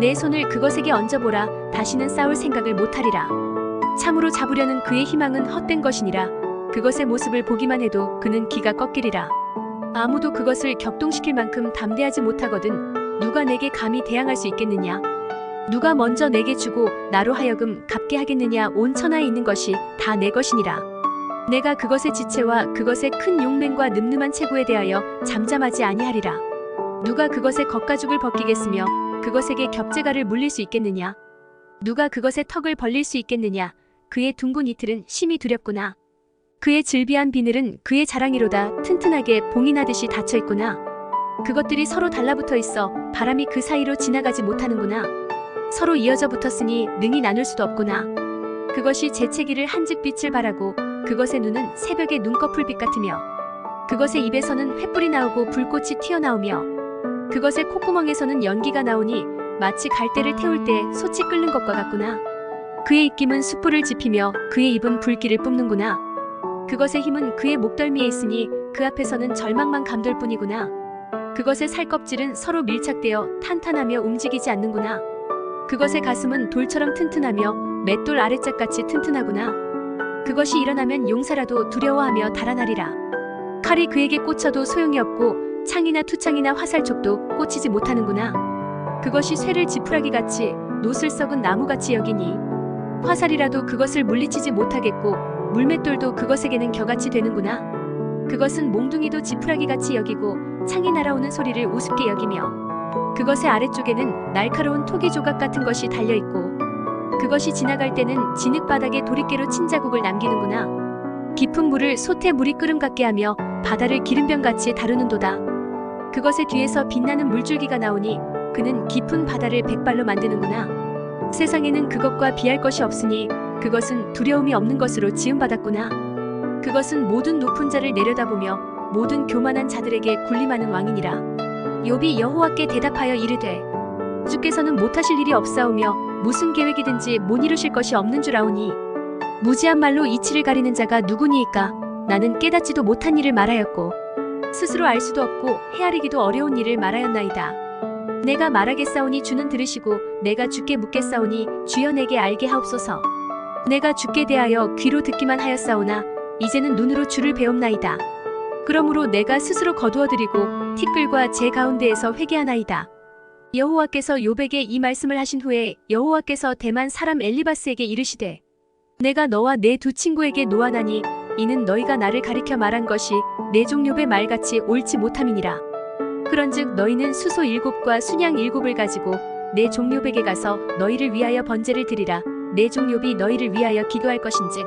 내 손을 그것에게 얹어보라. 다시는 싸울 생각을 못하리라. 참으로 잡으려는 그의 희망은 헛된 것이니라. 그것의 모습을 보기만 해도 그는 기가 꺾이리라. 아무도 그것을 격동시킬 만큼 담대하지 못하거든 누가 내게 감히 대항할 수 있겠느냐. 누가 먼저 내게 주고 나로 하여금 갚게 하겠느냐. 온 천하에 있는 것이 다 내 것이니라. 내가 그것의 지체와 그것의 큰 용맹과 늠름한 체구에 대하여 잠잠하지 아니하리라. 누가 그것의 겉가죽을 벗기겠으며 그것에게 겹재가를 물릴 수 있겠느냐. 누가 그것의 턱을 벌릴 수 있겠느냐. 그의 둥근 이틀은 심히 두렵구나. 그의 질비한 비늘은 그의 자랑이로다. 튼튼하게 봉이 나듯이 닫혀있구나. 그것들이 서로 달라붙어 있어 바람이 그 사이로 지나가지 못하는구나. 서로 이어져 붙었으니 능히 나눌 수도 없구나. 그것이 재채기를 한즉빛을 바라고 그것의 눈은 새벽의 눈꺼풀빛 같으며 그것의 입에서는 횃불이 나오고 불꽃이 튀어나오며 그것의 콧구멍에서는 연기가 나오니 마치 갈대를 태울 때 솥이 끓는 것과 같구나. 그의 입김은 숯불을 지피며 그의 입은 불길을 뿜는구나. 그것의 힘은 그의 목덜미에 있으니 그 앞에서는 절망만 감돌 뿐이구나. 그것의 살껍질은 서로 밀착되어 탄탄하며 움직이지 않는구나. 그것의 가슴은 돌처럼 튼튼하며 맷돌 아래짝같이 튼튼하구나. 그것이 일어나면 용사라도 두려워하며 달아나리라. 칼이 그에게 꽂혀도 소용이 없고 창이나 투창이나 화살촉도 꽂히지 못하는구나. 그것이 쇠를 지푸라기같이 노슬 썩은 나무같이 여기니 화살이라도 그것을 물리치지 못하겠고 물맷돌도 그것에게는 겨같이 되는구나. 그것은 몽둥이도 지푸라기같이 여기고 창이 날아오는 소리를 우습게 여기며 그것의 아래쪽에는 날카로운 토기 조각 같은 것이 달려있고 그것이 지나갈 때는 진흙바닥에 도리깨로 친 자국을 남기는구나. 깊은 물을 솥에 물이 끓음 같게 하며 바다를 기름병같이 다루는도다. 그것의 뒤에서 빛나는 물줄기가 나오니 그는 깊은 바다를 백발로 만드는구나. 세상에는 그것과 비할 것이 없으니 그것은 두려움이 없는 것으로 지음받았구나. 그것은 모든 높은 자를 내려다보며 모든 교만한 자들에게 군림하는 왕이니라. 욥이 여호와께 대답하여 이르되 주께서는 못하실 일이 없사오며 무슨 계획이든지 못 이루실 것이 없는 줄 아오니 무지한 말로 이치를 가리는 자가 누구니이까. 나는 깨닫지도 못한 일을 말하였고 스스로 알 수도 없고 헤아리기도 어려운 일을 말하였나이다. 내가 말하겠사오니 주는 들으시고 내가 주께 묻겠사오니 주여 내게 알게 하옵소서. 내가 주께 대하여 귀로 듣기만 하였사오나 이제는 눈으로 주를 배움나이다. 그러므로 내가 스스로 거두어드리고 티끌과 제 가운데에서 회개하나이다. 여호와께서 욥에게 이 말씀을 하신 후에 여호와께서 대만 사람 엘리바스에게 이르시되 내가 너와 내 두 친구에게 노하나니 이는 너희가 나를 가리켜 말한 것이 내 종 욥의 말같이 옳지 못함이니라. 그런즉 너희는 수소 7과 순양 7을 가지고 내 종 욥에게 가서 너희를 위하여 번제를 드리라. 내 종 욥이 너희를 위하여 기도할 것인즉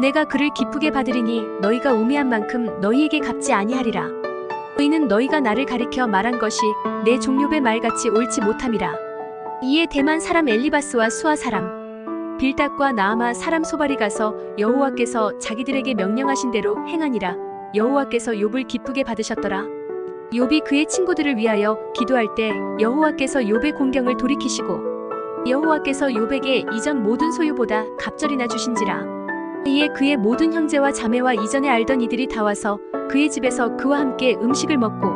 내가 그를 기쁘게 받으리니 너희가 우매한 만큼 너희에게 갚지 아니하리라. 너희는 너희가 나를 가리켜 말한 것이 내 종 욥의 말같이 옳지 못함이라. 이에 대만 사람 엘리바스와 수아 사람 빌닷과 나아마 사람 소발이 가서 여호와께서 자기들에게 명령하신 대로 행하니라. 여호와께서 욥을 기쁘게 받으셨더라. 욥이 그의 친구들을 위하여 기도할 때 여호와께서 욥의 공경을 돌이키시고 여호와께서 욥에게 이전 모든 소유보다 갑절이나 주신지라. 이에 그의 모든 형제와 자매와 이전에 알던 이들이 다 와서 그의 집에서 그와 함께 음식을 먹고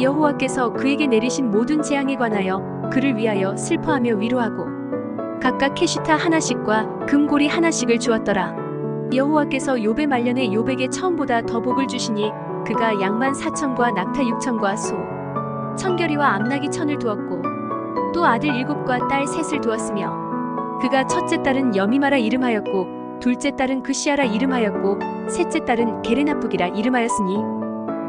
여호와께서 그에게 내리신 모든 재앙에 관하여 그를 위하여 슬퍼하며 위로하고 각각 캐시타 하나씩과 금고리 하나씩을 주었더라. 여호와께서 욥의 말년에 욥에게 처음보다 더 복을 주시니 그가 양만 4천과 낙타 6천과 소 1000결이와 암나기 1000을 두었고 또 아들 7과 딸 3을 두었으며 그가 첫째 딸은 여미마라 이름하였고 둘째 딸은 그시아라 이름하였고 셋째 딸은 게레나북이라 이름하였으니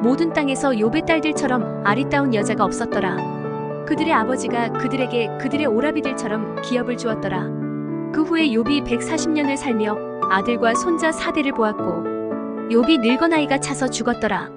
모든 땅에서 욥의 딸들처럼 아리따운 여자가 없었더라. 그들의 아버지가 그들에게 그들의 오라비들처럼 기업을 주었더라. 그 후에 욥이 140년을 살며 아들과 손자 4대를 보았고 욥이 늙어 나이가 차서 죽었더라.